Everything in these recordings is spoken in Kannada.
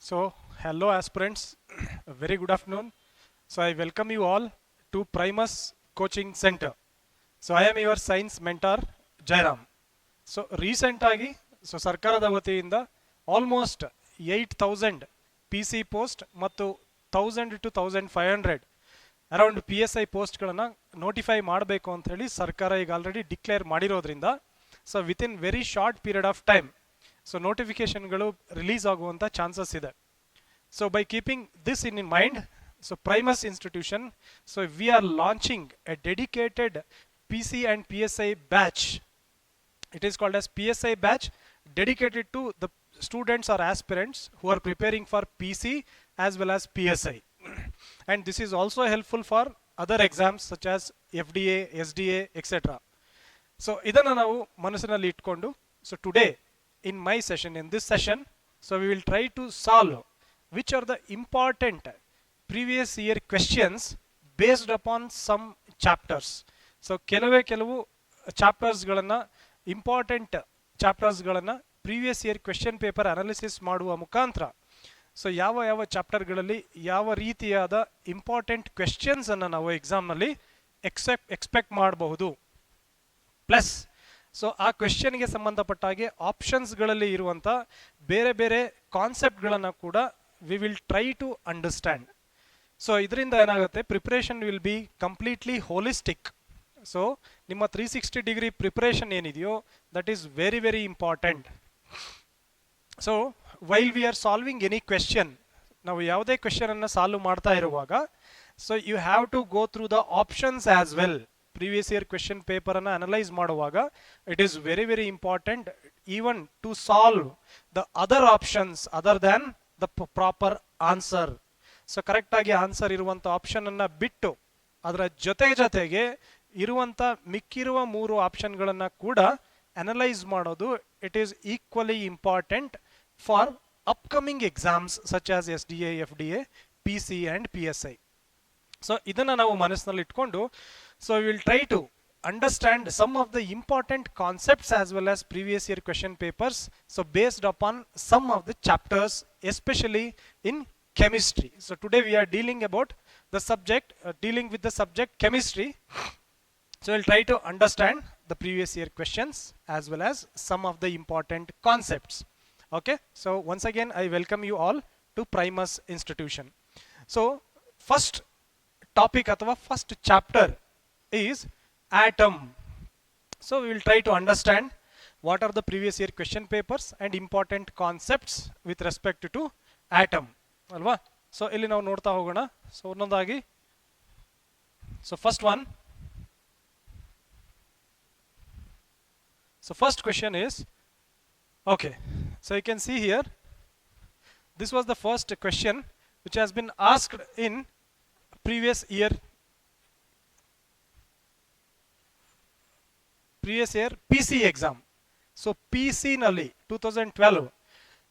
So, hello aspirants, a very good afternoon. So, I welcome you all to Primus Coaching Center. So, I am your science mentor, Jairam. So recent ಆಗಿ ಸರ್ಕಾರದ ವತಿಯಿಂದ ಆಲ್ಮೋಸ್ಟ್ 8,000 ಪಿ ಸಿ ಪೋಸ್ಟ್ ಮತ್ತು 1,000 to 1,500 around P S I ಪೋಸ್ಟ್ಗಳನ್ನು ನೋಟಿಫೈ ಮಾಡಬೇಕು ಅಂತ ಹೇಳಿ ಸರ್ಕಾರ ಈಗ ಆಲ್ರೆಡಿ ಡಿಕ್ಲೇರ್ ಮಾಡಿರೋದ್ರಿಂದ so within very short period of time so ನೋಟಿಫಿಕೇಶನ್ಗಳು ರಿಲೀಸ್ ಆಗುವಂಥ ಚಾನ್ಸಸ್ ಇದೆ. So by keeping this in mind, so Primus institution, so we are launching a dedicated P C and P S I batch. It is called as PSI batch, dedicated to the students or aspirants who are preparing for PC as well as PSI. And this is also helpful for other exams such as FDA, SDA, etc. So idanna navu manasinalli itkondu, so today in my session, in this session, so we will try to solve which are the important previous year questions based upon some chapters. So ಕೆಲವು ಚಾಪ್ಟರ್ಸ್ ಗಳನ್ನ, ಇಂಪಾರ್ಟೆಂಟ್ ಚಾಪ್ಟರ್ಸ್ಗಳನ್ನು previous year question paper analysis ಮಾಡುವ ಮುಖಾಂತರ ಸೊ ಯಾವ ಚಾಪ್ಟರ್ಗಳಲ್ಲಿ ಯಾವ ರೀತಿಯಾದ ಇಂಪಾರ್ಟೆಂಟ್ ಕ್ವೆಶ್ಚನ್ಸ್ ಅನ್ನು ನಾವು ಎಕ್ಸಾಮ್ನಲ್ಲಿ ಎಕ್ಸ್ಪೆಕ್ಟ್ ಮಾಡಬಹುದು. ಪ್ಲಸ್ ಸೊ ಆ ಕ್ವೆಶ್ಚನ್ಗೆ ಸಂಬಂಧಪಟ್ಟ ಹಾಗೆ ಆಪ್ಷನ್ಸ್ಗಳಲ್ಲಿ ಇರುವಂಥ ಬೇರೆ ಬೇರೆ ಕಾನ್ಸೆಪ್ಟ್ಗಳನ್ನು ಕೂಡ we will try to understand. So ಇದರಿಂದ ಏನಾಗುತ್ತೆ, preparation will be completely holistic. So ನಿಮ್ಮ 360 ಡಿಗ್ರಿ ಪ್ರಿಪರೇಷನ್ ಏನಿದೆಯೋ that is very very important. So while we are solving any question, ನಾವು ಯಾವುದೇ ಕ್ವೆಶ್ಚನ್ ಅನ್ನು ಸಾಲ್ವ್ ಮಾಡ್ತಾ ಇರುವಾಗ so you have to go through the options as well. Previous year question ಪೇಪರನ್ನು ಅನಲೈಸ್ ಮಾಡುವಾಗ it is very very important even to solve the other options other than the proper answer. So ಕರೆಕ್ಟಾಗಿ ಆನ್ಸರ್ ಇರುವಂಥ ಆಪ್ಷನನ್ನು ಬಿಟ್ಟು ಅದರ ಜೊತೆಗೆ ಇರುವಂಥ ಮಿಕ್ಕಿರುವ 3 ಆಪ್ಷನ್ಗಳನ್ನು ಕೂಡ ಅನಲೈಸ್ ಮಾಡೋದು it is equally important for upcoming exams such as SDA, FDA, PC and PSI. So ಇದನ್ನು ನಾವು ಮನಸ್ಸಿನಲ್ಲಿ ಇಟ್ಕೊಂಡು so will try to understand some of the important concepts as well as previous year question papers, so based upon some of the chapters especially in chemistry. So today we are dealing about the subject, dealing with the subject chemistry. So we'll try to understand the previous year questions as well as some of the important concepts. Okay, so once again I welcome you all to Primus Institution. So first topic athava first chapter is atom. So we will try to understand what are the previous year question papers and important concepts with respect to atom. ಅಲ್ವಾ? ಸೊ ಇಲ್ಲಿ ನಾವು ನೋಡ್ತಾ ಹೋಗೋಣ. ಸೊ ಒಂದೊಂದಾಗಿ. So first one, so first question is, okay, so you can see here this was the first question which has been asked in previous year PC exam. So PC ನಲ್ಲಿ 2012,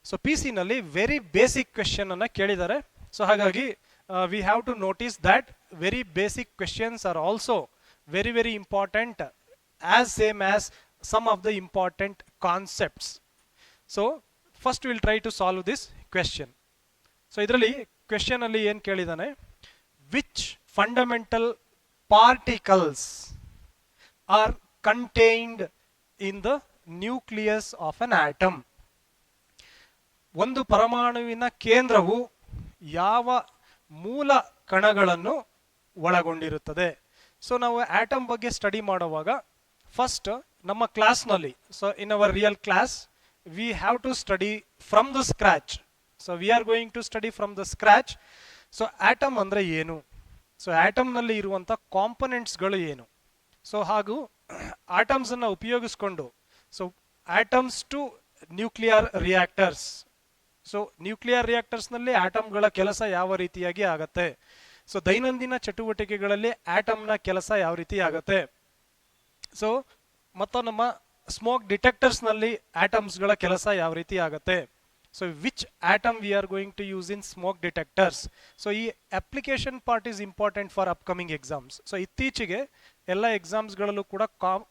ಸೊ ಪಿ ಸಿ ನಲ್ಲಿ ವೆರಿ ಬೇಸಿಕ್ ಕ್ವೆಶ್ಚನ್ ಅನ್ನ ಕೇಳಿದ್ದಾರೆ. ಸೊ ಹಾಗಾಗಿ we have to notice that very basic questions are also very very important as same as some of the important concepts. So first we will try to solve this question. So ಇದರಲ್ಲಿ ಕ್ವೆಶ್ಚನ್ ಅಲ್ಲಿ ಏನು ಕೇಳಿದಾನೆ, which fundamental particles are contained in the nucleus of an atom. ಒಂದು ಪರಮಾಣುವಿನ ಕೇಂದ್ರವು ಯಾವ ಮೂಲ ಕಣಗಳನ್ನು ಒಳಗೊಂಡಿರುತ್ತದೆ. ಸೊ ನಾವು ಆಟಮ್ ಬಗ್ಗೆ ಸ್ಟಡಿ ಮಾಡುವಾಗ ಫಸ್ಟ್ ನಮ್ಮ ಕ್ಲಾಸ್ನಲ್ಲಿ, so in our real class we have to study from the scratch. So we are going to study from the scratch. So atom ಅಂದರೆ ಏನು, ಸೊ ಆಟಮ್ನಲ್ಲಿ ಇರುವಂಥ ಕಾಂಪೊನೆಂಟ್ಸ್ಗಳು ಏನು, ಸೊ ಹಾಗೂ ಆಟಮ್ಸನ್ನು ಉಪಯೋಗಿಸ್ಕೊಂಡು so atoms to nuclear reactors. So nuclear ರಿಯಾಕ್ಟರ್ಸ್ನಲ್ಲಿ ಆಟಮ್ಗಳ ಕೆಲಸ ಯಾವ ರೀತಿಯಾಗಿ ಆಗತ್ತೆ, ಸೊ ದೈನಂದಿನ ಚಟುವಟಿಕೆಗಳಲ್ಲಿ ಆಟಮ್ನ ಕೆಲಸ ಯಾವ ರೀತಿ ಆಗತ್ತೆ. ಸೊ ಮತ್ತು ನಮ್ಮ ಸ್ಮೋಕ್ ಡಿಟೆಕ್ಟರ್ಸ್ನಲ್ಲಿ ಆಟಮ್ಸ್ಗಳ ಕೆಲಸ ಯಾವ ರೀತಿ ಆಗತ್ತೆ. So which atom we are going to use in smoke detectors. So ಈ application part is important for upcoming exams. So ಇತ್ತೀಚೆಗೆ ಎಲ್ಲ ಎಕ್ಸಾಮ್ಸ್ಗಳಲ್ಲೂ ಕೂಡ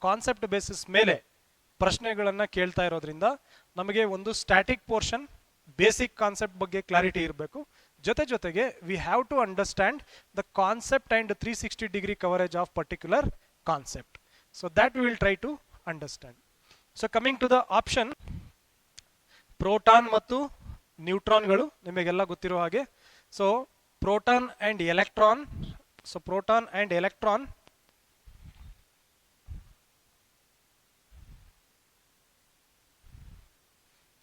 ಕಾನ್ಸೆಪ್ಟ್ ಬೇಸಿಸ್ ಮೇಲೆ ಪ್ರಶ್ನೆಗಳನ್ನು ಕೇಳ್ತಾ ಇರೋದ್ರಿಂದ ನಮಗೆ ಒಂದು ಸ್ಟ್ಯಾಟಿಕ್ ಪೋರ್ಷನ್, ಬೇಸಿಕ್ ಕಾನ್ಸೆಪ್ಟ್ ಬಗ್ಗೆ ಕ್ಲಾರಿಟಿ ಇರಬೇಕು. ಜೊತೆಗೆ we have to understand the concept and 360 degree coverage of particular concept. So that we will try to understand. So coming to the option, proton ಮತ್ತು ನ್ಯೂಟ್ರಾನ್ಗಳು ನಿಮಗೆಲ್ಲ ಗೊತ್ತಿರೋ ಹಾಗೆ. So proton and electron. So proton and electron,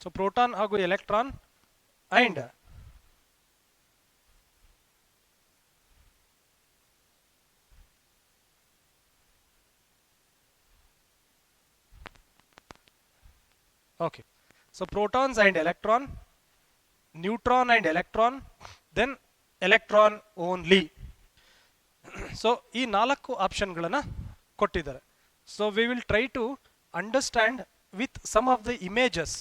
so proton ಹಾಗೂ electron and okay, so protons and electron, neutron and electron, then electron only. So ಈ 4 ಆಪ್ಷನ್ಗಳನ್ನು ಕೊಟ್ಟಿದ್ದಾರೆ. So we will try to understand with some of the images.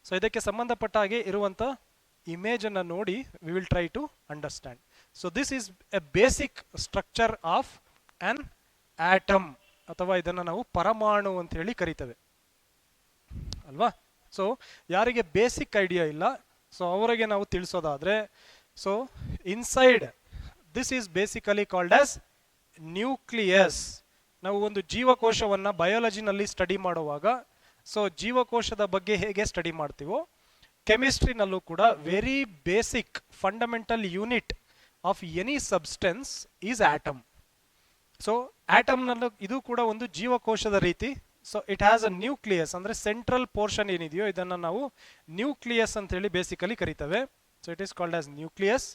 So ಇದಕ್ಕೆ ಸಂಬಂಧಪಟ್ಟ ಹಾಗೆ ಇರುವಂಥ ಇಮೇಜನ್ನು ನೋಡಿ we will try to understand. So this is a basic structure of an atom, ಅಥವಾ ಇದನ್ನು ನಾವು ಪರಮಾಣು ಅಂತ ಹೇಳಿ ಕರಿತೇವೆ ಅಲ್ವಾ. ಸೊ ಯಾರಿಗೆ ಬೇಸಿಕ್ ಐಡಿಯಾ ಇಲ್ಲ, ಸೊ ಅವರಿಗೆ ನಾವು ತಿಳಿಸೋದಾದ್ರೆ, so inside this is basically called as nucleus. ನಾವು ಒಂದು ಜೀವಕೋಶವನ್ನು ಬಯಾಲಜಿನಲ್ಲಿ ಸ್ಟಡಿ ಮಾಡುವಾಗ, ಸೊ ಜೀವಕೋಶದ ಬಗ್ಗೆ ಹೇಗೆ ಸ್ಟಡಿ ಮಾಡ್ತೀವೋ, ಕೆಮಿಸ್ಟ್ರಿನಲ್ಲೂ ಕೂಡ very basic fundamental unit of any substance is atom. So ಆಟಮ್ನಲ್ಲೂ ಇದು ಕೂಡ ಒಂದು ಜೀವಕೋಶದ ರೀತಿ. So it has a nucleus, ಅಂದರೆ ಸೆಂಟ್ರಲ್ ಪೋರ್ಷನ್ ಏನಿದೆಯೋ ಇದನ್ನು ನಾವು ನ್ಯೂಕ್ಲಿಯಸ್ ಅಂತ ಹೇಳಿ ಬೇಸಿಕಲಿ ಕರಿತೇವೆ. So it is called as nucleus.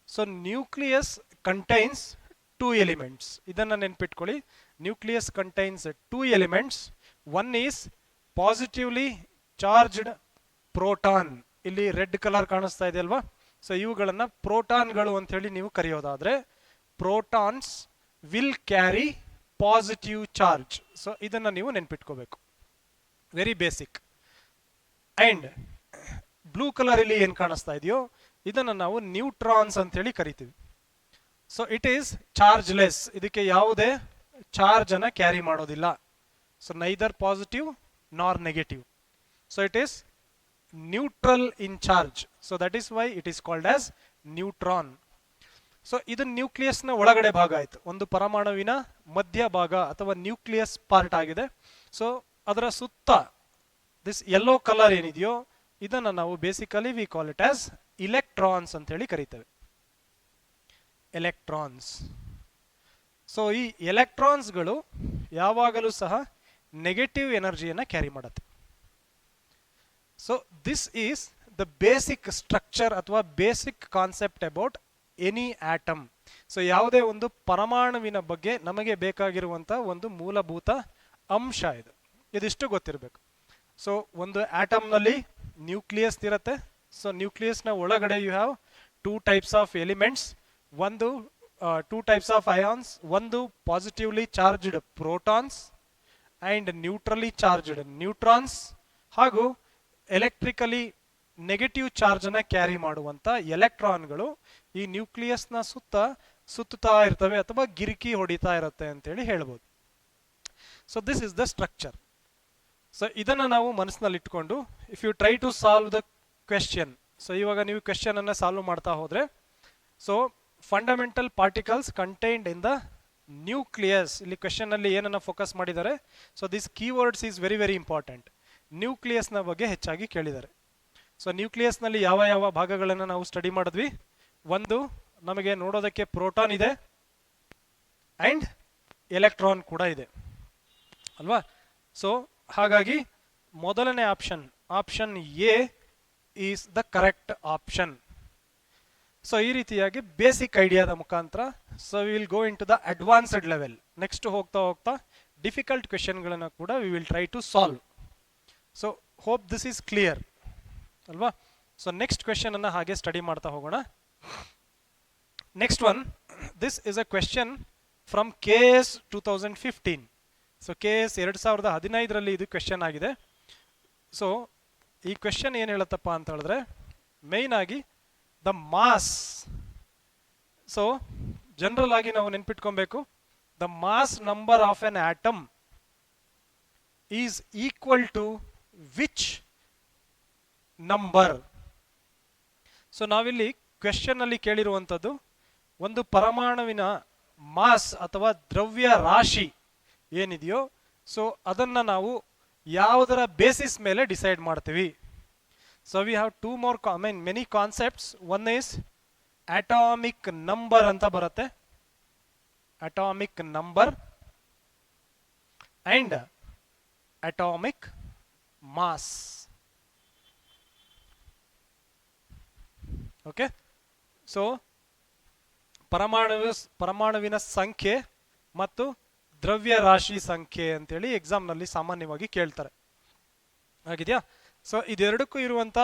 So nucleus contains 2 elements. ಇದನ್ನು ನೆನ್ಪಿಟ್ಕೊಳ್ಳಿ. Nucleus contains 2 elements. One is positively charged proton. ಇಲ್ಲಿ ರೆಡ್ ಕಲರ್ ಕಾಣಿಸ್ತಾ ಇದೆ ಅಲ್ವಾ. ಸೊ ಇವುಗಳನ್ನು ಪ್ರೋಟಾನ್ಗಳು ಅಂತ ಹೇಳಿ ನೀವು ಕರೆಯೋದಾದ್ರೆ, protons will carry positive charge. So ಇದನ್ನು ನೀವು ನೆನ್ಪಿಟ್ಕೋಬೇಕು, very basic. And blue colour ಇಲ್ಲಿ ಏನು ಕಾಣಿಸ್ತಾ ಇದೆಯೋ ಇದನ್ನು ನಾವು ನ್ಯೂಟ್ರಾನ್ಸ್ ಅಂತ ಹೇಳಿ ಕರಿತೀವಿ. ಸೊ ಇಟ್ ಈಸ್ ಚಾರ್ಜ್ಲೆಸ್, ಇದಕ್ಕೆ ಯಾವುದೇ ಚಾರ್ಜ್ ಅನ್ನ ಕ್ಯಾರಿ ಮಾಡೋದಿಲ್ಲ. ಸೊ ನೈದರ್ ಪಾಸಿಟಿವ್ ನಾರ್ negative. So it is neutral in charge. So that is why it is called as neutron. So ಇದು ನ್ಯೂಕ್ಲಿಯಸ್ನ ಒಳಗಡೆ ಭಾಗ ಆಯಿತು, ಒಂದು ಪರಮಾಣುವಿನ ಮಧ್ಯ ಭಾಗ ಅಥವಾ ನ್ಯೂಕ್ಲಿಯಸ್ ಪಾರ್ಟ್ ಆಗಿದೆ. ಸೊ ಅದರ ಸುತ್ತ ದಿಸ್ ಯೆಲ್ಲೋ ಕಲರ್ ಏನಿದೆಯೋ ಇದನ್ನು ನಾವು basically we call it as electrons ಅಂತ ಹೇಳಿ ಕರಿತೇವೆ. ಎಲೆಕ್ಟ್ರಾನ್ಸ್. ಸೊ ಈ ಎಲೆಕ್ಟ್ರಾನ್ಸ್ಗಳು ಯಾವಾಗಲೂ ಸಹ ನೆಗೆಟಿವ್ ಎನರ್ಜಿಯನ್ನು ಕ್ಯಾರಿ ಮಾಡುತ್ತೆ. So this is the basic structure ಅಥವಾ basic concept about any atom. So ಯಾವುದೇ ಒಂದು ಪರಮಾಣುವಿನ ಬಗ್ಗೆ ನಮಗೆ ಬೇಕಾಗಿರುವಂಥ ಒಂದು ಮೂಲಭೂತ ಅಂಶ ಇದು. ಇದಿಷ್ಟು ಗೊತ್ತಿರಬೇಕು. ಸೊ ಒಂದು ಆಟಮ್ನಲ್ಲಿ ನ್ಯೂಕ್ಲಿಯಸ್ ಇರುತ್ತೆ. ಸೊ ನ್ಯೂಕ್ಲಿಯಸ್ನ ಒಳಗಡೆ you have 2 types of elements. ಒಂದು 2 ಟೈಪ್ಸ್ ಆಫ್ ಅಯಾನ್ಸ್. ಒಂದು positively charged protons and neutrally charged neutrons, ಹಾಗೂ ಎಲೆಕ್ಟ್ರಿಕಲಿ ನೆಗೆಟಿವ್ ಚಾರ್ಜ್ ಅನ್ನ ಕ್ಯಾರಿ ಮಾಡುವಂತ ಎಲೆಕ್ಟ್ರಾನ್ಗಳು ಈ ನ್ಯೂಕ್ಲಿಯಸ್ನ ಸುತ್ತುತ್ತಾ ಇರ್ತವೆ ಅಥವಾ ಗಿರಿಕಿ ಹೊಡಿತಾ ಇರುತ್ತೆ ಅಂತೇಳಿ ಹೇಳ್ಬೋದು. So this is the structure. So ಇದನ್ನ ನಾವು ಮನಸ್ಸಿನಲ್ಲಿ ಇಟ್ಕೊಂಡು if you try to solve the question, so ಇವಾಗ ನೀವು ಕ್ವೆಶ್ಚನ್ ಅನ್ನ ಸಾಲ್ವ್ ಮಾಡ್ತಾ ಹೋದ್ರೆ, so fundamental particles contained in the nucleus, ಇಲ್ಲಿ ಕ್ವೆಶ್ಚನ್ ಅಲ್ಲಿ ಏನನ್ನ ಫೋಕಸ್ ಮಾಡಿದ್ದಾರೆ. So this keywords is very very important. ನ್ಯೂಕ್ಲಿಯಸ್ನ ಬಗ್ಗೆ ಹೆಚ್ಚಾಗಿ ಕೇಳಿದ್ದಾರೆ. ಸೊ ನ್ಯೂಕ್ಲಿಯಸ್ನಲ್ಲಿ ಯಾವ ಯಾವ ಭಾಗಗಳನ್ನು ನಾವು ಸ್ಟಡಿ ಮಾಡಿದ್ವಿ. ಒಂದು ನಮಗೆ ನೋಡೋದಕ್ಕೆ ಪ್ರೋಟಾನ್ ಇದೆ ಅಂಡ್ ಎಲೆಕ್ಟ್ರಾನ್ ಕೂಡ ಇದೆ ಅಲ್ವಾ. ಸೊ ಹಾಗಾಗಿ ಮೊದಲನೇ option A is the correct option. So ಈ ರೀತಿಯಾಗಿ ಬೇಸಿಕ್ ಐಡಿಯಾದ ಮುಖಾಂತರ so we will go into the advanced level. Next ಹೋಗ್ತಾ ಹೋಗ್ತಾ ಡಿಫಿಕಲ್ಟ್ ಕ್ವೆಶ್ಚನ್ಗಳನ್ನು ಕೂಡ we will try to solve. So hope this is clear ಅಲ್ವಾ. ಸೊ ನೆಕ್ಸ್ಟ್ ಕ್ವೆಶ್ಚನ್ ಅನ್ನ ಹಾಗೆ ಸ್ಟಡಿ ಮಾಡ್ತಾ ಹೋಗೋಣ. Next one, this is a question from KS 2015. So KS 2015ರಲ್ಲಿ ಇದು ಕ್ವೆಶ್ಚನ್ ಆಗಿದೆ. ಸೊ ಈ ಕ್ವೆಶ್ಚನ್ ಏನು ಹೇಳುತ್ತಪ್ಪ ಅಂತ ಹೇಳಿದ್ರೆ, ಮೇನ್ ಆಗಿ ದ ಮಾಸ್. ಸೊ ಜನರಲ್ ಆಗಿ ನಾವು ನೆನ್ಪಿಟ್ಕೊಬೇಕು, the mass number of an atom is equal to which number. So ನಾವಿಲ್ಲಿ ಕ್ವೆಶ್ಚನ್ ಅಲ್ಲಿ ಕೇಳಿರುವಂಥದ್ದು ಒಂದು ಪರಮಾಣುವಿನ ಮಾಸ್ ಅಥವಾ ದ್ರವ್ಯ ರಾಶಿ ಏನಿದೆಯೋ ಸೊ ಅದನ್ನ ನಾವು ಯಾವುದರ ಬೇಸಿಸ್ ಮೇಲೆ ಡಿಸೈಡ್ ಮಾಡ್ತೀವಿ. So we have two more many concepts. One is atomic number ಅಂತ ಬರುತ್ತೆ, atomic number and atomic mass. Okay, so ಪರಮಾಣುವಿನ ಸಂಖ್ಯೆ ಮತ್ತು ದ್ರವ್ಯ ರಾಶಿ ಸಂಖ್ಯೆ ಅಂತೇಳಿ ಎಕ್ಸಾಮ್ನಲ್ಲಿ ಸಾಮಾನ್ಯವಾಗಿ ಕೇಳ್ತಾರೆ, ಆಗಿದೆಯಾ? ಸೊ ಇದೆರಡಕ್ಕೂ ಇರುವಂತ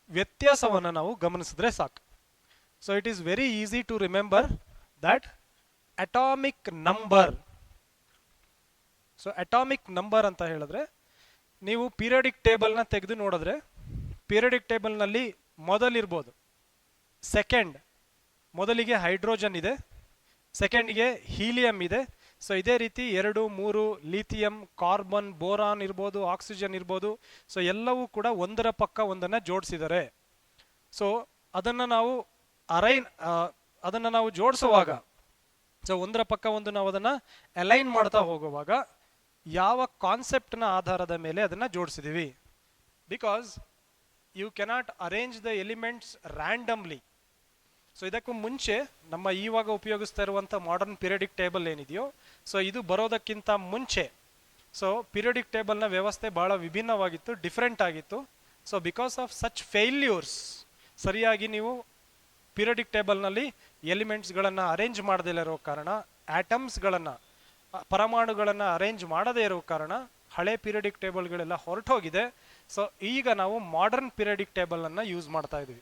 ವ್ಯತ್ಯಾಸವನ್ನು ನಾವು ಗಮನಿಸಿದ್ರೆ ಸಾಕು. So it is very easy to remember that atomic number. So atomic number ಅಂತ ಹೇಳಿದ್ರೆ ನೀವು ಪೀರಿಯಡಿಕ್ ಟೇಬಲ್ನ ತೆಗೆದು ನೋಡಿದ್ರೆ ಪೀರಿಯಡಿಕ್ ಟೇಬಲ್ನಲ್ಲಿ ಮೊದಲಿರ್ಬೋದು, ಸೆಕೆಂಡ್ ಮೊದಲಿಗೆ ಹೈಡ್ರೋಜನ್ ಇದೆ, ಸೆಕೆಂಡ್ಗೆ ಹೀಲಿಯಂ ಇದೆ. ಸೊ ಇದೇ ರೀತಿ 2, 3 ಲಿಥಿಯಂ, ಕಾರ್ಬನ್, ಬೋರಾನ್ ಇರ್ಬೋದು, ಆಕ್ಸಿಜನ್ ಇರ್ಬೋದು. ಸೊ ಎಲ್ಲವೂ ಕೂಡ ಒಂದರ ಪಕ್ಕ ಒಂದನ್ನು ಜೋಡಿಸಿದ್ದಾರೆ. ಸೊ ಅದನ್ನು ನಾವು ಜೋಡಿಸುವಾಗ, ಸೊ ಒಂದರ ಪಕ್ಕ ಒಂದು ನಾವು ಅದನ್ನು ಅಲೈನ್ ಮಾಡ್ತಾ ಹೋಗುವಾಗ ಯಾವ ಕಾನ್ಸೆಪ್ಟ್ನ ಆಧಾರದ ಮೇಲೆ ಅದನ್ನು ಜೋಡಿಸಿದ್ದೀವಿ? Because you cannot arrange the elements randomly. So ಇದಕ್ಕೂ ಮುಂಚೆ ನಮ್ಮ ಇವಾಗ ಉಪಯೋಗಿಸ್ತಾ ಇರುವಂಥ ಮಾಡರ್ನ್ ಪೀರಿಯಡಿಕ್ ಟೇಬಲ್ ಏನಿದೆಯೋ ಸೊ ಇದು ಬರೋದಕ್ಕಿಂತ ಮುಂಚೆ ಸೊ ಪೀರಿಯಡಿಕ್ ಟೇಬಲ್ನ ವ್ಯವಸ್ಥೆ ಬಹಳ ವಿಭಿನ್ನವಾಗಿತ್ತು, ಡಿಫ್ರೆಂಟ್ ಆಗಿತ್ತು. So because of such failures, ಸರಿಯಾಗಿ ನೀವು ಪೀರಿಯಡಿಕ್ ಟೇಬಲ್ನಲ್ಲಿ ಎಲಿಮೆಂಟ್ಸ್ಗಳನ್ನು ಅರೇಂಜ್ ಮಾಡದೇ ಇರೋ ಕಾರಣ, ಆಟಮ್ಸ್ಗಳನ್ನು ಪರಮಾಣುಗಳನ್ನು ಅರೇಂಜ್ ಮಾಡದೇ ಇರೋ ಕಾರಣ ಹಳೆ ಪೀರಿಯಡಿಕ್ ಟೇಬಲ್ಗಳೆಲ್ಲ ಹೊರಟೋಗಿದೆ. ಸೊ ಈಗ ನಾವು ಮಾಡರ್ನ್ ಪೀರಿಯಡಿಕ್ ಟೇಬಲನ್ನು ಯೂಸ್ ಮಾಡ್ತಾ ಇದ್ವಿ.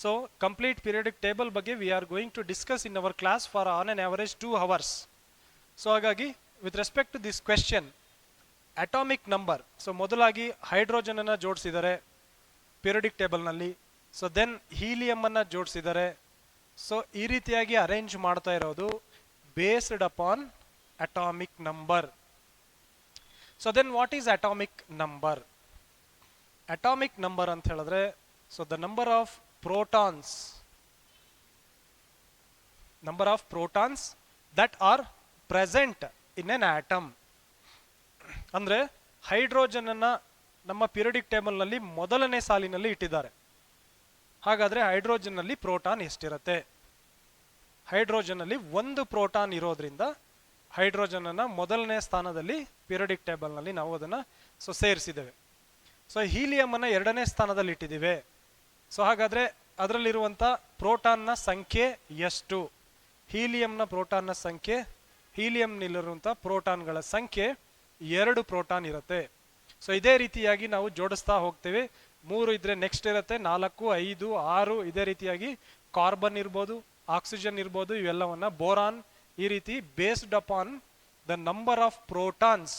ಸೊ ಕಂಪ್ಲೀಟ್ ಪೀರಿಯಡಿಕ್ ಟೇಬಲ್ ಬಗ್ಗೆ we are going to discuss in our class for on an average 2 hours. So ಹಾಗಾಗಿ with respect to this question atomic number, so ಮೊದಲಾಗಿ ಹೈಡ್ರೋಜನ್ ಅನ್ನು ಜೋಡಿಸಿದ್ದಾರೆ ಪೀರಿಯಡಿಕ್ ಟೇಬಲ್ನಲ್ಲಿ. ಸೊ ದೆನ್ ಹೀಲಿಯಂ ಅನ್ನು ಜೋಡಿಸಿದ್ದಾರೆ. ಸೊ ಈ ರೀತಿಯಾಗಿ ಅರೇಂಜ್ ಮಾಡ್ತಾ ಇರೋದು based upon atomic number. So then what is atomic number? Atomic number ಅಂತ ಹೇಳಿದ್ರೆ so the number of protons that are present in an atom. ಅಂದ್ರೆ ಹೈಡ್ರೋಜನ್ ಅನ್ನ ನಮ್ಮ ಪೀರಿಯಡಿಕ್ ಟೇಬಲ್ ನಲ್ಲಿ ಮೊದಲನೇ ಸಾಲಿನಲ್ಲಿ ಇಟ್ಟಿದ್ದಾರೆ. ಹಾಗಾದ್ರೆ ಹೈಡ್ರೋಜನ್ ನಲ್ಲಿ ಪ್ರೋಟಾನ್ ಎಷ್ಟಿರುತ್ತೆ? ಹೈಡ್ರೋಜನ್ ಅಲ್ಲಿ 1 ಪ್ರೋಟಾನ್ ಇರೋದ್ರಿಂದ ಹೈಡ್ರೋಜನ್ ಅನ್ನ ಮೊದಲನೇ ಸ್ಥಾನದಲ್ಲಿ ಪೀರಿಯಡಿಕ್ ಟೇಬಲ್ ನಲ್ಲಿ ನಾವು ಅದನ್ನ ಸೇರಿಸಿದ್ದೇವೆ. ಸೊ ಹೀಲಿಯಂ ಅನ್ನ 2ನೇ ಸ್ಥಾನದಲ್ಲಿ ಇಟ್ಟಿದ್ದೇವೆ. ಸೊ ಹಾಗಾದ್ರೆ ಅದರಲ್ಲಿರುವಂಥ ಪ್ರೋಟಾನ್ನ ಸಂಖ್ಯೆ ಎಷ್ಟು? ಹೀಲಿಯಂನ ಪ್ರೋಟಾನ್ನ ಸಂಖ್ಯೆ, ಹೀಲಿಯಂನಲ್ಲಿರುವಂಥ ಪ್ರೋಟಾನ್ಗಳ ಸಂಖ್ಯೆ 2 ಪ್ರೋಟಾನ್ ಇರುತ್ತೆ. ಸೊ ಇದೇ ರೀತಿಯಾಗಿ ನಾವು ಜೋಡಿಸ್ತಾ ಹೋಗ್ತೇವೆ. 3 ಇದ್ರೆ ನೆಕ್ಸ್ಟ್ ಇರುತ್ತೆ 4, 5, 6 ಇದೇ ರೀತಿಯಾಗಿ ಕಾರ್ಬನ್ ಇರ್ಬೋದು, ಆಕ್ಸಿಜನ್ ಇರ್ಬೋದು, ಇವೆಲ್ಲವನ್ನ ಬೋರಾನ್, ಈ ರೀತಿ based upon the number of protons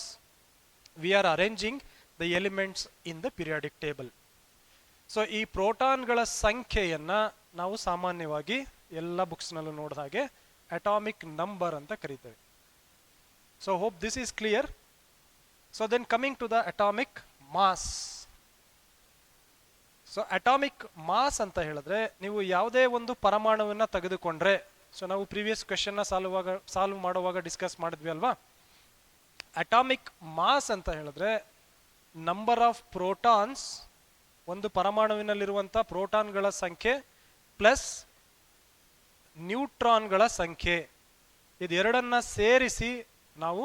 we are arranging the elements in the periodic table. So ಈ ಪ್ರೋಟಾನ್ಗಳ ಸಂಖ್ಯೆಯನ್ನ ನಾವು ಸಾಮಾನ್ಯವಾಗಿ ಎಲ್ಲ ಬುಕ್ಸ್ನಲ್ಲೂ ನೋಡಿದ ಹಾಗೆ ಅಟಾಮಿಕ್ ನಂಬರ್ ಅಂತ ಕರೀತೇವೆ. So hope this is clear. So then coming to the atomic mass. So atomic mass ಅಂತ ಹೇಳಿದ್ರೆ ನೀವು ಯಾವುದೇ ಒಂದು ಪರಮಾಣುವನ್ನ ತೆಗೆದುಕೊಂಡ್ರೆ, ಸೊ ನಾವು ಪ್ರೀವಿಯಸ್ ಕ್ವೆಶ್ಚನ್ ಸಾಲ್ವ್ ಮಾಡುವಾಗ ಡಿಸ್ಕಸ್ ಮಾಡಿದ್ವಿ ಅಲ್ವಾ, ಅಟಾಮಿಕ್ ಮಾಸ್ ಅಂತ ಹೇಳಿದ್ರೆ ನಂಬರ್ ಆಫ್ ಪ್ರೋಟಾನ್ಸ್, ಒಂದು ಪರಮಾಣುವಿನಲ್ಲಿರುವಂಥ ಪ್ರೋಟಾನ್ಗಳ ಸಂಖ್ಯೆ ಪ್ಲಸ್ ನ್ಯೂಟ್ರಾನ್ಗಳ ಸಂಖ್ಯೆ, ಇದೆರಡನ್ನ ಸೇರಿಸಿ ನಾವು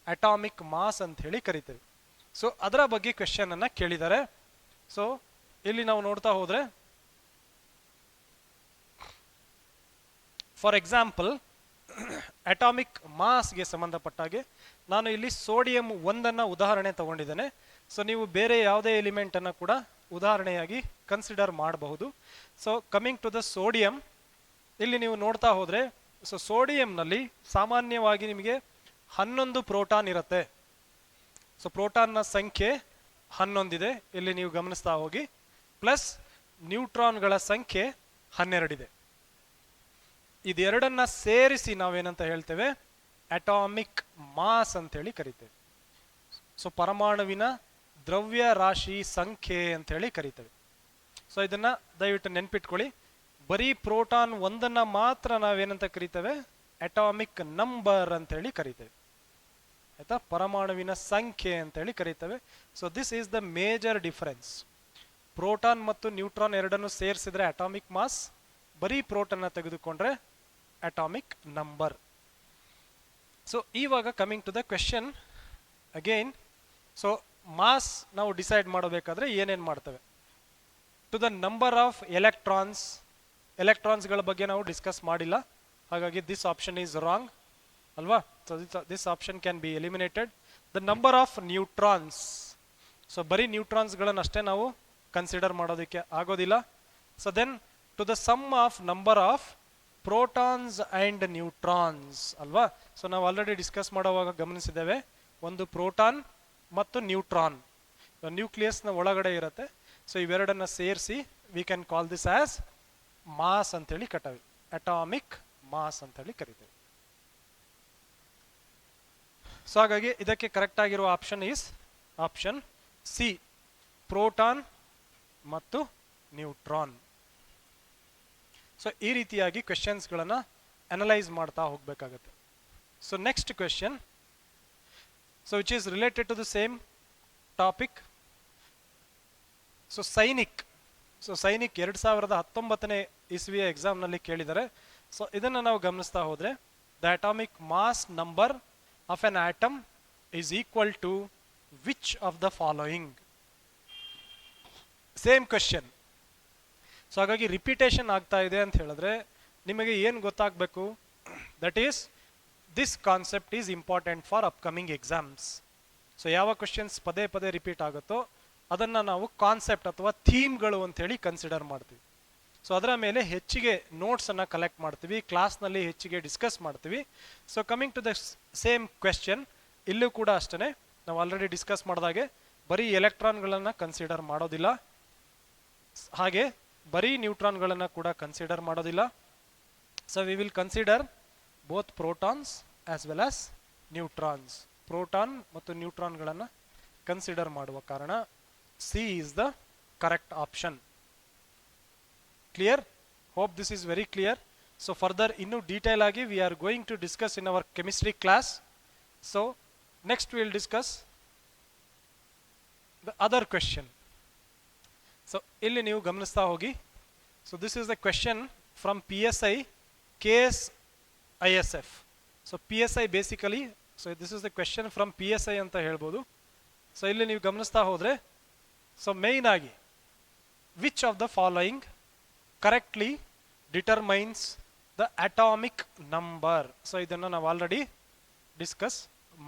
ಅಟಾಮಿಕ್ ಮಾಸ್ ಅಂತ ಹೇಳಿ ಕರಿತೇವೆ. ಸೊ ಅದರ ಬಗ್ಗೆ ಕ್ವೆಶ್ಚನ್ ಅನ್ನ ಕೇಳಿದ್ದಾರೆ. ಸೊ ಇಲ್ಲಿ ನಾವು ನೋಡ್ತಾ ಹೋದ್ರೆ ಫಾರ್ ಎಕ್ಸಾಂಪಲ್ ಅಟಾಮಿಕ್ ಮಾಸ್ಗೆ ಸಂಬಂಧಪಟ್ಟ ಹಾಗೆ ನಾನು ಇಲ್ಲಿ ಸೋಡಿಯಂ 1 ಉದಾಹರಣೆ ತಗೊಂಡಿದ್ದೇನೆ. ಸೊ ನೀವು ಬೇರೆ ಯಾವುದೇ ಎಲಿಮೆಂಟ್ ಅನ್ನು ಕೂಡ ಉದಾಹರಣೆಯಾಗಿ ಕನ್ಸಿಡರ್ ಮಾಡಬಹುದು. So coming to the sodium, ಇಲ್ಲಿ ನೀವು ನೋಡ್ತಾ ಹೋದ್ರೆ ಸೊ ಸೋಡಿಯಂನಲ್ಲಿ ಸಾಮಾನ್ಯವಾಗಿ ನಿಮಗೆ 11 ಪ್ರೋಟಾನ್ ಇರುತ್ತೆ. ಸೊ ಪ್ರೋಟಾನ್ನ ಸಂಖ್ಯೆ 11 ಇದೆ, ಇಲ್ಲಿ ನೀವು ಗಮನಿಸ್ತಾ ಹೋಗಿ, ಪ್ಲಸ್ ನ್ಯೂಟ್ರಾನ್ಗಳ ಸಂಖ್ಯೆ 12 ಇದೆ. ಇದೆರಡನ್ನ ಸೇರಿಸಿ ನಾವೇನಂತ ಹೇಳ್ತೇವೆ? ಅಟಾಮಿಕ್ ಮಾಸ್ ಅಂತ ಹೇಳಿ ಕರಿತೇವೆ. ಸೊ ಪರಮಾಣುವಿನ ದ್ರವ್ಯ ರಾಶಿ ಸಂಖ್ಯೆ ಅಂತ ಹೇಳಿ ಕರಿತೇವೆ. ಸೊ ಸೊ ಇದನ್ನ ದಯವಿಟ್ಟು ನೆನ್ಪಿಟ್ಕೊಳ್ಳಿ. ಬರೀ ಪ್ರೋಟಾನ್ ಒಂದನ್ನ ಮಾತ್ರ ನಾವೇನಂತ ಕರಿತೇವೆ, ಅಟಾಮಿಕ್ ನಂಬರ್ ಅಂತ ಹೇಳಿ ಕರಿತೇವೆ. ಆಯ್ತಾ, ಪರಮಾಣುವಿನ ಸಂಖ್ಯೆ ಅಂತ ಹೇಳಿ ಕರಿತೇವೆ. So this is the major difference. Proton ಮತ್ತು ನ್ಯೂಟ್ರಾನ್ ಎರಡನ್ನು ಸೇರಿಸಿದ್ರೆ ಅಟಾಮಿಕ್ ಮಾಸ್, ಬರೀ ಪ್ರೋಟಾನ್ ತೆಗೆದುಕೊಂಡ್ರೆ ಅಟಾಮಿಕ್ ನಂಬರ್. ಸೊ ಇವಾಗ coming to the question again. So mass ನಾವು ಡಿಸೈಡ್ ಮಾಡಬೇಕಾದ್ರೆ ಏನೇನು ಮಾಡ್ತೇವೆ? ಟು ದ ನಂಬರ್ ಆಫ್ ಎಲೆಕ್ಟ್ರಾನ್ಸ್ಗಳ ಬಗ್ಗೆ ನಾವು ಡಿಸ್ಕಸ್ ಮಾಡಿಲ್ಲ, ಹಾಗಾಗಿ ದಿಸ್ ಆಪ್ಷನ್ ಈಸ್ ರಾಂಗ್ ಅಲ್ವಾ. So this option can be eliminated. The number of neutrons, so ಬರೀ ನ್ಯೂಟ್ರಾನ್ಸ್ಗಳನ್ನು ಅಷ್ಟೇ ನಾವು ಕನ್ಸಿಡರ್ ಮಾಡೋದಕ್ಕೆ ಆಗೋದಿಲ್ಲ. So then to the sum of number of protons and neutrons ಅಲ್ವಾ. ಸೊ ನಾವು ಆಲ್ರೆಡಿ ಡಿಸ್ಕಸ್ ಮಾಡುವಾಗ ಗಮನಿಸಿದ್ದೇವೆ, ಒಂದು ಪ್ರೋಟಾನ್ ಮತ್ತು ನ್ಯೂಟ್ರಾನ್ ನ್ಯೂಕ್ಲಿಯಸ್ನ ಒಳಗಡೆ ಇರುತ್ತೆ. ಸೊ ಇವೆರಡನ್ನ ಸೇರಿಸಿ we can call this as mass ಅಂತೇಳಿ ಕಟ್ಟವಿ, ಅಟಾಮಿಕ್ ಮಾಸ್ ಅಂತ ಹೇಳಿ ಕರಿತೇವೆ. ಸೊ ಹಾಗಾಗಿ ಇದಕ್ಕೆ ಕರೆಕ್ಟ್ ಆಗಿರುವ option is option C, proton ಮತ್ತು ನ್ಯೂಟ್ರಾನ್. ಸೊ ಈ ರೀತಿಯಾಗಿ ಕ್ವೆಶನ್ಸ್ಗಳನ್ನ ಅನಲೈಸ್ ಮಾಡ್ತಾ ಹೋಗ್ಬೇಕಾಗತ್ತೆ. So next question, so which is related to the same topic. So Sainik 2019 ಇಸ್ವಿಯ ಎಕ್ಸಾಮ್ನಲ್ಲಿ ಕೇಳಿದ್ದಾರೆ. ಸೊ ಇದನ್ನು ನಾವು ಗಮನಿಸ್ತಾ ಹೋದ್ರೆ, the atomic mass number of an atom is equal to which of the following? Same question. So ಹಾಗಾಗಿ ರಿಪಿಟೇಷನ್ ಆಗ್ತಾ ಇದೆ ಅಂತ ಹೇಳಿದ್ರೆ ನಿಮಗೆ ಏನು ಗೊತ್ತಾಗಬೇಕು? That is this concept is important for upcoming exams. So ಯಾವ ಕ್ವೆಶನ್ಸ್ ಪದೇ ಪದೇ ರಿಪೀಟ್ ಆಗುತ್ತೋ ಅದನ್ನು ನಾವು ಕಾನ್ಸೆಪ್ಟ್ ಅಥವಾ ಥೀಮ್ಗಳು ಅಂತ ಹೇಳಿ ಕನ್ಸಿಡರ್ ಮಾಡ್ತೀವಿ. ಸೊ ಅದರ ಮೇಲೆ ಹೆಚ್ಚಿಗೆ ನೋಟ್ಸನ್ನು ಕಲೆಕ್ಟ್ ಮಾಡ್ತೀವಿ, ಕ್ಲಾಸ್ನಲ್ಲಿ ಹೆಚ್ಚಿಗೆ ಡಿಸ್ಕಸ್ ಮಾಡ್ತೀವಿ. So coming to the same question, ಇಲ್ಲೂ ಕೂಡ ಅಷ್ಟೇ, ನಾವು ಆಲ್ರೆಡಿ ಡಿಸ್ಕಸ್ ಮಾಡಿದಾಗೆ ಬರೀ ಎಲೆಕ್ಟ್ರಾನ್ಗಳನ್ನು ಕನ್ಸಿಡರ್ ಮಾಡೋದಿಲ್ಲ, ಹಾಗೆ ಬರೀ ನ್ಯೂಟ್ರಾನ್ಗಳನ್ನು ಕೂಡ ಕನ್ಸಿಡರ್ ಮಾಡೋದಿಲ್ಲ. So we will consider both protons as well as neutrons. Proton ಮತ್ತು ನ್ಯೂಟ್ರಾನ್ಗಳನ್ನು ಕನ್ಸಿಡರ್ ಮಾಡುವ ಕಾರಣ C is the correct option. Clear? Hope this is very clear. So further ಇನ್ನೂ ಡೀಟೇಲ್ ಆಗಿ we are going to discuss in our chemistry class. So next will discuss the other question. So ಇಲ್ಲಿ ನೀವು ಗಮನಿಸ್ತಾ ಹೋಗಿ. So this is the question from PSI KS ISF. So PSI basically, so this is the question from PSI ಅಂತ ಹೇಳ್ಬೋದು. ಸೊ ಇಲ್ಲಿ ನೀವು ಗಮನಿಸ್ತಾ ಹೋದ್ರೆ, ಸೊ ಮೇನ್ ಆಗಿ which of the following correctly determines the atomic number? So ಇದನ್ನು ನಾವು ಆಲ್ರೆಡಿ ಡಿಸ್ಕಸ್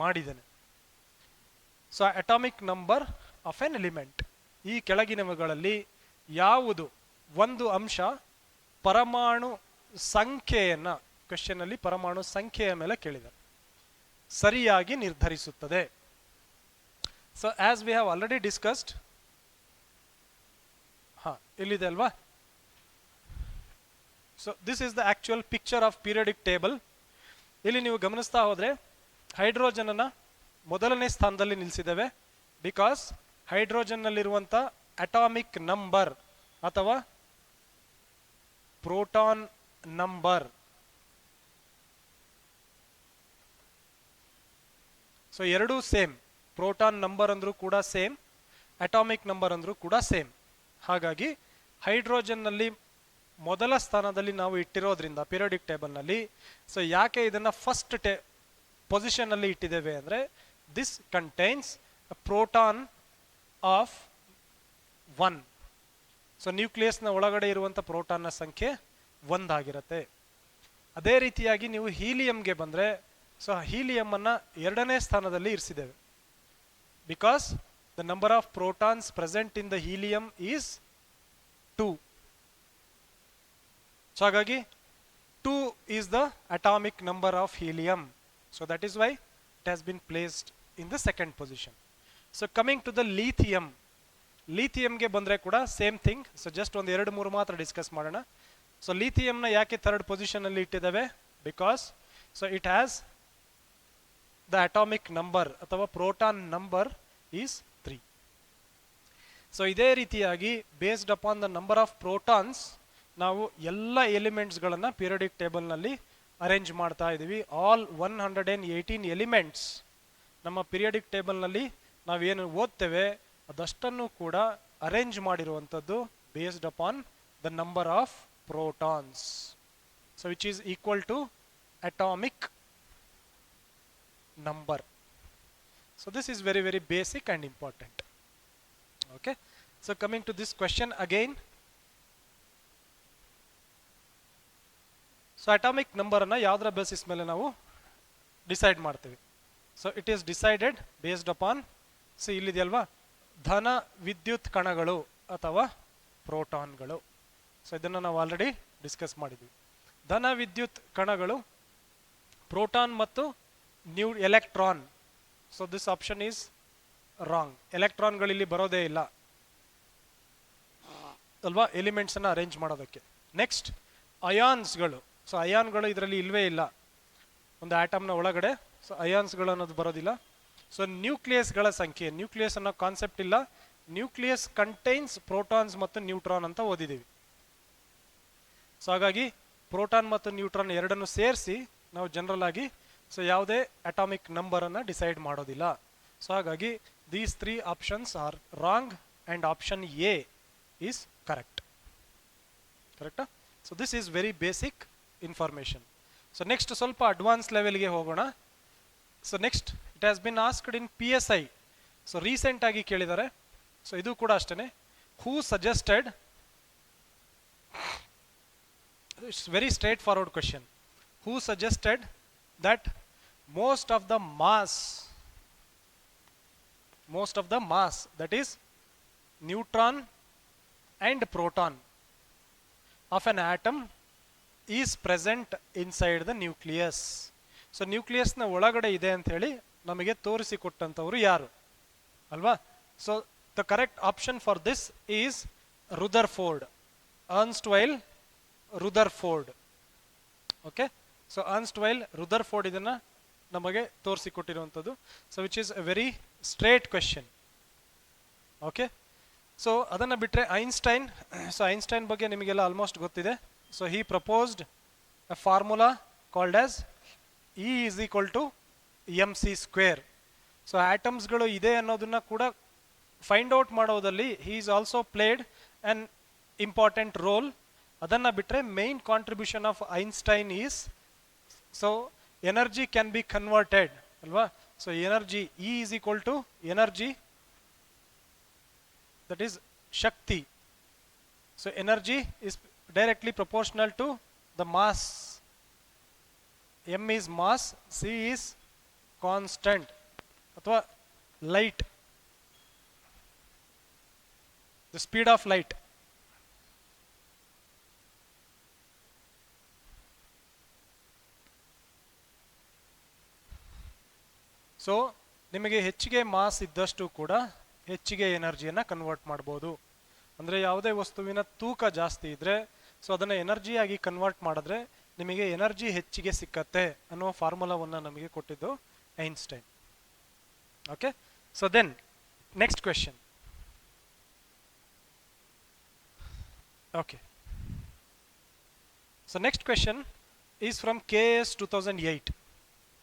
ಮಾಡಿದ್ದೇನೆ. So atomic number of N element, ಈ ಕೆಳಗಿನವುಗಳಲ್ಲಿ ಯಾವುದು ಒಂದು ಅಂಶ ಪರಮಾಣು ಸಂಖ್ಯೆಯನ್ನ, ಕ್ವೆಶ್ಚನ್ ಅಲ್ಲಿ ಪರಮಾಣು ಸಂಖ್ಯೆಯ ಮೇಲೆ ಕೇಳಿದೆ, ಸರಿಯಾಗಿ ನಿರ್ಧರಿಸುತ್ತದೆ? So as we have already discussed, ಇಲ್ಲಿದೆ ಅಲ್ವಾ. So this is the actual picture of periodic table. ಇಲ್ಲಿ ನೀವು ಗಮನಿಸ್ತಾ ಹೋದ್ರೆ ಹೈಡ್ರೋಜನ್ ಅನ್ನ ಮೊದಲನೇ ಸ್ಥಾನದಲ್ಲಿ ನಿಲ್ಲಿಸಿದ್ದೇವೆ, ಬಿಕಾಸ್ ಹೈಡ್ರೋಜನ್ ನಲ್ಲಿರುವಂತ ಅಟಾಮಿಕ್ ನಂಬರ್ ಅಥವಾ ಪ್ರೋಟಾನ್ ನಂಬರ್, ಸೊ ಎರಡೂ ಸೇಮ್. ಪ್ರೋಟಾನ್ ನಂಬರ್ ಅಂದ್ರೂ ಕೂಡ ಸೇಮ್, ಅಟಾಮಿಕ್ ನಂಬರ್ ಅಂದ್ರೂ ಕೂಡ ಸೇಮ್. ಹಾಗಾಗಿ ಹೈಡ್ರೋಜನ್ ನಲ್ಲಿ ಮೊದಲ ಸ್ಥಾನದಲ್ಲಿ ನಾವು ಇಟ್ಟಿರೋದ್ರಿಂದ ಪೀರಿಯಡಿಕ್ ಟೇಬಲ್ ನಲ್ಲಿ, ಸೊ ಯಾಕೆ ಇದನ್ನ ಫಸ್ಟ್ ಪೊಸಿಷನ್ ಅಲ್ಲಿ ಇಟ್ಟಿದ್ದೇವೆ ಅಂದ್ರೆ, this contains proton of 1. So ನ್ಯೂಕ್ಲಿಯಸ್ನ ಒಳಗಡೆ ಇರುವಂತ ಪ್ರೋಟಾನ್ನ ಸಂಖ್ಯೆ 1 ಆಗಿರುತ್ತೆ. ಅದೇ ರೀತಿಯಾಗಿ ನೀವು ಹೀಲಿಯಂಗೆ ಬಂದ್ರೆ, ಸೊ ಹೀಲಿಯಂ ಅನ್ನ ಎರಡನೇ ಸ್ಥಾನದಲ್ಲಿ ಇರಿಸಿದ್ದೇವೆ, because the number of protons present in the helium is 2. So ಹಾಗಾಗಿ 2 is the atomic number of helium. So that is why it has been placed in the second position. So coming to the lithium, ಲಿಥಿಯಂಗೆ ಬಂದರೆ ಕೂಡ ಸೇಮ್ ಥಿಂಗ್. ಸೊ ಜಸ್ಟ್ ಒಂದು 2-3 ಮಾತ್ರ ಡಿಸ್ಕಸ್ ಮಾಡೋಣ. ಸೊ ಲಿಥಿಯಂನ ಯಾಕೆ ಥರ್ಡ್ ಪೊಸಿಷನ್ ಅಲ್ಲಿ ಇಟ್ಟಿದ್ದೇವೆ? Because so it has the atomic number ಅಥವಾ ಪ್ರೋಟಾನ್ ನಂಬರ್ ಈಸ್ 3. ಸೊ ಇದೇ ರೀತಿಯಾಗಿ based upon the number of protons ನಾವು ಎಲ್ಲ ಎಲಿಮೆಂಟ್ಸ್ಗಳನ್ನು ಪೀರಿಯಡಿಕ್ ಟೇಬಲ್ನಲ್ಲಿ ಅರೇಂಜ್ ಮಾಡ್ತಾ ಇದ್ದೀವಿ. ಆಲ್ 118 ಎಲಿಮೆಂಟ್ಸ್ ನಮ್ಮ ಪೀರಿಯಡಿಕ್ ಟೇಬಲ್ನಲ್ಲಿ ನಾವೇನು ಓದ್ತೇವೆ ಅದಷ್ಟನ್ನು ಕೂಡ ಅರೇಂಜ್ ಮಾಡಿರುವಂಥದ್ದು based upon the number of protons, so which is equal to atomic number. So this is very very basic and important. Okay, so coming to this question again. So atomic number ಅನ್ನು ಯಾವುದರ ಬೇಸಿಸ್ ಮೇಲೆ ನಾವು ಡಿಸೈಡ್ ಮಾಡ್ತೀವಿ? So it is decided based upon, see ಇಲ್ಲಿದೆಯಲ್ವಾ, ಧನ ವಿದ್ಯುತ್ ಕಣಗಳು ಅಥವಾ ಪ್ರೋಟಾನ್ಗಳು. ಸೊ ಇದನ್ನು ನಾವು ಆಲ್ರೆಡಿ ಡಿಸ್ಕಸ್ ಮಾಡಿದ್ವಿ. ಧನ ವಿದ್ಯುತ್ ಕಣಗಳು, ಪ್ರೋಟಾನ್ ಮತ್ತು electron. So this option is wrong. ಎಲೆಕ್ಟ್ರಾನ್ಗಳು ಇಲ್ಲಿ ಬರೋದೇ ಇಲ್ಲ ಅಲ್ವಾ ಎಲಿಮೆಂಟ್ಸ್ ಅನ್ನ ಅರೇಂಜ್ ಮಾಡೋದಕ್ಕೆ. ನೆಕ್ಸ್ಟ್ ಅಯಾನ್ಸ್ಗಳು. ಸೊ ಅಯಾನ್ಗಳು ಇದರಲ್ಲಿ ಇಲ್ವೇ ಇಲ್ಲ ಒಂದು ಆಟಮ್ನ ಒಳಗಡೆ. ಸೊ ಅಯಾನ್ಸ್ಗಳು ಅನ್ನೋದು ಬರೋದಿಲ್ಲ. ಸೊ ನ್ಯೂಕ್ಲಿಯಸ್ಗಳ ಸಂಖ್ಯೆ, ನ್ಯೂಕ್ಲಿಯಸ್ ಅನ್ನೋ ಕಾನ್ಸೆಪ್ಟ್ ಇಲ್ಲ. ನ್ಯೂಕ್ಲಿಯಸ್ ಕಂಟೈನ್ಸ್ ಪ್ರೋಟಾನ್ಸ್ ಮತ್ತು ನ್ಯೂಟ್ರಾನ್ ಅಂತ ಓದಿದ್ದೀವಿ. ಸೊ ಹಾಗಾಗಿ ಪ್ರೋಟಾನ್ ಮತ್ತು ನ್ಯೂಟ್ರಾನ್ ಎರಡನ್ನು ಸೇರಿಸಿ ನಾವು ಜನರಲ್ ಆಗಿ ಸೊ ಯಾವುದೇ ಅಟಾಮಿಕ್ ನಂಬರ್ ಅನ್ನ ಡಿಸೈಡ್ ಮಾಡೋದಿಲ್ಲ. ಸೊ ಹಾಗಾಗಿ these 3 options are wrong and option A is correct. ಕರೆಕ್ಟಾ? So this is very basic information. So next ಸ್ವಲ್ಪ ಅಡ್ವಾನ್ಸ್ ಲೆವೆಲ್ಗೆ ಹೋಗೋಣ. So next it has been asked in PSI. So recent ಆಗಿ ಕೇಳಿದ್ದಾರೆ. ಸೊ ಇದು ಕೂಡ ಅಷ್ಟೇ. ಹೂ suggested, it's very straight forward question. Who suggested that most of the mass that is neutron and proton of an atom is present inside the nucleus. So nucleus ನ ಒಳಗಡೆ ಇದೆ ಅಂತ ಹೇಳಿ ನಮಗೆ ತೋರಿಸಿಕೊಟ್ಟಂತವರು ಯಾರು ಅಲ್ವಾ? So the correct option for this is Rutherford, Ernest Weil Rutherford. Okay, so Ernest Weil Rutherford ಇದನ್ನ ನಮಗೆ ತೋರಿಸಿಕೊಟ್ಟಿರುವಂಥದ್ದು. So which is a very straight question. Okay, so ಅದನ್ನು ಬಿಟ್ಟರೆ ಐನ್ಸ್ಟೈನ್. ಸೊ ಐನ್ಸ್ಟೈನ್ ಬಗ್ಗೆ ನಿಮಗೆಲ್ಲ ಆಲ್ಮೋಸ್ಟ್ ಗೊತ್ತಿದೆ. So he proposed a formula called as E is equal to mc². So ಆಟಮ್ಸ್ಗಳು ಇದೆ ಅನ್ನೋದನ್ನ ಕೂಡ ಫೈಂಡ್ ಔಟ್ ಮಾಡೋದಲ್ಲಿ he is also played an important role. ಅದನ್ನ ಬಿಟ್ಟರೆ main contribution of Einstein is, so energy can be converted ಅಲ್ವಾ? So energy E is equal to energy, that is ಶಕ್ತಿ. So energy is directly proportional to the mass. M is mass, C is constant ಅಥವಾ light, the speed of light. So ನಿಮಗೆ ಹೆಚ್ಚಿಗೆ ಮಾಸ್ ಇದ್ದಷ್ಟು ಕೂಡ ಹೆಚ್ಚಿಗೆ ಎನರ್ಜಿಯನ್ನು ಕನ್ವರ್ಟ್ ಮಾಡ್ಬೋದು. ಅಂದರೆ ಯಾವುದೇ ವಸ್ತುವಿನ ತೂಕ ಜಾಸ್ತಿ ಇದ್ದರೆ ಸೊ ಅದನ್ನು ಎನರ್ಜಿಯಾಗಿ ಕನ್ವರ್ಟ್ ಮಾಡಿದ್ರೆ ನಿಮಗೆ ಎನರ್ಜಿ ಹೆಚ್ಚಿಗೆ ಸಿಕ್ಕತ್ತೆ ಅನ್ನೋ ಫಾರ್ಮುಲಾವನ್ನು ನಮಗೆ ಕೊಟ್ಟಿದ್ದು Einstein. Okay, so then next question. Okay, so next question is from KS 2008.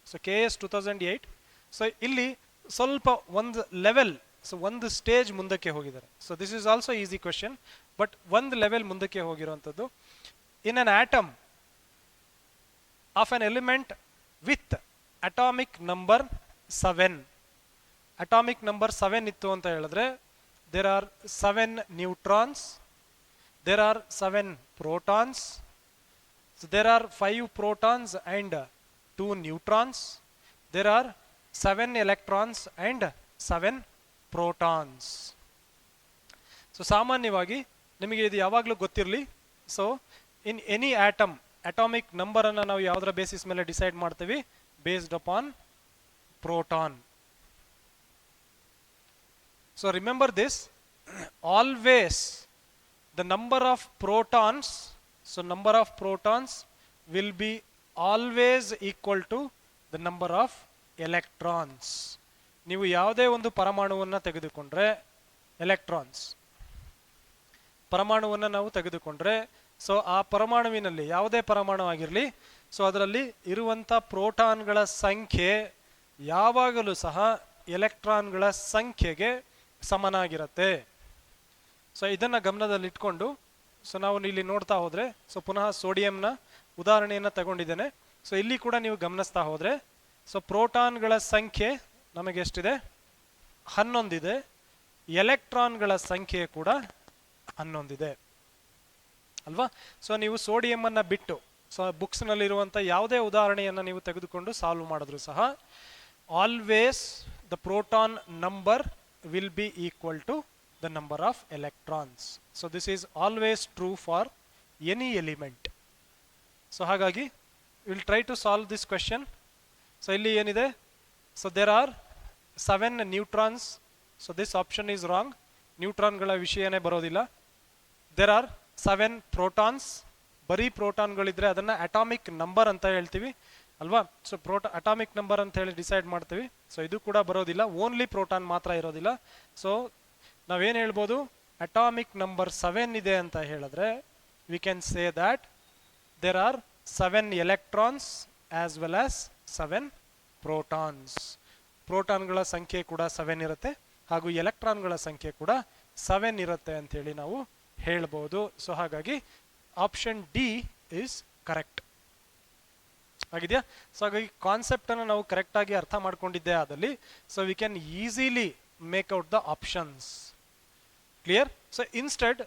So KS 2008. So ಇಲ್ಲಿ ಸ್ವಲ್ಪ ಒಂದು ಲೆವೆಲ್, ಸೊ ಒಂದು ಸ್ಟೇಜ್ ಮುಂದಕ್ಕೆ ಹೋಗಿದ್ದಾರೆ. So this is also easy question, but ಒಂದು ಲೆವೆಲ್ ಮುಂದಕ್ಕೆ ಹೋಗಿರುವಂಥದ್ದು. In an atom of an element with atomic number 7. Atomic number 7 ಇತ್ತು ಅಂತ ಹೇಳಿದ್ರೆ there are 7 neutrons, there are 7 protons, there are 5 protons and 2 neutrons, there are 7 electrons and 7 protons. So ಸಾಮಾನ್ಯವಾಗಿ ನಿಮಗೆ ಇದು ಯಾವಾಗಲೂ ಗೊತ್ತಿರಲಿ. So in any atom atomic number ಅನ್ನು ನಾವು ಯಾವುದರ ಬೇಸಿಸ್ ಮೇಲೆ ಡಿಸೈಡ್ ಮಾಡ್ತೀವಿ? Based upon proton. So remember this, always the number of protons, so number of protons will be always equal to the number of electrons. ನೀವು ಯಾವುದೇ ಒಂದು ಪರಮಾಣುವನ್ನು ತೆಗೆದುಕೊಂಡ್ರೆ ಎಲೆಕ್ಟ್ರಾನ್ಸ್. ಪರಮಾಣುವನ್ನು ನಾವು ತೆಗೆದುಕೊಂಡ್ರೆ ಸೊ ಆ ಪರಮಾಣುವಿನಲ್ಲಿ ಯಾವುದೇ ಪರಮಾಣು ಆಗಿರಲಿ ಸೊ ಅದರಲ್ಲಿ ಇರುವಂಥ ಪ್ರೋಟಾನ್ಗಳ ಸಂಖ್ಯೆ ಯಾವಾಗಲೂ ಸಹ ಎಲೆಕ್ಟ್ರಾನ್ಗಳ ಸಂಖ್ಯೆಗೆ ಸಮನಾಗಿರುತ್ತೆ. ಸೊ ಇದನ್ನು ಗಮನದಲ್ಲಿಟ್ಕೊಂಡು ಸೊ ನಾವು ಇಲ್ಲಿ ನೋಡ್ತಾ ಹೋದರೆ ಸೊ ಪುನಃ ಸೋಡಿಯಂನ ಉದಾಹರಣೆಯನ್ನು ತಗೊಂಡಿದ್ದೇನೆ. ಸೊ ಇಲ್ಲಿ ಕೂಡ ನೀವು ಗಮನಿಸ್ತಾ ಹೋದರೆ ಸೊ ಪ್ರೋಟಾನ್ಗಳ ಸಂಖ್ಯೆ ನಮಗೆ ಎಷ್ಟಿದೆ? 11 ಇದೆ. ಎಲೆಕ್ಟ್ರಾನ್ಗಳ ಸಂಖ್ಯೆ ಕೂಡ 11 ಇದೆ ಅಲ್ವಾ? ಸೊ ನೀವು ಸೋಡಿಯಂ ಬಿಟ್ಟು ಸೊ ಬುಕ್ಸ್ನಲ್ಲಿರುವಂಥ ಯಾವುದೇ ಉದಾಹರಣೆಯನ್ನು ನೀವು ತೆಗೆದುಕೊಂಡು ಸಾಲ್ವ್ ಮಾಡಿದ್ರು ಸಹ always the proton number will be equal to the number of electrons. So this is always true for any element. So ಹಾಗಾಗಿ will try to solve this question. So ಇಲ್ಲಿ ಏನಿದೆ? So there are 7 neutrons. So this option is wrong. ನ್ಯೂಟ್ರಾನ್ಗಳ ವಿಷಯನೇ ಬರೋದಿಲ್ಲ. There are 7 protons. ಬರೀ ಪ್ರೋಟಾನ್ಗಳಿದ್ರೆ ಅದನ್ನು ಅಟಾಮಿಕ್ ನಂಬರ್ ಅಂತ ಹೇಳ್ತೀವಿ ಅಲ್ವಾ? ಸೊ ಅಟಾಮಿಕ್ ನಂಬರ್ ಅಂತ ಹೇಳಿ ಡಿಸೈಡ್ ಮಾಡ್ತೀವಿ. ಸೊ ಇದು ಕೂಡ ಬರೋದಿಲ್ಲ. ಓನ್ಲಿ ಪ್ರೋಟಾನ್ ಮಾತ್ರ ಇರೋದಿಲ್ಲ. ಸೊ ನಾವೇನು ಹೇಳ್ಬೋದು? ಅಟಾಮಿಕ್ ನಂಬರ್ 7 ಇದೆ ಅಂತ ಹೇಳಿದ್ರೆ we can say that there are 7 electrons as well as 7 protons. ಪ್ರೋಟಾನ್ಗಳ ಸಂಖ್ಯೆ ಕೂಡ 7 ಇರುತ್ತೆ ಹಾಗೂ ಎಲೆಕ್ಟ್ರಾನ್ಗಳ ಸಂಖ್ಯೆ ಕೂಡ 7 ಇರುತ್ತೆ ಅಂತೇಳಿ ನಾವು ಹೇಳ್ಬೋದು. ಸೊ ಹಾಗಾಗಿ ಆಪ್ಷನ್ ಡಿ ಇಸ್ ಕರೆಕ್ಟ್ ಆಗಿದೆಯಾ? ಸೊ ಹಾಗಾಗಿ ಕಾನ್ಸೆಪ್ಟನ್ನು ನಾವು ಕರೆಕ್ಟಾಗಿ ಅರ್ಥ ಮಾಡ್ಕೊಂಡಿದ್ದೇ ಆದಲ್ಲಿ so we can easily make out the options. Clear? So instead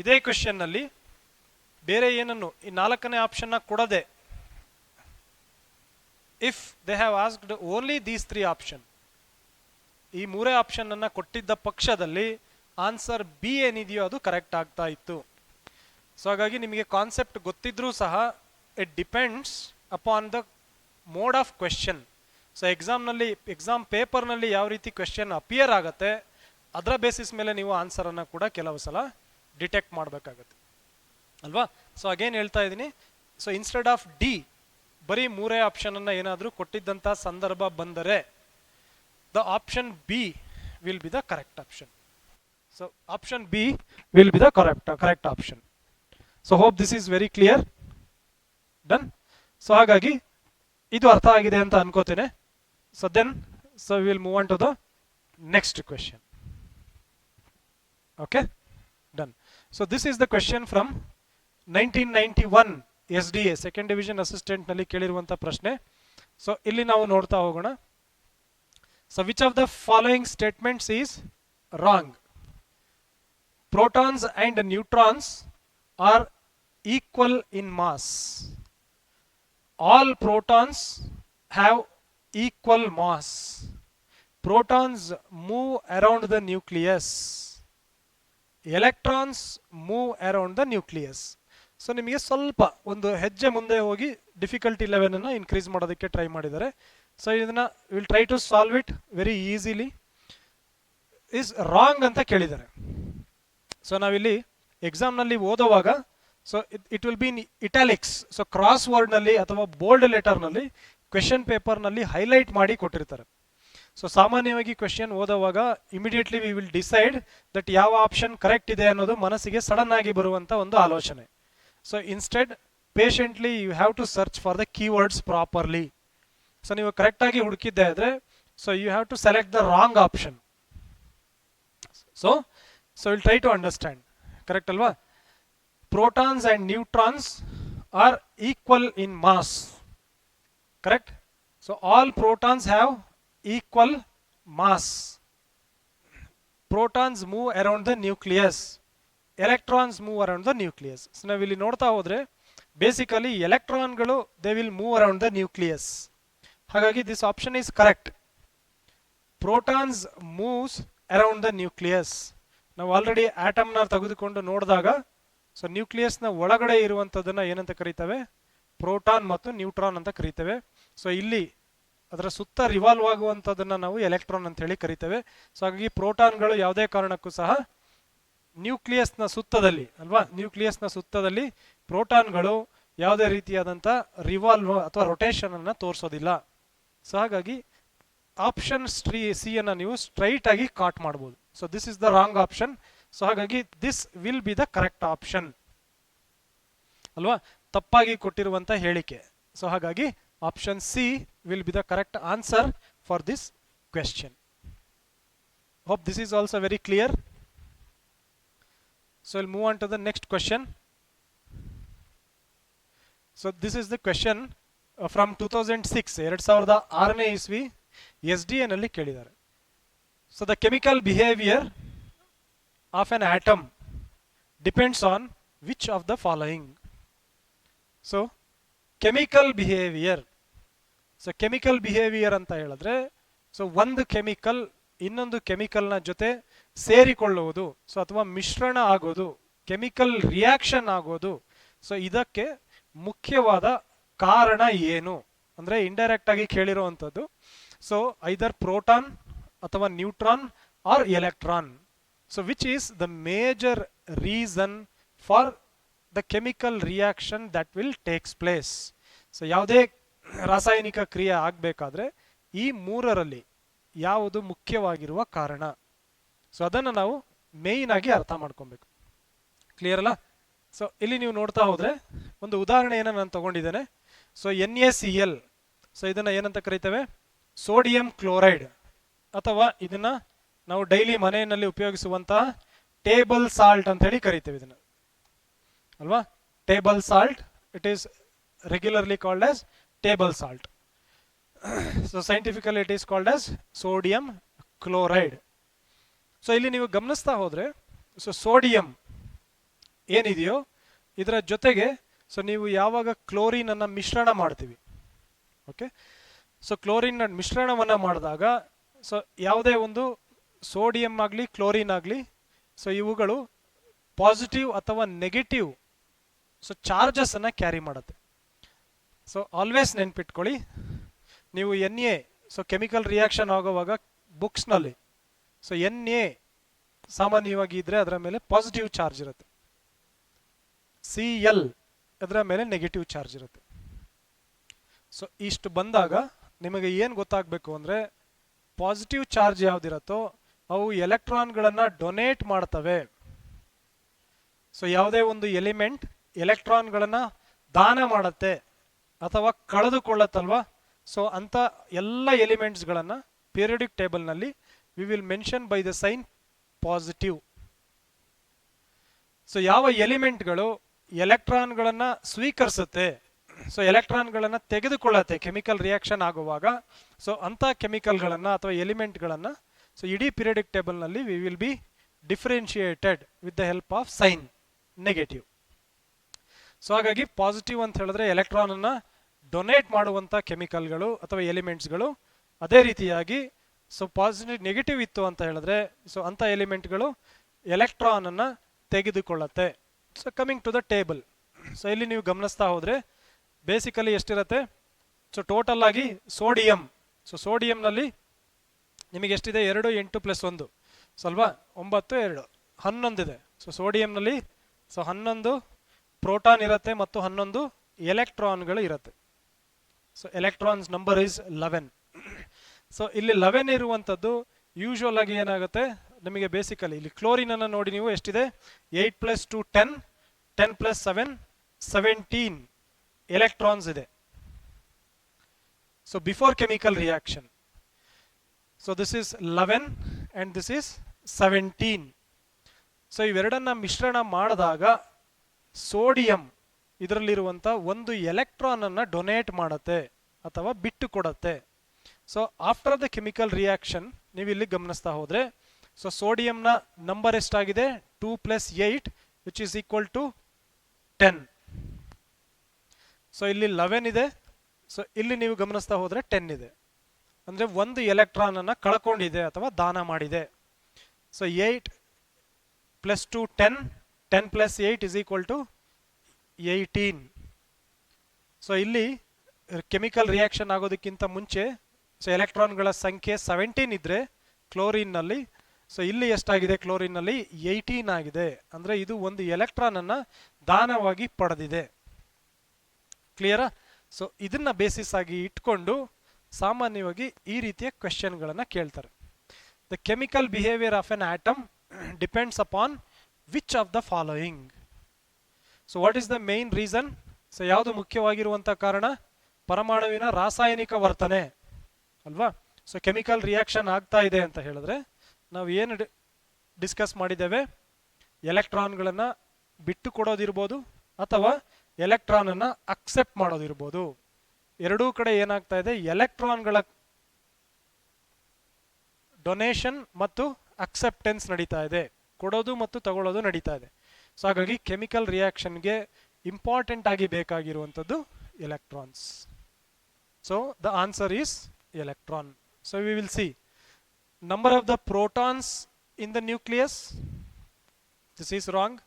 ಇದೇ ಕ್ವೆಶ್ಚನ್ನಲ್ಲಿ ಬೇರೆ ಏನನ್ನು ಈ 4ನೇ ಆಪ್ಷನ್ನ ಕೊಡದೆ if they have asked only these 3 option, ಈ 3 ಆಪ್ಷನ್ ಅನ್ನ ಕೊಟ್ಟಿದ್ದ ಪಕ್ಷದಲ್ಲಿ ಆನ್ಸರ್ ಬಿ ಏನಿದೆಯೋ ಅದು ಕರೆಕ್ಟ್ ಆಗ್ತಾ ಇತ್ತು. ಸೊ ಹಾಗಾಗಿ ನಿಮಗೆ ಕಾನ್ಸೆಪ್ಟ್ ಗೊತ್ತಿದ್ರೂ ಸಹ it depends upon the mode of question. So exam ಪೇಪರ್ನಲ್ಲಿ ಯಾವ ರೀತಿ ಕ್ವೆಶ್ಚನ್ ಅಪಿಯರ್ ಆಗುತ್ತೆ ಅದರ ಬೇಸಿಸ್ ಮೇಲೆ ನೀವು ಆನ್ಸರನ್ನು ಕೂಡ ಕೆಲವು ಸಲ ಡಿಟೆಕ್ಟ್ ಮಾಡಬೇಕಾಗತ್ತೆ ಅಲ್ವಾ? ಸೊ ಅಗೇನ್ ಹೇಳ್ತಾ ಇದ್ದೀನಿ. ಸೊ ಇನ್ಸ್ಟೆಡ್ ಆಫ್ ಡಿ ಬರೀ 3 ಆಪ್ಷನನ್ನು ಏನಾದರೂ ಕೊಟ್ಟಿದ್ದಂಥ ಸಂದರ್ಭ ಬಂದರೆ the option B will be the correct option. So option B will be the correct option. So hope this is very clear. Done. So ಹಾಗಾಗಿ ಇದು ಅರ್ಥ ಆಗಿದೆ ಅಂತ ಅನ್ಕೋತೇನೆ. So then so will move on to the next question. Okay, done. So this is the question from 1991 SDA second division assistant ನಲ್ಲಿ ಕೇಳಿರುವಂತ ಪ್ರಶ್ನೆ. ಸೊ ಇಲ್ಲಿ ನಾವು ನೋಡ್ತಾ ಹೋಗೋಣ. So which of the following statements is wrong? Protons and neutrons are equal in mass. All protons have equal mass. Protons move around the nucleus. Electrons move around the nucleus. So ನಿಮಗೆ ಸ್ವಲ್ಪ ಒಂದು ಹೆಜ್ಜೆ ಮುಂದೆ ಹೋಗಿ ಡಿಫಿಕಲ್ಟಿ ಲೆವೆಲನ್ನು ಇನ್ಕ್ರೀಸ್ ಮಾಡೋದಕ್ಕೆ ಟ್ರೈ ಮಾಡಿದ್ದಾರೆ. ಸೊ ಇದನ್ನ will try to solve it very easily. Is wrong ಅಂತ ಕೇಳಿದ್ದಾರೆ. ಸೊ ನಾವಿಲ್ಲಿ ಎಕ್ಸಾಮ್ನಲ್ಲಿ ಓದುವಾಗ so it will be in italics. So cross ವರ್ಡ್ನಲ್ಲಿ ಅಥವಾ ಬೋಲ್ಡ್ ಲೆಟರ್ನಲ್ಲಿ ಕ್ವೆಶನ್ ಪೇಪರ್ನಲ್ಲಿ ಹೈಲೈಟ್ ಮಾಡಿ ಕೊಟ್ಟಿರ್ತಾರೆ. ಸೊ ಸಾಮಾನ್ಯವಾಗಿ ಕ್ವೆಶನ್ ಓದುವಾಗ immediately we will decide that ಯಾವ ಆಪ್ಷನ್ ಕರೆಕ್ಟ್ ಇದೆ ಅನ್ನೋದು ಮನಸ್ಸಿಗೆ ಸಡನ್ ಆಗಿ ಬರುವಂತ ಒಂದು ಆಲೋಚನೆ. So instead patiently you have to search for the keywords properly. So ನೀವು ಕರೆಕ್ಟ್ ಆಗಿ ಹುಡುಕಿದ್ದೆ ಆದ್ರೆ so you have to select the wrong option. So will try to understand. Correct ಅಲ್ವಾ? Protons and neutrons are equal in mass. Correct? So all protons have equal mass. Protons move around the nucleus. Electrons move around the nucleus. So ನಾವು ಇಲ್ಲಿ ನೋಡ್ತಾ ಹೋದ್ರೆ ಬೇಸಿಕಲಿ ಎಲೆಕ್ಟ್ರಾನ್ಗಳು they will move around the nucleus. ಹಾಗಾಗಿ this option is correct. Protons moves around the nucleus. ನಾವು ಆಲ್ರೆಡಿ ಆಟಮ್ನ ತೆಗೆದುಕೊಂಡು ನೋಡಿದಾಗ ಸೊ ನ್ಯೂಕ್ಲಿಯಸ್ನ ಒಳಗಡೆ ಇರುವಂಥದ್ದನ್ನು ಏನಂತ ಕರೀತೇವೆ? ಪ್ರೋಟಾನ್ ಮತ್ತು ನ್ಯೂಟ್ರಾನ್ ಅಂತ ಕರೀತೇವೆ. ಸೊ ಇಲ್ಲಿ ಅದರ ಸುತ್ತ ರಿವಾಲ್ವ್ ಆಗುವಂಥದ್ದನ್ನು ನಾವು ಎಲೆಕ್ಟ್ರಾನ್ ಅಂತ ಹೇಳಿ ಕರಿತೇವೆ. ಸೊ ಹಾಗಾಗಿ ಪ್ರೋಟಾನ್ಗಳು ಯಾವುದೇ ಕಾರಣಕ್ಕೂ ಸಹ ನ್ಯೂಕ್ಲಿಯಸ್ನ ಸುತ್ತದಲ್ಲಿ ಅಲ್ವಾ, ನ್ಯೂಕ್ಲಿಯಸ್ನ ಸುತ್ತದಲ್ಲಿ ಪ್ರೋಟಾನ್ಗಳು ಯಾವುದೇ ರೀತಿಯಾದಂಥ ರಿವಾಲ್ವ್ ಅಥವಾ ರೊಟೇಷನ್ ಅನ್ನು ತೋರಿಸೋದಿಲ್ಲ. ಸೊ ಹಾಗಾಗಿ ಆಪ್ಷನ್ ಸಿ ಅನ್ನು ನೀವು ಸ್ಟ್ರೈಟ್ ಆಗಿ ಕಾಟ್ ಮಾಡ್ಬೋದು. So this is the wrong option. So ಹಾಗಾಗಿ this will be the correct option ಅಲ್ವಾ, ತಪ್ಪಾಗಿ ಕೊಟ್ಟಿರುವಂತ ಹೇಳಿಕೆ. ಸೊ ಹಾಗಾಗಿ option C will be the correct answer for this question. Hope this is also very clear. So we'll move on to the next question. So this is the question from 2006, 2006ನೇ ಇಸ್ವಿ SDA ನಲ್ಲಿ ಕೇಳಿದ್ದಾರೆ. So the chemical behavior of an atom depends on which of the following? So chemical behavior. So chemical behavior ಅಂತ ಹೇಳಿದ್ರೆ ಸೊ ಒಂದು ಕೆಮಿಕಲ್ ಇನ್ನೊಂದು ಕೆಮಿಕಲ್ನ ಜೊತೆ ಸೇರಿಕೊಳ್ಳುವುದು, ಸೊ ಅಥವಾ ಮಿಶ್ರಣ ಆಗೋದು, ಕೆಮಿಕಲ್ ರಿಯಾಕ್ಷನ್ ಆಗೋದು. ಸೊ ಇದಕ್ಕೆ ಮುಖ್ಯವಾದ ಕಾರಣ ಏನು ಅಂದ್ರೆ ಇಂಡೈರೆಕ್ಟ್ ಆಗಿ ಕೇಳಿರುವಂಥದ್ದು. ಸೊ ಐದರ್ ಪ್ರೋಟಾನ್ ಅಥವಾ neutron or electron. So which is the major reason for the chemical reaction that will takes place. So ಯಾವುದೇ ರಾಸಾಯನಿಕ ಕ್ರಿಯೆ ಆಗಬೇಕಾದ್ರೆ ಈ ಮೂರರಲ್ಲಿ ಯಾವುದು ಮುಖ್ಯವಾಗಿರುವ ಕಾರಣ? ಸೊ ಅದನ್ನು ನಾವು ಮೇಯ್ನ್ ಆಗಿ ಅರ್ಥ ಮಾಡ್ಕೊಬೇಕು. ಕ್ಲಿಯರ್ ಅಲ್ಲ? ಸೊ ಇಲ್ಲಿ ನೀವು ನೋಡ್ತಾ ಹೋದ್ರೆ ಒಂದು ಉದಾಹರಣೆಯನ್ನು ನಾನು ತಗೊಂಡಿದ್ದೇನೆ. So NaCl. ಸೊ ಇದನ್ನ ಏನಂತ ಕರಿತೇವೆ? ಸೋಡಿಯಂ ಕ್ಲೋರೈಡ್, ಅಥವಾ ಇದನ್ನ ನಾವು ಡೈಲಿ ಮನೆಯಲ್ಲಿ ಉಪಯೋಗಿಸುವಂತಹ ಟೇಬಲ್ ಸಾಲ್ಟ್ ಅಂತ ಹೇಳಿ ಕರಿತೇವೆ ಇದನ್ನ, ಅಲ್ವಾ? Table salt, it is regularly called as table salt. So scientifically it is called as sodium chloride. So ಇಲ್ಲಿ ನೀವು ಗಮನಿಸ್ತಾ ಹೋದ್ರೆ ಸೊ ಸೋಡಿಯಂ ಏನಿದೆಯೋ ಇದರ ಜೊತೆಗೆ ಸೊ ನೀವು ಯಾವಾಗ ಕ್ಲೋರಿನ್ ಅನ್ನ ಮಿಶ್ರಣ ಮಾಡ್ತೀವಿ, ಓಕೆ, ಸೊ ಕ್ಲೋರಿನ್ ಮಿಶ್ರಣವನ್ನ ಮಾಡಿದಾಗ ಸೊ ಯಾವುದೇ ಒಂದು ಸೋಡಿಯಂ ಆಗಲಿ ಕ್ಲೋರಿನ್ ಆಗಲಿ ಸೊ ಇವುಗಳು ಪಾಸಿಟಿವ್ ಅಥವಾ ನೆಗೆಟಿವ್ ಸೊ ಚಾರ್ಜಸ್ ಅನ್ನ ಕ್ಯಾರಿ ಮಾಡುತ್ತೆ. ಸೊ ಆಲ್ವೇಸ್ ನೆನ್ಪಿಟ್ಕೊಳ್ಳಿ, ನೀವು Na ಸೊ ಕೆಮಿಕಲ್ ರಿಯಾಕ್ಷನ್ ಆಗುವಾಗ ಬುಕ್ಸ್ನಲ್ಲಿ ಸೊ Na ಸಾಮಾನ್ಯವಾಗಿ ಇದ್ರೆ ಅದರ ಮೇಲೆ ಪಾಸಿಟಿವ್ ಚಾರ್ಜ್ ಇರುತ್ತೆ, Cl ಅದರ ಮೇಲೆ ನೆಗೆಟಿವ್ ಚಾರ್ಜ್ ಇರುತ್ತೆ. ಸೊ ಇಷ್ಟು ಬಂದಾಗ ನಿಮಗೆ ಏನು ಗೊತ್ತಾಗಬೇಕು ಅಂದ್ರೆ ಪಾಸಿಟಿವ್ ಚಾರ್ಜ್ ಯಾವ್ದಿರತ್ತೋ ಅವು ಎಲೆಕ್ಟ್ರಾನ್ಗಳನ್ನ ಡೊನೇಟ್ ಮಾಡ್ತವೆ. ಸೊ ಯಾವುದೇ ಒಂದು ಎಲಿಮೆಂಟ್ ಎಲೆಕ್ಟ್ರಾನ್ಗಳನ್ನ ದಾನ ಮಾಡುತ್ತೆ ಅಥವಾ ಕಳೆದುಕೊಳ್ಳುತ್ತಲ್ವಾ, ಸೊ ಅಂತ ಎಲ್ಲ ಎಲಿಮೆಂಟ್ಸ್ಗಳನ್ನ ಪೀರಿಯಡಿಕ್ ಟೇಬಲ್ನಲ್ಲಿ we will mention by the sign positive. So ಯಾವ ಎಲಿಮೆಂಟ್ಗಳು ಎಲೆಕ್ಟ್ರಾನ್ಗಳನ್ನ ಸ್ವೀಕರಿಸುತ್ತೆ, ಸೊ ಎಲೆಕ್ಟ್ರಾನ್ಗಳನ್ನ ತೆಗೆದುಕೊಳ್ಳುತ್ತೆ ಕೆಮಿಕಲ್ ರಿಯಾಕ್ಷನ್ ಆಗುವಾಗ, ಸೊ ಅಂತ ಕೆಮಿಕಲ್ಗಳನ್ನ ಅಥವಾ ಎಲಿಮೆಂಟ್ಗಳನ್ನ ಸೊ ಇಡೀ ಪೀರಿಯಡಿಕ್ ಟೇಬಲ್ನಲ್ಲಿ we will be differentiated with the help of sign negative. So ಹಾಗಾಗಿ ಪಾಸಿಟಿವ್ ಅಂತ ಹೇಳಿದ್ರೆ ಎಲೆಕ್ಟ್ರಾನ್ ಅನ್ನ ಡೊನೇಟ್ ಮಾಡುವಂತ ಕೆಮಿಕಲ್ಗಳು ಅಥವಾ ಎಲಿಮೆಂಟ್ಸ್ಗಳು. ಅದೇ ರೀತಿಯಾಗಿ ಸೊ ಪಾಸಿಟಿವ್ ನೆಗೆಟಿವ್ ಇತ್ತು ಅಂತ ಹೇಳಿದ್ರೆ ಸೊ ಅಂತ ಎಲಿಮೆಂಟ್ಗಳು ಎಲೆಕ್ಟ್ರಾನ್ ಅನ್ನ ತೆಗೆದುಕೊಳ್ಳುತ್ತೆ. So coming to the table, so ಇಲ್ಲಿ ನೀವು ಗಮನಿಸ್ತಾ ಹೋದ್ರೆ ಬೇಸಿಕಲಿ ಎಷ್ಟಿರುತ್ತೆ? ಸೊ ಟೋಟಲ್ ಆಗಿ ಸೋಡಿಯಂ, ಸೊ ಸೋಡಿಯಂನಲ್ಲಿ ನಿಮಗೆ ಎಷ್ಟಿದೆ? 2 8 + 1 ಸ್ವಲ್ಪ 9 2 11 ಇದೆ. ಸೊ ಸೋಡಿಯಂನಲ್ಲಿ ಸೊ 11 ಪ್ರೋಟಾನ್ ಇರುತ್ತೆ ಮತ್ತು 11 ಎಲೆಕ್ಟ್ರಾನ್ಗಳು ಇರುತ್ತೆ. So electrons number is 11. So ಇಲ್ಲಿ 11 ಇರುವಂತದ್ದು ಯೂಶುವಲ್ ಆಗಿ ಏನಾಗುತ್ತೆ ನಿಮಗೆ ಬೇಸಿಕಲಿ ಇಲ್ಲಿ ಕ್ಲೋರಿನ್ ಅನ್ನ ನೋಡಿ ನೀವು ಎಷ್ಟಿದೆ? 8 + 2 10, 10 + 7 17 ಎಲೆಕ್ಟ್ರಾನ್ಸ್ ಇದೆ. So before chemical reaction, so this is 11 and this is 17. So ಇವೆರಡನ್ನ ಮಿಶ್ರಣ ಮಾಡಿದಾಗ ಸೋಡಿಯಂ ಇದರಲ್ಲಿರುವಂತ ಒಂದು ಎಲೆಕ್ಟ್ರಾನ್ ಅನ್ನ ಡೊನೇಟ್ ಮಾಡುತ್ತೆ ಅಥವಾ ಬಿಟ್ಟು ಕೊಡುತ್ತೆ. So after the chemical reaction ನೀವು ಇಲ್ಲಿ ಗಮನಿಸ್ತಾ ಹೋದ್ರೆ ಸೊ ಸೋಡಿಯಂನ ನಂಬರ್ ಎಷ್ಟಾಗಿದೆ? 2 + 8 which is equal to 10. So ಇಲ್ಲಿ 11 ಇದೆ, ಸೊ ಇಲ್ಲಿ ನೀವು ಗಮನಿಸ್ತಾ ಹೋದ್ರೆ 10 ಇದೆ, ಅಂದ್ರೆ ಒಂದು ಎಲೆಕ್ಟ್ರಾನ್ ಅನ್ನ ಕಳ್ಕೊಂಡಿದೆ ಅಥವಾ ದಾನ ಮಾಡಿದೆ. So 8 + 2 10, 10 + 8 is equal to 18. So ಇಲ್ಲಿ ಕೆಮಿಕಲ್ ರಿಯಾಕ್ಷನ್ ಆಗೋದಕ್ಕಿಂತ ಮುಂಚೆ ಸೊ ಎಲೆಕ್ಟ್ರಾನ್ಗಳ ಸಂಖ್ಯೆ 17 ಇದ್ರೆ ಕ್ಲೋರಿನ್ ನಲ್ಲಿ, ಸೊ ಇಲ್ಲಿ ಎಷ್ಟಾಗಿದೆ? ಕ್ಲೋರಿನ್ ನಲ್ಲಿ 18 ಆಗಿದೆ. ಅಂದ್ರೆ ಇದು ಒಂದು ಎಲೆಕ್ಟ್ರಾನ್ ಅನ್ನ ದಾನವಾಗಿ ಪಡೆದಿದೆ. ಕ್ಲಿಯರಾ? ಸೊ ಇದನ್ನ ಬೇಸಿಸ್ ಆಗಿ ಇಟ್ಕೊಂಡು ಸಾಮಾನ್ಯವಾಗಿ ಈ ರೀತಿಯ ಕ್ವೆಶ್ಚನ್ ಗಳನ್ನ ಕೇಳ್ತಾರೆ. The chemical behaviour of an atom depends upon which of the following. So what is the main reason? So ಯಾವುದು ಮುಖ್ಯವಾಗಿರುವಂಥ ಕಾರಣ? ಪರಮಾಣುವಿನ ರಾಸಾಯನಿಕ ವರ್ತನೆ ಅಲ್ವಾ. ಸೊ ಕೆಮಿಕಲ್ ರಿಯಾಕ್ಷನ್ ಆಗ್ತಾ ಇದೆ ಅಂತ ಹೇಳಿದ್ರೆ ನಾವು ಏನು ಡಿಸ್ಕಸ್ ಮಾಡಿದ್ದೇವೆ? ಎಲೆಕ್ಟ್ರಾನ್ಗಳನ್ನು ಬಿಟ್ಟು ಕೊಡೋದಿರ್ಬೋದು ಅಥವಾ ಎಲೆಕ್ಟ್ರಾನ್ ಅನ್ನ ಅಕ್ಸೆಪ್ಟ್ ಮಾಡೋದಿರ್ಬೋದು. ಎರಡೂ ಕಡೆ ಏನಾಗ್ತಾ ಇದೆ? ಎಲೆಕ್ಟ್ರಾನ್ಗಳ ಡೊನೇಷನ್ ಮತ್ತು ಅಕ್ಸೆಪ್ಟೆನ್ಸ್ ನಡೀತಾ ಇದೆ, ಕೊಡೋದು ಮತ್ತು ತಗೊಳ್ಳೋದು ನಡೀತಾ ಇದೆ. ಸೊ ಹಾಗಾಗಿ ಕೆಮಿಕಲ್ ರಿಯಾಕ್ಷನ್ಗೆ ಇಂಪಾರ್ಟೆಂಟ್ ಆಗಿ ಬೇಕಾಗಿರುವಂಥದ್ದು electrons. So the answer is electron. So we will see number of the protons in the nucleus. This is wrong.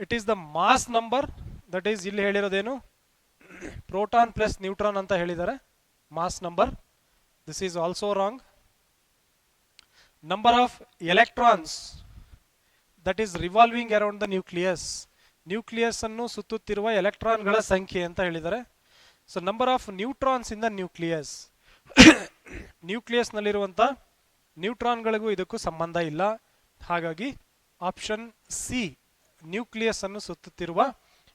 It is the mass number. That is ಇಲ್ಲಿ ಹೇಳಿರೋದೇನು? ಪ್ರೋಟಾನ್ ಪ್ಲಸ್ ನ್ಯೂಟ್ರಾನ್ ಅಂತ ಹೇಳಿದ್ದಾರೆ, mass number. This is also wrong. Number of electrons that is revolving around the nucleus. Nucleus ಅನ್ನು ಸುತ್ತುತ್ತಿರುವ ಎಲೆಕ್ಟ್ರಾನ್ಗಳ ಸಂಖ್ಯೆ ಅಂತ ಹೇಳಿದ್ದಾರೆ. So number of neutrons in the nucleus. Nucleus ನಲ್ಲಿರುವಂಥ ನ್ಯೂಟ್ರಾನ್ಗಳಿಗೂ ಇದಕ್ಕೂ ಸಂಬಂಧ ಇಲ್ಲ. ಹಾಗಾಗಿ ಆಪ್ಷನ್ ಸಿ, ನ್ಯೂಕ್ಲಿಯಸ್ ಅನ್ನು ಸುತ್ತುತ್ತಿರುವ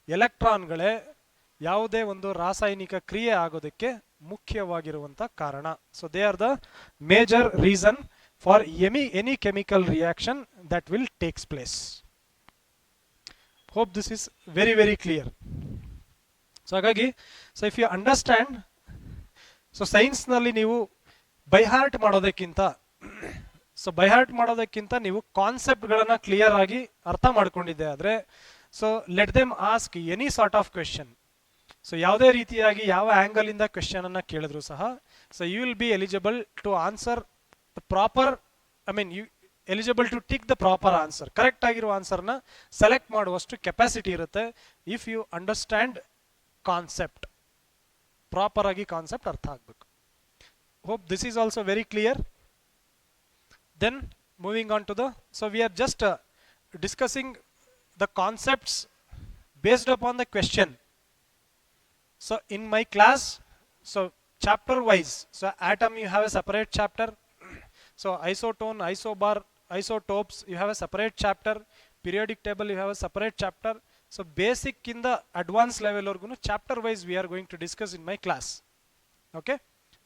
ಎಲೆಕ್ಟ್ರಾನ್ಗಳೇ ಯಾವುದೇ ಒಂದು ರಾಸಾಯನಿಕ ಕ್ರಿಯೆ ಆಗೋದಕ್ಕೆ ಮುಖ್ಯವಾಗಿರುವಂಥ ಕಾರಣ. So they are the major reason for any chemical reaction that will takes place. Hope this is very very clear. So ಹಾಗಾಗಿ so if you understand, so science ನಲ್ಲಿ ನೀವು ಬೈ ಹಾರ್ಟ್ ಮಾಡೋದಕ್ಕಿಂತ ನೀವು ಕಾನ್ಸೆಪ್ಟ್ ಗಳನ್ನ ಕ್ಲಿಯರ್ ಆಗಿ ಅರ್ಥ ಮಾಡ್ಕೊಂಡಿದ್ದೆ ಆದ್ರೆ, so let them ask any sort of question. So ಯಾವುದೇ ರೀತಿಯಾಗಿ ಯಾವ ಆಂಗಲ್ ಇಂದ ಕ್ವೆಶ್ಚನ್ ಅನ್ನ ಕೇಳಿದ್ರು ಸಹ, so you will be eligible to answer the proper, you eligible to tick the proper answer. Correct ಆಗಿರುವ ಆನ್ಸರ್ನ ಸೆಲೆಕ್ಟ್ ಮಾಡುವಷ್ಟು ಕೆಪಾಸಿಟಿ ಇರುತ್ತೆ if you understand concept. Proper ಆಗಿ ಕಾನ್ಸೆಪ್ಟ್ ಅರ್ಥ ಆಗಬೇಕು. Hope this is also very clear. Then moving on to the, so we are just discussing the concepts based upon the question. So in my class, so chapter wise, so atom you have a separate chapter. So isotone, isobar, isotopes, you have a separate chapter. Periodic table, you have a separate chapter. So basic in the advanced level orgunu chapter wise we are going to discuss in my class. Okay.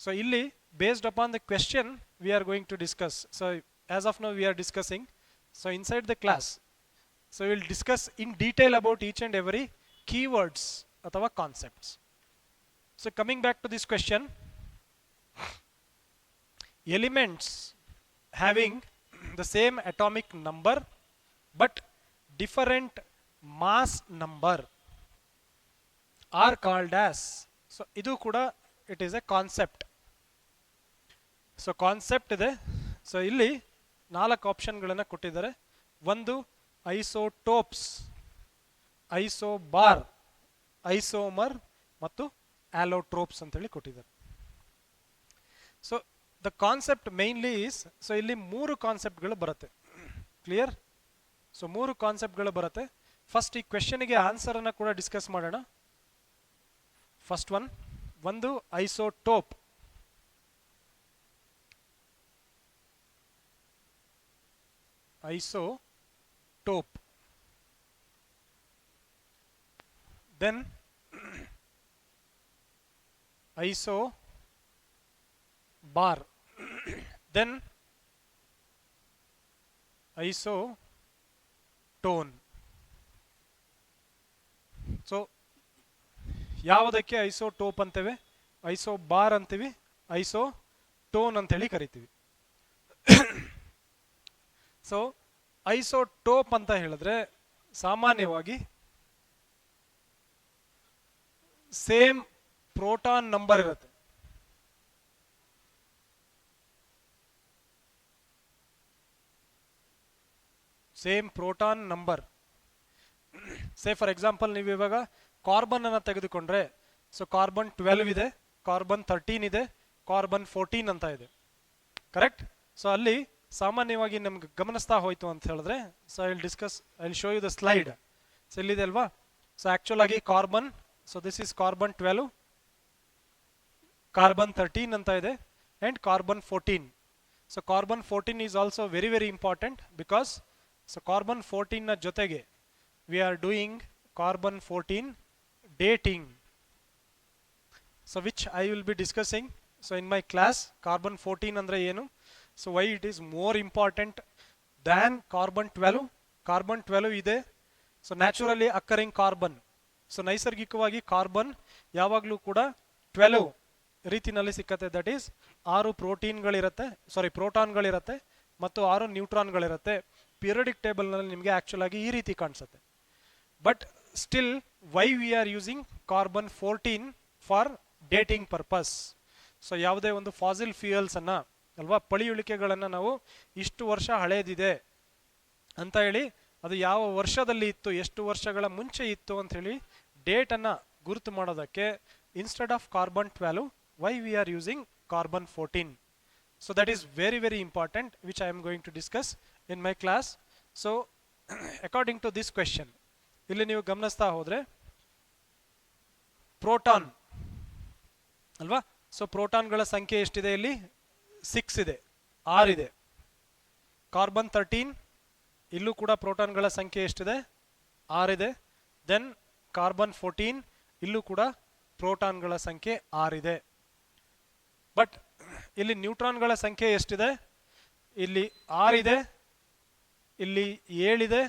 So illi based upon the question we are going to discuss. So as of now we are discussing. So inside the class, so we will discuss in detail about each and every keywords athava concepts. So coming back to this question, elements having the same atomic number but different mass number are called as. So idu kuda it is a concept. So concept ide. So illi 4 option ಗಳನ್ನು ಕೊಟ್ಟಿದ್ದಾರೆ. ಒಂದು ಐಸೋಟೋಪ್ಸ್, ಐಸೋಬಾರ್, ಐಸೋಮರ್ ಮತ್ತು ಆಲೋಟ್ರೋಪ್ಸ್ ಅಂತ ಹೇಳಿ ಕೊಟ್ಟಿದ್ದಾರೆ. So the concept mainly is, so ಇಲ್ಲಿ 3 ಕಾನ್ಸೆಪ್ಟ್ಗಳು ಬರುತ್ತೆ. ಕ್ಲಿಯರ್? ಸೊ 3 ಕಾನ್ಸೆಪ್ಟ್ಗಳು ಬರುತ್ತೆ. ಫಸ್ಟ್ ಈ ಕ್ವೆಶ್ಚನ್ಗೆ ಆನ್ಸರ್ ಅನ್ನ ಕೂಡ ಡಿಸ್ಕಸ್ ಮಾಡೋಣ. ಫಸ್ಟ್ ಒಂದು isotope. Isotope. Then isobar. then isotone. So ಯಾವುದಕ್ಕೆ ಐಸೋಟೋಪ್ ಅಂತೇವೆ, ಐಸೋಬಾರ್ ಅಂತೀವಿ, ಐಸೋಟೋನ್ ಅಂತ ಹೇಳಿ ಕರಿತೀವಿ. ಸೊ ಐಸೋಟೋಪ್ ಅಂತ ಹೇಳಿದ್ರೆ ಸಾಮಾನ್ಯವಾಗಿ ಸೇಮ್ ಪ್ರೋಟಾನ್ ನಂಬರ್ ಇರುತ್ತೆ. Same proton number. Say for example ನೀವು ಇವಾಗ ಕಾರ್ಬನ್ ಅನ್ನ ತೆಗೆದುಕೊಂಡ್ರೆ, ಸೊ ಕಾರ್ಬನ್ 12 ಇದೆ, ಕಾರ್ಬನ್ 13 ಇದೆ, ಕಾರ್ಬನ್ 14 ಅಂತ ಇದೆ. ಕರೆಕ್ಟ್? ಸೊ ಅಲ್ಲಿ ಸಾಮಾನ್ಯವಾಗಿ ನಮ್ಗೆ ಗಮನಿಸ್ತಾ ಹೋಯ್ತು ಅಂತ ಹೇಳಿದ್ರೆ, so I will show you the slide. So ಇಲ್ಲಿದೆ ಅಲ್ವಾ? ಸೊ ಆಕ್ಚುಲ್ ಆಗಿ carbon, so this is carbon 12, carbon 13 ಅಂತ ಇದೆ, and carbon 14. So carbon 14 is also very very important because so carbon 14ನ ಜೊತೆಗೆ we are doing carbon 14 dating. So which I will be discussing so in my class. Carbon 14 ಅಂದರೆ ಏನು, so why it is more important than carbon 12. Carbon 12 ಇದೆ, ಸೊ ನ್ಯಾಚುರಲಿ ಅಕ್ಕರಿಂಗ್ ಕಾರ್ಬನ್. ಸೊ ನೈಸರ್ಗಿಕವಾಗಿ ಕಾರ್ಬನ್ ಯಾವಾಗಲೂ ಕೂಡ 12 ರೀತಿನಲ್ಲಿ ಸಿಕ್ಕತ್ತೆ. ದಟ್ ಈಸ್ 6 ಪ್ರೋಟಾನ್ಗಳಿರುತ್ತೆ ಮತ್ತು 6 ನ್ಯೂಟ್ರಾನ್ಗಳಿರುತ್ತೆ. ಪಿರಿಯಡಿಕ್ ಟೇಬಲ್ನಲ್ಲಿ ನಿಮಗೆ ಆ್ಯಕ್ಚುಲ್ ಆಗಿ ಈ ರೀತಿ ಕಾಣಿಸುತ್ತೆ. But still why we are using carbon 14 for dating purpose. So ಯಾವುದೇ ಒಂದು ಫಾಸಿಲ್ ಫ್ಯೂಯಲ್ಸನ್ನು ಅಲ್ವಾ, ಪಳಿಯುಳಿಕೆಗಳನ್ನು ನಾವು ಇಷ್ಟು ವರ್ಷ ಹಳೇದಿದೆ ಅಂತ ಹೇಳಿ ಅದು ಯಾವ ವರ್ಷದಲ್ಲಿ ಇತ್ತು, ಎಷ್ಟು ವರ್ಷಗಳ ಮುಂಚೆ ಇತ್ತು ಅಂತ ಹೇಳಿ ಡೇಟನ್ನು ಗುರುತು ಮಾಡೋದಕ್ಕೆ instead of carbon 12 why we are using carbon 14. So that is very very important, which I am going to discuss in my class. So according to this question, ಇಲ್ಲಿ ನೀವು ಗಮನಿಸ್ತಾ ಹೋದ್ರೆ ಪ್ರೋಟಾನ್ ಅಲ್ವಾ, ಸೊ ಪ್ರೋಟಾನ್ಗಳ ಸಂಖ್ಯೆ ಎಷ್ಟಿದೆ ಇಲ್ಲಿ? 6 ಇದೆ, 6 ಇದೆ. ಕಾರ್ಬನ್ 13 ಇಲ್ಲೂ ಕೂಡ ಪ್ರೋಟಾನ್ಗಳ ಸಂಖ್ಯೆ ಎಷ್ಟಿದೆ? 6 ಇದೆ. ದೆನ್ ಕಾರ್ಬನ್ 14 ಇಲ್ಲೂ ಕೂಡ ಪ್ರೋಟಾನ್ಗಳ ಸಂಖ್ಯೆ 6 ಇದೆ. ಬಟ್ ಇಲ್ಲಿ ನ್ಯೂಟ್ರಾನ್ಗಳ ಸಂಖ್ಯೆ ಎಷ್ಟಿದೆ? ಇಲ್ಲಿ 6 ಇದೆ, ಇಲ್ಲಿ 7 ಇದೆ.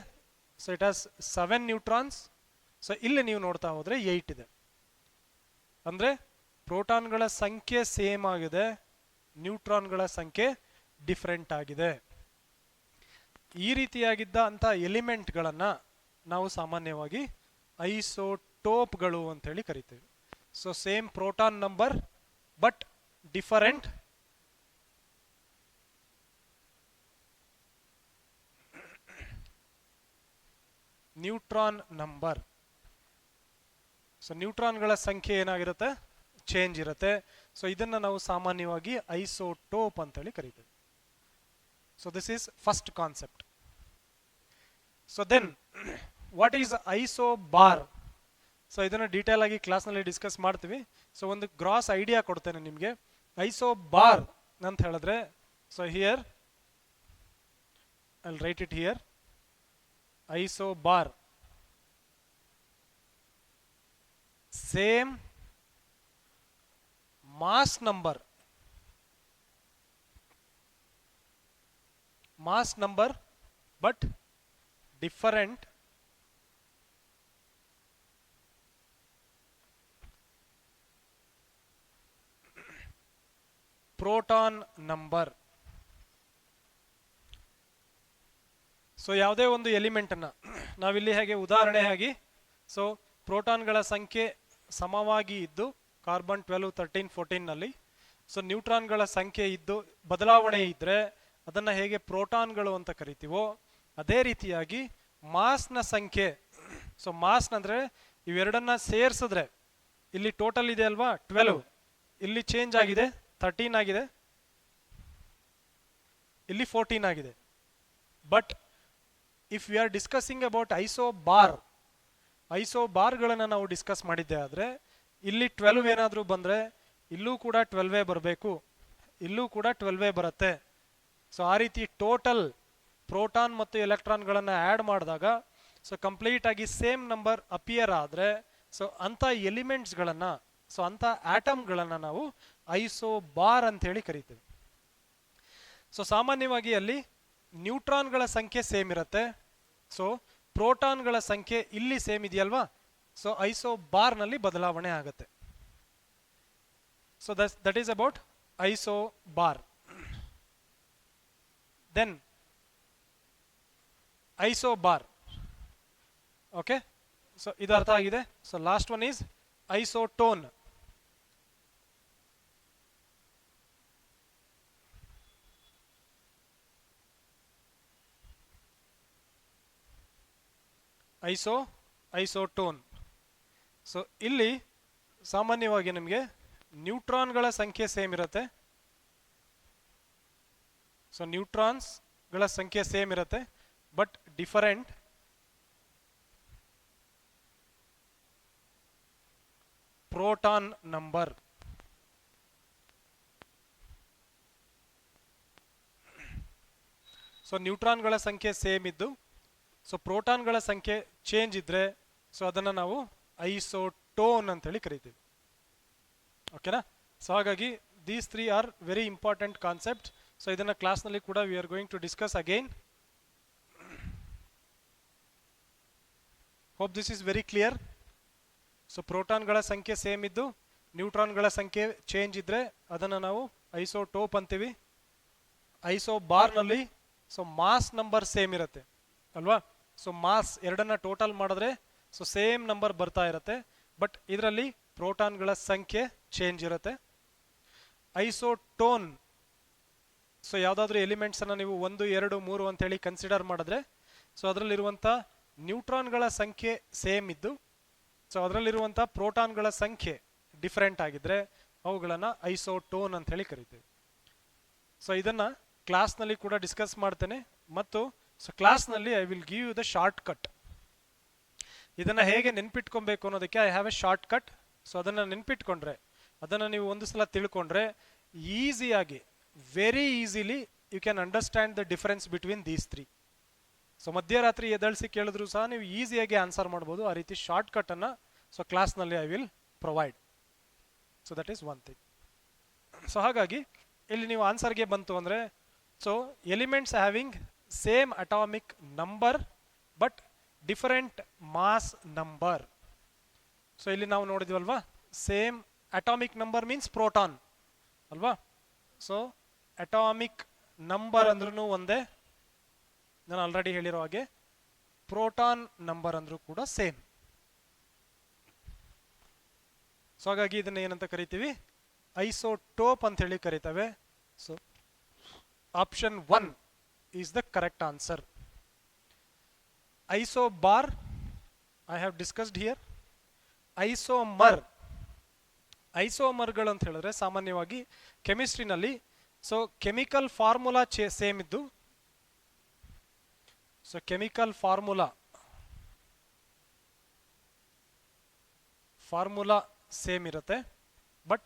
So it has 7 neutrons. So ಇಲ್ಲಿ ನೀವು ನೋಡ್ತಾ ಹೋದ್ರೆ 8 ಇದೆ. ಅಂದ್ರೆ ಪ್ರೋಟಾನ್ಗಳ ಸಂಖ್ಯೆ ಸೇಮ್ ಆಗಿದೆ, ನ್ಯೂಟ್ರಾನ್ಗಳ ಸಂಖ್ಯೆ ಡಿಫರೆಂಟ್ ಆಗಿದೆ. ಈ ರೀತಿಯಾಗಿದ್ದ ಅಂತ ಎಲಿಮೆಂಟ್ಗಳನ್ನ ನಾವು ಸಾಮಾನ್ಯವಾಗಿ ಐಸೋಟೋಪ್ಗಳು ಅಂತ ಹೇಳಿ ಕರಿತೇವೆ. So same proton number but different neutron number. So ನ್ಯೂಟ್ರಾನ್ಗಳ ಸಂಖ್ಯೆ ಏನಾಗಿರುತ್ತೆ? ಚೇಂಜ್ ಇರುತ್ತೆ. ಸೊ ಇದನ್ನ ನಾವು ಸಾಮಾನ್ಯವಾಗಿ ಐಸೋಟೋಪ್ ಅಂತ ಹೇಳಿ ಕರಿತೇವೆ. So this is first concept. So then what is isobar? So ಇದನ್ನ ಡೀಟೇಲ್ ಆಗಿ ಕ್ಲಾಸ್ನಲ್ಲಿ ಡಿಸ್ಕಸ್ ಮಾಡ್ತೀವಿ. ಸೊ ಒಂದು ಗ್ರಾಸ್ ಐಡಿಯಾ ಕೊಡ್ತೇನೆ ನಿಮಗೆ. ಐಸೋಬಾರ್ ಅಂತ ಹೇಳಿದ್ರೆ, so here I will write it here. Isobar same mass number but different proton number. So ಯಾವುದೇ ಒಂದು ಎಲಿಮೆಂಟ್ ಅನ್ನ ನಾವಿಲ್ಲಿ ಹೇಗೆ ಉದಾಹರಣೆಯಾಗಿ, ಸೊ ಪ್ರೋಟಾನ್ಗಳ ಸಂಖ್ಯೆ ಸಮವಾಗಿ ಇದ್ದು ಕಾರ್ಬನ್ 12, 13, 14 ನಲ್ಲಿ, ಸೊ ನ್ಯೂಟ್ರಾನ್ಗಳ ಸಂಖ್ಯೆ ಇದ್ದು ಬದಲಾವಣೆ ಇದ್ರೆ ಅದನ್ನ ಹೇಗೆ ಪ್ರೋಟಾನ್ಗಳು ಅಂತ ಕರಿತೀವೋ, ಅದೇ ರೀತಿಯಾಗಿ ಮಾಸ್ನ ಸಂಖ್ಯೆ. ಸೊ ಮಾಸ್ ಅಂದ್ರೆ ಇವೆರಡನ್ನ ಸೇರಿಸಿದ್ರೆ ಇಲ್ಲಿ ಟೋಟಲ್ ಇದೆ ಅಲ್ವಾ 12, ಇಲ್ಲಿ ಚೇಂಜ್ ಆಗಿದೆ 13 ಆಗಿದೆ, ಇಲ್ಲಿ 14 ಆಗಿದೆ. But if we are discussing about ಐಸೋಬಾರ್ಗಳನ್ನ ನಾವು ಡಿಸ್ಕಸ್ ಮಾಡಿದ್ದೆ ಆದ್ರೆ ಇಲ್ಲಿ 12 ಏನಾದರೂ ಬಂದ್ರೆ ಇಲ್ಲೂ ಕೂಡ 12 ಬರಬೇಕು, ಇಲ್ಲೂ ಕೂಡ 12 ಬರುತ್ತೆ. ಸೊ ಆ ರೀತಿ ಟೋಟಲ್ ಪ್ರೋಟಾನ್ ಮತ್ತು ಎಲೆಕ್ಟ್ರಾನ್ಗಳನ್ನು ಆ್ಯಡ್ ಮಾಡಿದಾಗ ಸೊ ಕಂಪ್ಲೀಟ್ ಆಗಿ ಸೇಮ್ ನಂಬರ್ ಅಪಿಯರ್ ಆದರೆ, ಸೊ ಅಂಥ ಎಲಿಮೆಂಟ್ಸ್ಗಳನ್ನು, ಸೊ ಅಂಥ ಆಟಮ್ಗಳನ್ನು ನಾವು ಐಸೋಬಾರ್ ಅಂತ ಹೇಳಿ ಕರಿತೀವಿ. ಸೊ ಸಾಮಾನ್ಯವಾಗಿ ಅಲ್ಲಿ ನ್ಯೂಟ್ರಾನ್ಗಳ ಸಂಖ್ಯೆ ಸೇಮ್ ಇರುತ್ತೆ, ಸೊ ಪ್ರೋಟಾನ್ಗಳ ಸಂಖ್ಯೆ ಇಲ್ಲಿ ಸೇಮ್ ಇದೆಯಲ್ವಾ, ಸೊ ಐಸೋಬಾರ್ನಲ್ಲಿ ಬದಲಾವಣೆ ಆಗುತ್ತೆ. So that is about isobar. Then isobar, okay, so ಇದು ಅರ್ಥ ಆಗಿದೆ. So last one is isotone. Isotone. So ಇಲ್ಲಿ ಸಾಮಾನ್ಯವಾಗಿ ನಿಮಗೆ ನ್ಯೂಟ್ರಾನ್ಗಳ ಸಂಖ್ಯೆ ಸೇಮ್ ಇರುತ್ತೆ. ಸೊ ನ್ಯೂಟ್ರಾನ್ಸ್ಗಳ ಸಂಖ್ಯೆ ಸೇಮ್ ಇರುತ್ತೆ but different proton number. So ನ್ಯೂಟ್ರಾನ್ಗಳ ಸಂಖ್ಯೆ ಸೇಮ್ ಇದ್ದು ಸೊ ಪ್ರೋಟಾನ್ಗಳ ಸಂಖ್ಯೆ ಚೇಂಜ್ ಇದ್ರೆ ಸೊ ಅದನ್ನು ನಾವು ಐಸೋಟೋನ್ ಅಂತೇಳಿ ಕರಿತೀವಿ. ಓಕೆನಾ? ಸೊ ಹಾಗಾಗಿ these three are very important concept. So ಇದನ್ನು ಕ್ಲಾಸ್ನಲ್ಲಿ ಕೂಡ we are going to discuss again. Hope this is very clear. So ಪ್ರೋಟಾನ್ಗಳ ಸಂಖ್ಯೆ ಸೇಮ್ ಇದ್ದು ನ್ಯೂಟ್ರಾನ್ಗಳ ಸಂಖ್ಯೆ ಚೇಂಜ್ ಇದ್ರೆ ಅದನ್ನು ನಾವು ಐಸೋಟೋಪ್ ಅಂತೀವಿ. ಐಸೋಬಾರ್ನಲ್ಲಿ ಸೊ ಮಾಸ್ ನಂಬರ್ ಸೇಮ್ ಇರುತ್ತೆ ಅಲ್ವಾ? ಸೊ ಮಾಸ್ ಎರಡನ್ನ ಟೋಟಲ್ ಮಾಡಿದ್ರೆ ಸೊ ಸೇಮ್ ನಂಬರ್ ಬರ್ತಾ ಇರುತ್ತೆ, ಬಟ್ ಇದರಲ್ಲಿ ಪ್ರೋಟಾನ್ಗಳ ಸಂಖ್ಯೆ ಚೇಂಜ್ ಇರುತ್ತೆ. ಐಸೋಟೋನ್ ಸೊ ಯಾವುದಾದ್ರೂ ಎಲಿಮೆಂಟ್ಸ್ ಅನ್ನ ನೀವು 1, 2, 3 ಅಂತ ಹೇಳಿ ಕನ್ಸಿಡರ್ ಮಾಡಿದ್ರೆ ಸೊ ಅದರಲ್ಲಿರುವಂಥ ನ್ಯೂಟ್ರಾನ್ಗಳ ಸಂಖ್ಯೆ ಸೇಮ್ ಇದ್ದು ಸೊ ಅದರಲ್ಲಿರುವಂಥ ಪ್ರೋಟಾನ್ಗಳ ಸಂಖ್ಯೆ ಡಿಫರೆಂಟ್ ಆಗಿದ್ರೆ ಅವುಗಳನ್ನು ಐಸೋಟೋನ್ ಅಂತ ಹೇಳಿ ಕರಿತೀವಿ. ಸೊ ಇದನ್ನ ಕ್ಲಾಸ್ನಲ್ಲಿ ಕೂಡ ಡಿಸ್ಕಸ್ ಮಾಡ್ತೇನೆ, ಮತ್ತು ಸೊ ಕ್ಲಾಸ್ನಲ್ಲಿ I will give you the shortcut. ಇದನ್ನ ಹೇಗೆ ನೆನ್ಪಿಟ್ಕೊಬೇಕು ಅನ್ನೋದಕ್ಕೆ I have a shortcut. So ಅದನ್ನ ನೆನ್ಪಿಟ್ಕೊಂಡ್ರೆ, ಅದನ್ನ ನೀವು ಒಂದು ಸಲ ತಿಳ್ಕೊಂಡ್ರೆ ಈಸಿಯಾಗಿ, very easily you can understand the difference between these three. So ಮಧ್ಯರಾತ್ರಿ ಎದಳಿಸಿ ಕೇಳಿದ್ರು ಸಹ ನೀವು ಈಸಿಯಾಗಿ ಆನ್ಸರ್ ಮಾಡ್ಬೋದು. ಆ ರೀತಿ ಶಾರ್ಟ್ ಕಟ್ ಅನ್ನ ಸೊ ಕ್ಲಾಸ್ನಲ್ಲಿ I will provide. So that is one thing. So ಹಾಗಾಗಿ ಇಲ್ಲಿ ನೀವು ಆನ್ಸರ್ಗೆ ಬಂತು ಅಂದರೆ so elements having same atomic number but different mass number. So ಇಲ್ಲಿ ನಾವು ನೋಡಿದ್ವಲ್ವಾ, same atomic number means proton ಅಲ್ವಾ? ಸೊ ಅಟಾಮಿಕ್ ನಂಬರ್ ಅಂದ್ರೂ ಒಂದೇ, ನಾನು ಆಲ್ರೆಡಿ ಹೇಳಿರೋ ಹಾಗೆ ಪ್ರೋಟಾನ್ ನಂಬರ್ ಅಂದ್ರೂ ಕೂಡ ಸೇಮ್. ಸೊ ಹಾಗಾಗಿ ಇದನ್ನ ಏನಂತ ಕರಿತೀವಿ? ಐಸೋಟೋಪ್ ಅಂತ ಹೇಳಿ ಕರಿತೇವೆ. So option 1 is the correct answer. Isobar I have discussed here. Isomer, ಐಸೋಮರ್ಗಳು ಅಂತ ಹೇಳಿದ್ರೆ ಸಾಮಾನ್ಯವಾಗಿ ಕೆಮಿಸ್ಟ್ರಿನಲ್ಲಿ ಸೊ ಕೆಮಿಕಲ್ ಫಾರ್ಮುಲಾ ಸೇಮ್ ಇದ್ದು ಸೊ ಕೆಮಿಕಲ್ ಫಾರ್ಮುಲಾ ಸೇಮ್ ಇರುತ್ತೆ, ಬಟ್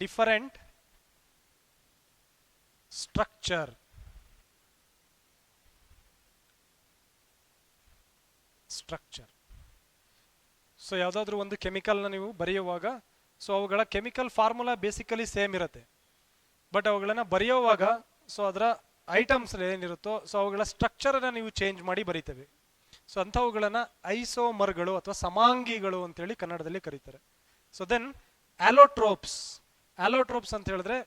ಡಿಫರೆಂಟ್ ಸ್ಟ್ರಕ್ಚರ್. ಸೊ ಯಾವುದಾದ್ರೂ ಒಂದು ಕೆಮಿಕಲ್ನ ನೀವು ಬರೆಯುವಾಗ ಸೊ ಅವುಗಳ ಕೆಮಿಕಲ್ ಫಾರ್ಮುಲಾ ಬೇಸಿಕಲಿ ಸೇಮ್ ಇರುತ್ತೆ, ಬಟ್ ಅವುಗಳನ್ನ ಬರೆಯುವಾಗ ಸೊ ಅದರ ಐಟಮ್ಸ್ ಏನಿರುತ್ತೋ ಸೊ ಅವುಗಳ ಸ್ಟ್ರಕ್ಚರನ್ನು ನೀವು ಚೇಂಜ್ ಮಾಡಿ ಬರೀತೇವೆ. ಸೊ ಅಂಥವುಗಳನ್ನ ಐಸೋಮರ್ಗಳು ಅಥವಾ ಸಮಾಂಗಿಗಳು ಅಂತೇಳಿ ಕನ್ನಡದಲ್ಲಿ ಕರೀತಾರೆ. ಸೊ ದೆನ್ ಆಲೋಟ್ರೋಪ್ಸ್ ಅಂತ ಹೇಳಿದ್ರೆ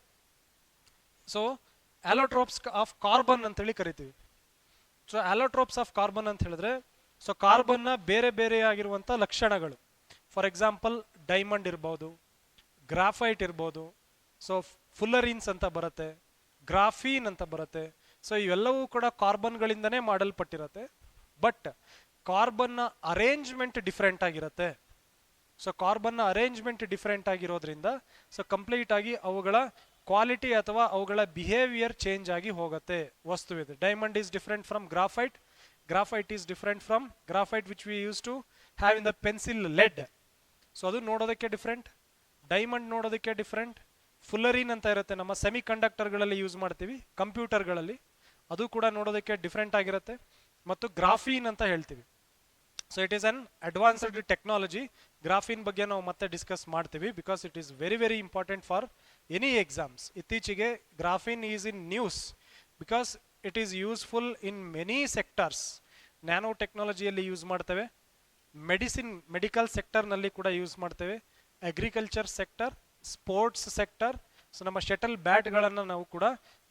ಸೊ ಆಲೋಟ್ರೋಪ್ಸ್ ಆಫ್ ಕಾರ್ಬನ್ ಅಂತೇಳಿ ಕರಿತೀವಿ. ಸೊ ಆಲೋಟ್ರೋಪ್ಸ್ ಆಫ್ ಕಾರ್ಬನ್ ಅಂತ ಹೇಳಿದ್ರೆ ಸೊ ಕಾರ್ಬನ್ನ ಬೇರೆ ಬೇರೆ ಆಗಿರುವಂಥ ಲಕ್ಷಣಗಳು. ಫಾರ್ ಎಕ್ಸಾಂಪಲ್ ಡೈಮಂಡ್ ಇರ್ಬೋದು, ಗ್ರಾಫೈಟ್ ಇರ್ಬೋದು, ಸೊ ಫುಲ್ಲರಿನ್ಸ್ ಅಂತ ಬರುತ್ತೆ, ಗ್ರಾಫೀನ್ ಅಂತ ಬರುತ್ತೆ. ಸೊ ಇವೆಲ್ಲವೂ ಕೂಡ ಕಾರ್ಬನ್ಗಳಿಂದನೇ ಮಾಡಲ್ಪಟ್ಟಿರುತ್ತೆ, ಬಟ್ ಕಾರ್ಬನ್ನ ಅರೇಂಜ್ಮೆಂಟ್ ಡಿಫ್ರೆಂಟ್ ಆಗಿರುತ್ತೆ. ಸೊ ಕಾರ್ಬನ್ನ ಅರೇಂಜ್ಮೆಂಟ್ ಡಿಫ್ರೆಂಟ್ ಆಗಿರೋದ್ರಿಂದ ಸೊ ಕಂಪ್ಲೀಟ್ ಆಗಿ ಅವುಗಳ ಕ್ವಾಲಿಟಿ ಅಥವಾ ಅವುಗಳ ಬಿಹೇವಿಯರ್ ಚೇಂಜ್ ಆಗಿ ಹೋಗುತ್ತೆ ವಸ್ತುವಿದೆ. Diamond is different from graphite, graphite is different from graphite which we use to have in the pencil lead. So ಅದು ನೋಡೋದಕ್ಕೆ ಡಿಫ್ರೆಂಟ್, ಡೈಮಂಡ್ ನೋಡೋದಕ್ಕೆ ಡಿಫ್ರೆಂಟ್. ಫುಲ್ಲರಿನ್ ಅಂತ ಇರುತ್ತೆ, ನಮ್ಮ ಸೆಮಿ ಕಂಡಕ್ಟರ್ಗಳಲ್ಲಿ ಯೂಸ್ ಮಾಡ್ತೀವಿ ಕಂಪ್ಯೂಟರ್ಗಳಲ್ಲಿ, ಅದು ಕೂಡ ನೋಡೋದಕ್ಕೆ ಡಿಫ್ರೆಂಟ್ ಆಗಿರುತ್ತೆ. ಮತ್ತು ಗ್ರಾಫೀನ್ ಅಂತ ಹೇಳ್ತೀವಿ. So it is an advanced technology. Graphene ಬಗ್ಗೆ ನಾವು ಮತ್ತೆ ಡಿಸ್ಕಸ್ ಮಾಡ್ತೀವಿ, because it is very very important for any exams. ಇತ್ತೀಚೆಗೆ graphene is in news because it is useful in many sectors. Nano ಟೆಕ್ನಾಲಜಿಯಲ್ಲಿ ಯೂಸ್ ಮಾಡ್ತೇವೆ, ಮೆಡಿಕಲ್ ಸೆಕ್ಟರ್ನಲ್ಲಿ ಕೂಡ ಯೂಸ್ ಮಾಡ್ತೇವೆ, agriculture sector, sports sector. So ನಮ್ಮ ಶಟಲ್ ಬ್ಯಾಟ್ಗಳನ್ನು ನಾವು ಕೂಡ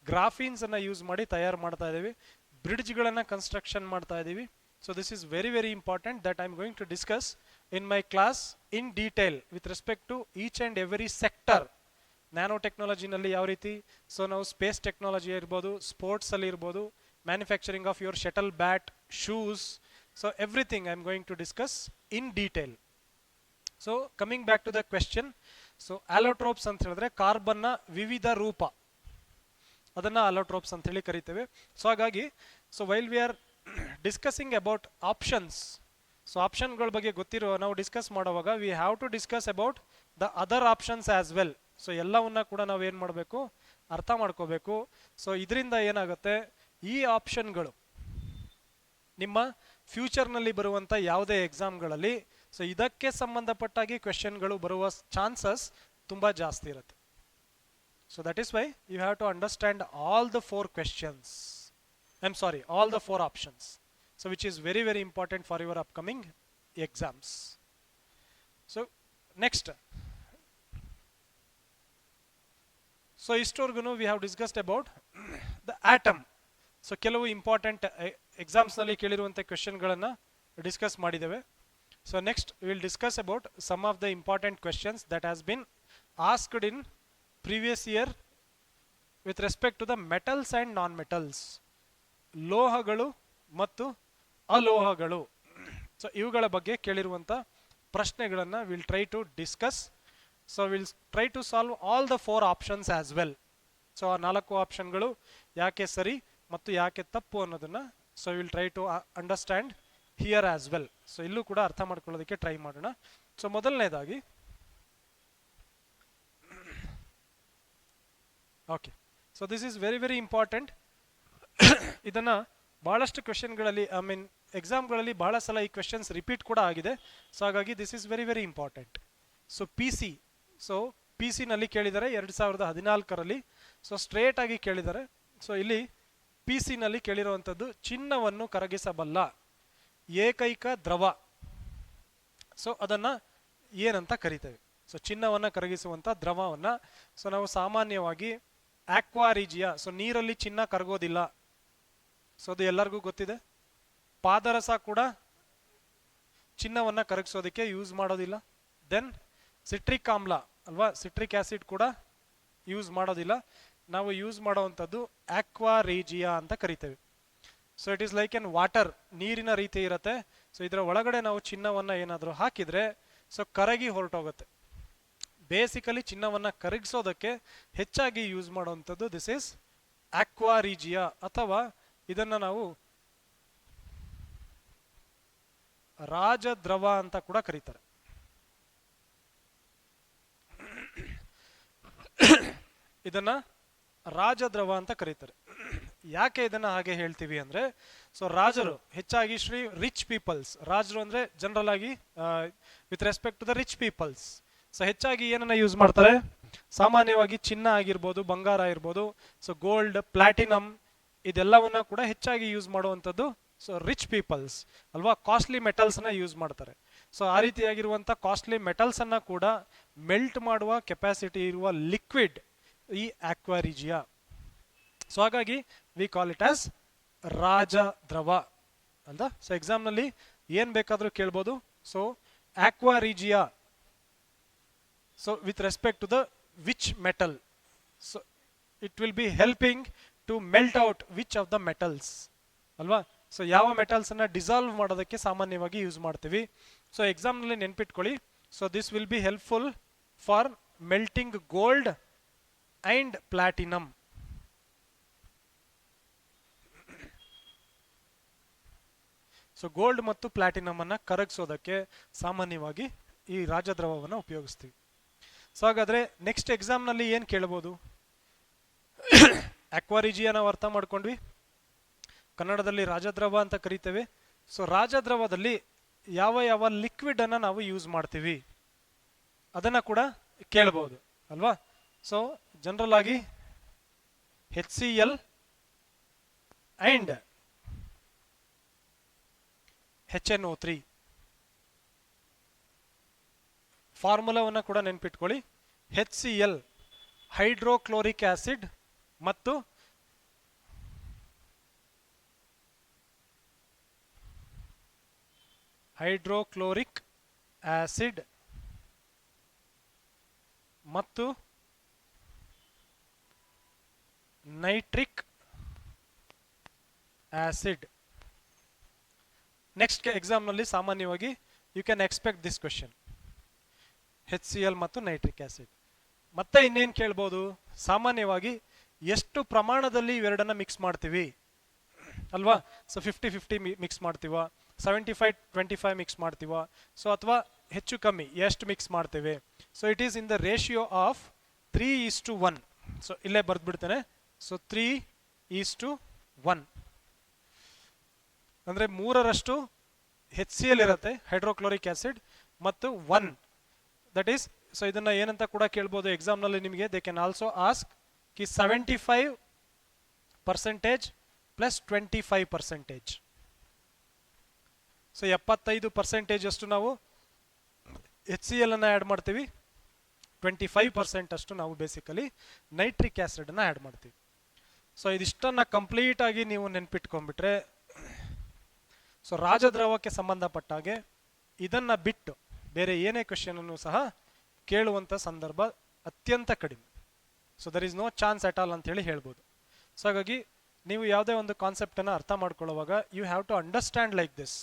ಗ್ರಾಫೀನ್ಸ್ ಅನ್ನ ಯೂಸ್ ಮಾಡಿ ತಯಾರು ಮಾಡ್ತಾ ಇದ್ದೀವಿ, ಬ್ರಿಡ್ಜ್ಗಳನ್ನು ಕನ್ಸ್ಟ್ರಕ್ಷನ್ ಮಾಡ್ತಾ ಇದ್ದೀವಿ. So this is very very important that I am going to discuss in my class in detail with respect to each and every sector. Nano ಟೆಕ್ನಾಲಜಿನಲ್ಲಿ ಯಾವ ರೀತಿ, ಸೊ ನಾವು ಸ್ಪೇಸ್ ಟೆಕ್ನಾಲಜಿ ಇರ್ಬೋದು, ಸ್ಪೋರ್ಟ್ಸ್ ಅಲ್ಲಿ ಇರ್ಬೋದು, manufacturing of your shuttle bat, shoes, so everything I am going to discuss in detail. So coming back to the question, so allotropes ಅಂತ ಹೇಳಿದ್ರೆ ಕಾರ್ಬನ್ನ ವಿವಿಧ ರೂಪ, ಅದನ್ನ ಆಲೋಟ್ರೋಪ್ಸ್ ಅಂತ ಹೇಳಿ ಕರಿತೇವೆ. ಸೊ ಹಾಗಾಗಿ so while we are discussing about options, so ಆಪ್ಷನ್ಗಳ ಬಗ್ಗೆ ಗೊತ್ತಿರೋ ನಾವು ಡಿಸ್ಕಸ್ ಮಾಡುವಾಗ we have to discuss about the other options as well. So ಎಲ್ಲವನ್ನ ಕೂಡ ನಾವು ಏನು ಮಾಡಬೇಕು, ಅರ್ಥ ಮಾಡ್ಕೋಬೇಕು. ಸೊ ಇದರಿಂದ ಏನಾಗುತ್ತೆ, ಈ ಆಪ್ಷನ್ಗಳು ನಿಮ್ಮ ಫ್ಯೂಚರ್ನಲ್ಲಿ ಬರುವಂಥ ಯಾವುದೇ ಎಕ್ಸಾಮ್ಗಳಲ್ಲಿ ಸೊ ಇದಕ್ಕೆ ಸಂಬಂಧಪಟ್ಟಾಗಿ ಕ್ವೆಶನ್ಗಳು ಬರುವ ಚಾನ್ಸಸ್ ತುಂಬ ಜಾಸ್ತಿ ಇರುತ್ತೆ. So that is why you have to understand all the 4 questions. all the 4 options. So which is very very important for your upcoming exams. So next. So ಇಷ್ಟವರೆಗೂ we have discussed about the atom. So ಕೆಲವು ಇಂಪಾರ್ಟೆಂಟ್ ಎಕ್ಸಾಮ್ಸ್ನಲ್ಲಿ ಕೇಳಿರುವಂಥ ಕ್ವೆಶನ್ಗಳನ್ನು ಡಿಸ್ಕಸ್ ಮಾಡಿದ್ದೇವೆ. So next will discuss about some of the important questions that has been asked in previous year with respect to the metals and non metals, ಲೋಹಗಳು ಮತ್ತು ಅಲೋಹಗಳು. ಸೊ ಇವುಗಳ ಬಗ್ಗೆ ಕೇಳಿರುವಂಥ ಪ್ರಶ್ನೆಗಳನ್ನು will try to discuss. So will try to solve all the 4 options as well. So ಆ 4 ಆಪ್ಷನ್ಗಳು ಯಾಕೆ ಸರಿ ಮತ್ತು ಯಾಕೆ ತಪ್ಪು ಅನ್ನೋದನ್ನ so will try to understand here as well. So ಇಲ್ಲೂ ಕೂಡ ಅರ್ಥ ಮಾಡ್ಕೊಳ್ಳೋದಕ್ಕೆ ಟ್ರೈ ಮಾಡೋಣ. ಸೊ ಮೊದಲನೇದಾಗಿ okay, so this is very very important. ಇದನ್ನ ಬಹಳಷ್ಟು ಕ್ವೆಶನ್ಗಳಲ್ಲಿ ಎಕ್ಸಾಮ್ಗಳಲ್ಲಿ ಬಹಳ ಸಲ ಈ ಕ್ವೆಶನ್ಸ್ ರಿಪೀಟ್ ಕೂಡ ಆಗಿದೆ. ಸೊ ಹಾಗಾಗಿ this is very very important. So P ಸಿನಲ್ಲಿ ಕೇಳಿದ್ದಾರೆ 2014ರಲ್ಲಿ. ಸೊ ಸ್ಟ್ರೇಟ್ ಆಗಿ ಕೇಳಿದ್ದಾರೆ. ಸೊ ಇಲ್ಲಿ ಪಿ ಸಿನಲ್ಲಿ ಕೇಳಿರುವಂಥದ್ದು ಚಿನ್ನವನ್ನು ಕರಗಿಸಬಲ್ಲ ಏಕೈಕ ದ್ರವ. ಸೊ ಅದನ್ನು ಏನಂತ ಕರಿತೇವೆ? ಸೊ ಚಿನ್ನವನ್ನು ಕರಗಿಸುವಂಥ ದ್ರವವನ್ನು ಸೊ ನಾವು ಸಾಮಾನ್ಯವಾಗಿ ಆಕ್ವಾರಿಜಿಯಾ, ಸೊ ನೀರಲ್ಲಿ ಚಿನ್ನ ಕರಗೋದಿಲ್ಲ, ಸೊ ಅದು ಎಲ್ಲರಿಗೂ ಗೊತ್ತಿದೆ. ಪಾದರಸ ಕೂಡ ಚಿನ್ನವನ್ನು ಕರಗಿಸೋದಕ್ಕೆ ಯೂಸ್ ಮಾಡೋದಿಲ್ಲ. ದೆನ್ ಸಿಟ್ರಿಕ್ ಆಮ್ಲ ಅಲ್ವಾ, ಸಿಟ್ರಿಕ್ ಆಸಿಡ್ ಕೂಡ ಯೂಸ್ ಮಾಡೋದಿಲ್ಲ. ನಾವು ಯೂಸ್ ಮಾಡುವಂಥದ್ದು ಆಕ್ವಾರೇಜಿಯಾ ಅಂತ ಕರಿತೇವೆ. So it is like an water, ನೀರಿನ ರೀತಿ ಇರುತ್ತೆ. ಸೊ ಇದರ ಒಳಗಡೆ ನಾವು ಚಿನ್ನವನ್ನು ಏನಾದರೂ ಹಾಕಿದರೆ ಸೊ ಕರಗಿ ಹೊರಟೋಗುತ್ತೆ. ಬೇಸಿಕಲಿ ಚಿನ್ನವನ್ನು ಕರಗಿಸೋದಕ್ಕೆ ಹೆಚ್ಚಾಗಿ ಯೂಸ್ ಮಾಡುವಂಥದ್ದು ದಿಸ್ ಈಸ್ ಆಕ್ವಾರಿಜಿಯಾ, ಅಥವಾ ಇದನ್ನು ನಾವು ರಾಜದ್ರವ ಅಂತ ಕೂಡ ಕರೀತಾರೆ. ಇದನ್ನ ರಾಜದ್ರವ ಅಂತ ಕರೀತಾರೆ. ಯಾಕೆ ಇದನ್ನ ಹಾಗೆ ಹೇಳ್ತೀವಿ ಅಂದ್ರೆ, ಸೊ ರಾಜರು ಹೆಚ್ಚಾಗಿ ರಿಚ್ ಪೀಪಲ್ಸ್, ರಾಜರು ಅಂದ್ರೆ ಜನರಲ್ ಆಗಿ with respect to the rich peoples. So ಹೆಚ್ಚಾಗಿ ಏನನ್ನ ಯೂಸ್ ಮಾಡ್ತಾರೆ? ಸಾಮಾನ್ಯವಾಗಿ ಚಿನ್ನ ಆಗಿರ್ಬೋದು, ಬಂಗಾರ ಇರ್ಬೋದು, ಸೊ ಗೋಲ್ಡ್, ಪ್ಲಾಟಿನಮ್ ಇದೆಲ್ಲವನ್ನ ಕೂಡ ಹೆಚ್ಚಾಗಿ ಯೂಸ್ ಮಾಡುವಂಥದ್ದು ಸೊ ರಿಚ್ ಪೀಪಲ್ಸ್ ಅಲ್ವಾ. ಕಾಸ್ಟ್ಲಿ ಮೆಟಲ್ಸ್ ನ ಯೂಸ್ ಮಾಡ್ತಾರೆ. ಸೊ ಆ ರೀತಿಯಾಗಿರುವಂಥ ಕಾಸ್ಟ್ಲಿ ಮೆಟಲ್ಸ್ ಅನ್ನ ಕೂಡ ಮೆಲ್ಟ್ ಮಾಡುವ ಕೆಪಾಸಿಟಿ ಇರುವ ಲಿಕ್ವಿಡ್ ಈ ಆಕ್ವಾರಿಜಿಯಾ. ಸೊ ಹಾಗಾಗಿ ವಿ ಕಾಲ್ ಇಟ್ ಆಸ್ ರಾಜದ್ರವ ಅಂತ. ಸೊ ಎಕ್ಸಾಮ್ ನಲ್ಲಿ ಏನ್ ಬೇಕಾದ್ರೂ ಕೇಳ್ಬೋದು. So aqua regia, so with respect to the which metal, so it will be helping to melt out which of the metals ಅಲ್ವಾ. ಸೊ ಯಾವ ಮೆಟಲ್ಸ್ ಅನ್ನ ಡಿಸಾಲ್ವ್ ಮಾಡೋದಕ್ಕೆ ಸಾಮಾನ್ಯವಾಗಿ ಯೂಸ್ ಮಾಡ್ತೀವಿ. ಸೊ ಎಕ್ಸಾಮ್ ನಲ್ಲಿ ನೆನ್ಪಿಟ್ಕೊಳ್ಳಿ. So this will be helpful for melting gold and platinum. So gold ಮತ್ತು ಪ್ಲಾಟಿನಮ್ ಅನ್ನ ಕರಗಿಸೋದಕ್ಕೆ ಸಾಮಾನ್ಯವಾಗಿ ಈ ರಾಜದ್ರವವನ್ನು ಉಪಯೋಗಿಸ್ತೀವಿ. ಸೊ ಹಾಗಾದ್ರೆ ನೆಕ್ಸ್ಟ್ ಎಕ್ಸಾಮ್ ನಲ್ಲಿ ಏನ್ ಕೇಳಬಹುದು? ಆಕ್ವಾರಿಜಿಯಾ ನಾವು ಅರ್ಥ ಮಾಡ್ಕೊಂಡ್ವಿ, ಕನ್ನಡದಲ್ಲಿ ರಾಜದ್ರವ ಅಂತ ಕರಿತೇವೆ. ಸೊ ರಾಜದ್ರವದಲ್ಲಿ ಯಾವ ಯಾವ ಲಿಕ್ವಿಡ್ ಅನ್ನ ನಾವು ಯೂಸ್ ಮಾಡ್ತೀವಿ ಅದನ್ನ ಕೂಡ ಕೇಳಬಹುದು ಅಲ್ವಾ. ಸೊ ಜನರಲ್ ಆಗಿ HCl ಅಂಡ್ HNO3 ಫಾರ್ಮುಲಾವನ್ನು ಕೂಡ ನೆನ್ಪಿಟ್ಕೊಳ್ಳಿ. HCl ಹೈಡ್ರೋಕ್ಲೋರಿಕ್ ಆಸಿಡ್ ಮತ್ತು ಹೈಡ್ರೋಕ್ಲೋರಿಕ್ ಆಸಿಡ್ ಮತ್ತು ನೈಟ್ರಿಕ್ ಆಸಿಡ್. ನೆಕ್ಸ್ಟ್ ಎಕ್ಸಾಮ್ ನಲ್ಲಿ ಸಾಮಾನ್ಯವಾಗಿ you can expect this question, HCl ಮತ್ತು ನೈಟ್ರಿಕ್ ಆಸಿಡ್. ಮತ್ತೆ ಇನ್ನೇನು ಕೇಳ್ಬೋದು? ಸಾಮಾನ್ಯವಾಗಿ ಎಷ್ಟು ಪ್ರಮಾಣದಲ್ಲಿ ಇವೆರಡನ್ನ ಮಿಕ್ಸ್ ಮಾಡ್ತೀವಿ ಅಲ್ವಾ. ಸೊ 50-50 ಮಿಕ್ಸ್ ಮಾಡ್ತೀವ, 75-25 ಮಿಕ್ಸ್ ಮಾಡ್ತೀವ, ಸೊ ಅಥವಾ ಹೆಚ್ಚು ಕಮ್ಮಿ ಎಷ್ಟು ಮಿಕ್ಸ್ ಮಾಡ್ತೇವೆ? So it is in the ratio of 3:1. So ಇಲ್ಲೇ ಬರ್ದ್ಬಿಡ್ತೇನೆ. ಸೊ 3:1 1 ಅಂದರೆ 3ರಷ್ಟು HCl ಇರುತ್ತೆ, ಹೈಡ್ರೋಕ್ಲೋರಿಕ್ ಆಸಿಡ್, ಮತ್ತು 1 ದಟ್ ಈಸ್, ಸೊ ಇದನ್ನ ಏನಂತ ಕೂಡ ಕೇಳ್ಬೋದು ಎಕ್ಸಾಮ್ನಲ್ಲಿ ನಿಮಗೆ. They can also ask Ki 75% plus 25%. So 75% ಅಷ್ಟು ನಾವು HCl ಅನ್ನ ಆ್ಯಡ್ ಮಾಡ್ತೀವಿ, 25% ಅಷ್ಟು ನಾವು ಬೇಸಿಕಲಿ ನೈಟ್ರಿಕ್ ಆಸಿಡ್ ಅನ್ನ ಆ್ಯಡ್ ಮಾಡ್ತೀವಿ. ಸೊ ಇದಿಷ್ಟನ್ನ ಕಂಪ್ಲೀಟ್ ಆಗಿ ನೀವು ನೆನ್ಪಿಟ್ಕೊಂಡ್ಬಿಟ್ರೆ, ಸೊ ರಾಜದ್ರವಕ್ಕೆ ಸಂಬಂಧಪಟ್ಟ ಹಾಗೆ ಇದನ್ನ ಬಿಟ್ಟು ಬೇರೆ ಏನೇ ಕ್ವೆಶ್ಚನ್ ಅನ್ನು ಸಹ ಕೇಳುವಂಥ ಸಂದರ್ಭ ಅತ್ಯಂತ ಕಡಿಮೆ. So there is no chance at all ಅಂತ ಹೇಳಿ ಹೇಳ್ಬೋದು. ಸೊ ಹಾಗಾಗಿ ನೀವು ಯಾವುದೇ ಒಂದು ಕಾನ್ಸೆಪ್ಟನ್ನು ಅರ್ಥ ಮಾಡ್ಕೊಳ್ಳುವಾಗ you have to understand like this.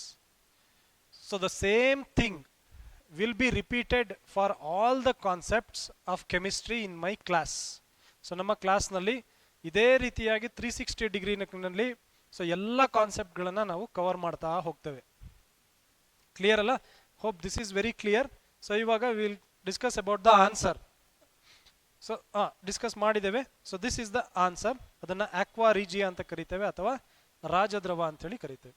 So the same thing will be repeated for all the concepts of chemistry in my class. So ನಮ್ಮ ಕ್ಲಾಸ್ನಲ್ಲಿ ಇದೇ ರೀತಿಯಾಗಿ 360 ಡಿಗ್ರಿನಲ್ಲಿ ಸೊ ಎಲ್ಲ ಕಾನ್ಸೆಪ್ಟ್ಗಳನ್ನು ನಾವು ಕವರ್ ಮಾಡ್ತಾ ಹೋಗ್ತೇವೆ. ಕ್ಲಿಯರ್ ಅಲ್ಲ? Hope this is very clear. So ಇವಾಗ will discuss about the answer. So discuss ಮಾಡಿದ್ದೇವೆ. So this is the answer. ಅದನ್ನು ಆಕ್ವಾ ರೀಜಿಯಾ ಅಂತ ಕರಿತೇವೆ ಅಥವಾ ರಾಜದ್ರವ ಅಂತೇಳಿ ಕರಿತೇವೆ.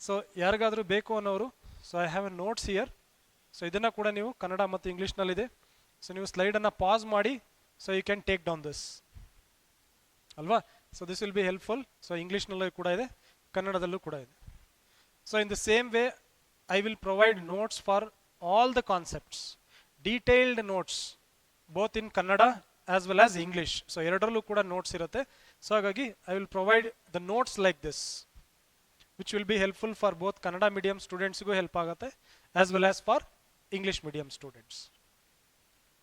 ಸೊ ಯಾರಿಗಾದರೂ ಬೇಕು ಅನ್ನೋರು, so I have a notes here. So ಇದನ್ನು ಕೂಡ ನೀವು ಕನ್ನಡ ಮತ್ತು ಇಂಗ್ಲೀಷ್ನಲ್ಲಿದೆ. ಸೊ ನೀವು ಸ್ಲೈಡನ್ನು ಪಾಸ್ ಮಾಡಿ, so you can take down this ಅಲ್ವಾ. So this will be helpful. So ಇಂಗ್ಲೀಷ್ನಲ್ಲೂ ಕೂಡ ಇದೆ, ಕನ್ನಡದಲ್ಲೂ ಕೂಡ ಇದೆ. So in the same way I will provide notes for all the concepts, detailed notes both in Kannada as well as English. So ಎರಡರಲ್ಲೂ ಕೂಡ ನೋಟ್ಸ್ ಇರುತ್ತೆ. ಸೊ ಹಾಗಾಗಿ I will provide the notes like this which will be helpful for both Kannada medium ಸ್ಟೂಡೆಂಟ್ಸ್ಗೂ ಹೆಲ್ಪ್ ಆಗುತ್ತೆ as well as for English medium students.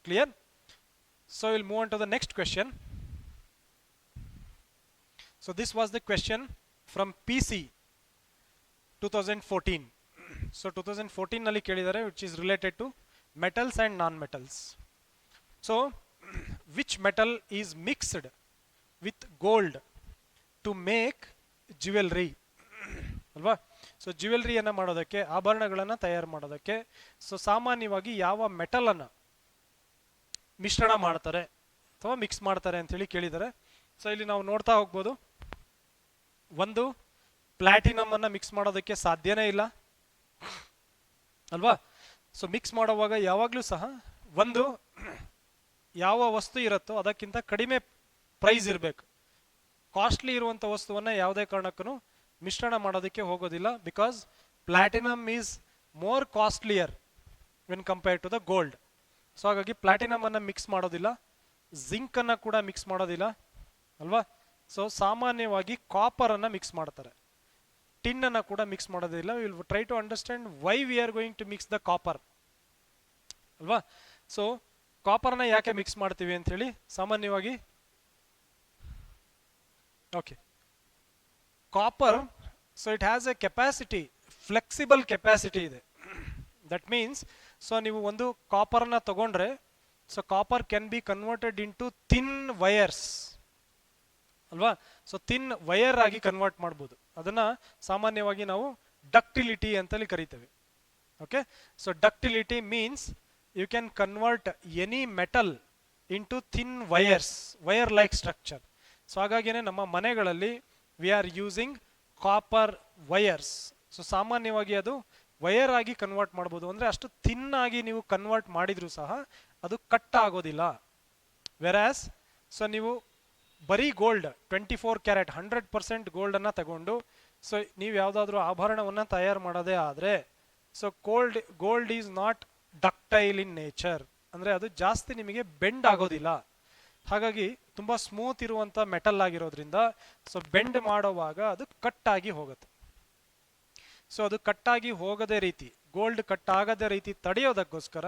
Clear? So we'll move on to the next question. So this was the question from PC 2014. So 2014 nalli kelidare, which is related to metals and non-metals. So which metal is mixed with gold to make jewelry? ಅಲ್ವಾ. ಸೊ ಜ್ಯುವೆಲ್ರಿಯನ್ನು ಮಾಡೋದಕ್ಕೆ, ಆಭರಣಗಳನ್ನು ತಯಾರು ಮಾಡೋದಕ್ಕೆ ಸೊ ಸಾಮಾನ್ಯವಾಗಿ ಯಾವ ಮೆಟಲನ್ನು ಮಿಶ್ರಣ ಮಾಡ್ತಾರೆ ಅಥವಾ ಮಿಕ್ಸ್ ಮಾಡ್ತಾರೆ ಅಂತೇಳಿ ಕೇಳಿದ್ದಾರೆ. ಸೊ ಇಲ್ಲಿ ನಾವು ನೋಡ್ತಾ ಹೋಗ್ಬೋದು. ಒಂದು, ಪ್ಲಾಟಿನಮನ್ನು ಮಿಕ್ಸ್ ಮಾಡೋದಕ್ಕೆ ಸಾಧ್ಯನೇ ಇಲ್ಲ ಅಲ್ವಾ. ಸೊ ಮಿಕ್ಸ್ ಮಾಡುವಾಗ ಯಾವಾಗಲೂ ಸಹ ಒಂದು ಯಾವ ವಸ್ತು ಇರುತ್ತೋ ಅದಕ್ಕಿಂತ ಕಡಿಮೆ ಪ್ರೈಸ್ ಇರಬೇಕು. ಕಾಸ್ಟ್ಲಿ ಇರುವಂಥ ವಸ್ತುವನ್ನು ಯಾವುದೇ ಕಾರಣಕ್ಕೂ ಮಿಶ್ರಣ ಮಾಡೋದಕ್ಕೆ ಹೋಗೋದಿಲ್ಲ. Because platinum is more costlier when compared to the gold. So ಹಾಗಾಗಿ ಪ್ಲಾಟಿನಮ್ ಅನ್ನು ಮಿಕ್ಸ್ ಮಾಡೋದಿಲ್ಲ, ಜಿಂಕ್ ಅನ್ನು ಕೂಡ ಮಿಕ್ಸ್ ಮಾಡೋದಿಲ್ಲ ಅಲ್ವಾ. ಸೊ ಸಾಮಾನ್ಯವಾಗಿ ಕಾಪರ್ ಅನ್ನು ಮಿಕ್ಸ್ ಮಾಡ್ತಾರೆ, ಟಿನ್ ಅನ್ನು ಕೂಡ ಮಿಕ್ಸ್ ಮಾಡೋದಿಲ್ಲ. Will try to understand why we are going to mix the copper ಅಲ್ವಾ. ಸೊ ಕಾಪರ್ನ ಯಾಕೆ ಮಿಕ್ಸ್ ಮಾಡ್ತೀವಿ ಅಂತ ಹೇಳಿ ಸಾಮಾನ್ಯವಾಗಿ, okay, copper, so it has a capacity, flexible capacity ಇದೆ. ದಟ್ ಮೀನ್ಸ್, ಸೊ ನೀವು ಒಂದು ಕಾಪರ್ನ ತಗೊಂಡ್ರೆ, so copper can be converted in to thin wires ಅಲ್ವಾ. ಸೊ ಥಿನ್ ವಯರ್ ಆಗಿ ಕನ್ವರ್ಟ್ ಮಾಡ್ಬೋದು. ಅದನ್ನ ಸಾಮಾನ್ಯವಾಗಿ ನಾವು ಡಕ್ಟಿಲಿಟಿ ಅಂತೇಳಿ ಕರಿತೇವೆ. Okay, so ductility means you can convert any metal in to thin wires, wire like structure. So ಹಾಗಾಗಿನೇ ನಮ್ಮ ಮನೆಗಳಲ್ಲಿ we are using copper wires. So ಸಾಮಾನ್ಯವಾಗಿ ಅದು ವಯರ್ ಆಗಿ ಕನ್ವರ್ಟ್ ಮಾಡ್ಬೋದು. ಅಂದರೆ ಅಷ್ಟು ಥಿನ್ ಆಗಿ ನೀವು ಕನ್ವರ್ಟ್ ಮಾಡಿದ್ರು ಸಹ ಅದು ಕಟ್ ಆಗೋದಿಲ್ಲ. ವೆರಾಸ್, ಸೊ ನೀವು ಬರೀ ಗೋಲ್ಡ್ 24 ಕ್ಯಾರೆಟ್ 100% ಗೋಲ್ಡನ್ನು ತಗೊಂಡು ಸೊ ನೀವು ಯಾವುದಾದ್ರೂ ಆಭರಣವನ್ನು ತಯಾರು ಮಾಡೋದೇ ಆದರೆ, so gold is not ductile in nature. ಅಂದರೆ ಅದು ಜಾಸ್ತಿ ನಿಮಗೆ ಬೆಂಡ್ ಆಗೋದಿಲ್ಲ. ಹಾಗಾಗಿ ತುಂಬ ಸ್ಮೂತ್ ಇರುವಂಥ ಮೆಟಲ್ ಆಗಿರೋದ್ರಿಂದ ಸೊ ಬೆಂಡ್ ಮಾಡೋವಾಗ ಅದು ಕಟ್ ಆಗಿ ಹೋಗುತ್ತೆ. ಸೊ ಅದು ಕಟ್ಟಾಗಿ ಹೋಗದೇ ರೀತಿ, ಗೋಲ್ಡ್ ಕಟ್ ಆಗದೇ ರೀತಿ ತಡೆಯೋದಕ್ಕೋಸ್ಕರ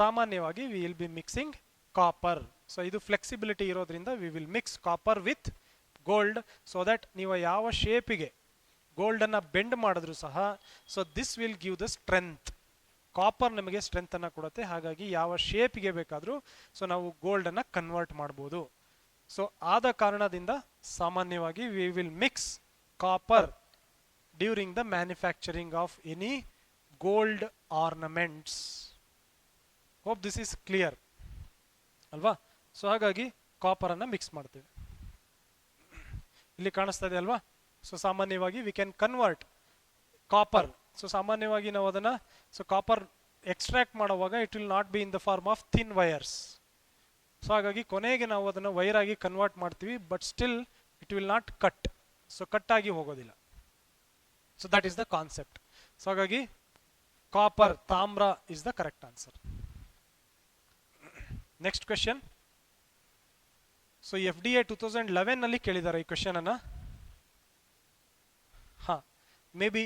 ಸಾಮಾನ್ಯವಾಗಿ V will B mixing copper. So ಇದು ಫ್ಲೆಕ್ಸಿಬಿಲಿಟಿ ಇರೋದ್ರಿಂದ we will mix copper with gold so that ನೀವು ಯಾವ ಶೇಪಿಗೆ ಗೋಲ್ಡನ್ನು ಬೆಂಡ್ ಮಾಡಿದ್ರು ಸಹ so this will give the strength. Copper ನಮಗೆ ಸ್ಟ್ರೆಂತ್ ಅನ್ನು ಕೊಡುತ್ತೆ. ಹಾಗಾಗಿ ಯಾವ ಶೇಪ್ಗೆ ಬೇಕಾದರೂ ಸೊ ನಾವು ಗೋಲ್ಡನ್ನು ಕನ್ವರ್ಟ್ ಮಾಡ್ಬೋದು. ಸೊ ಆದ ಕಾರಣದಿಂದ ಸಾಮಾನ್ಯವಾಗಿ we will mix copper during the manufacturing of any gold ornaments. Hope this is clear ಅಲ್ವಾ. ಸೊ ಹಾಗಾಗಿ ಕಾಪರನ್ನು ಮಿಕ್ಸ್ ಮಾಡ್ತೇವೆ. ಇಲ್ಲಿ ಕಾಣಿಸ್ತಾ ಇದೆ ಅಲ್ವಾ. ಸೊ ಸಾಮಾನ್ಯವಾಗಿ we can convert copper. So ಸಾಮಾನ್ಯವಾಗಿ ನಾವು ಅದನ್ನು ಸೊ ಕಾಪರ್ ಎಕ್ಸ್ಟ್ರಾಕ್ಟ್ ಮಾಡುವಾಗ it will not be in the form of thin wires. So ಹಾಗಾಗಿ ಕೊನೆಗೆ ನಾವು ಅದನ್ನು ವೈರ್ ಆಗಿ ಕನ್ವರ್ಟ್ ಮಾಡ್ತೀವಿ, but still it will not cut. So cut ಆಗಿ ಹೋಗೋದಿಲ್ಲ. So that is the concept. So ಹಾಗಾಗಿ ಕಾಪರ್, ತಾಮ್ರ is the correct answer. Next question. So FDA 2011 ನಲ್ಲಿ ಕೇಳಿದ್ದಾರೆ ಈ ಕ್ವೆಶನ್ ಅನ್ನ. ಮೇ ಬಿ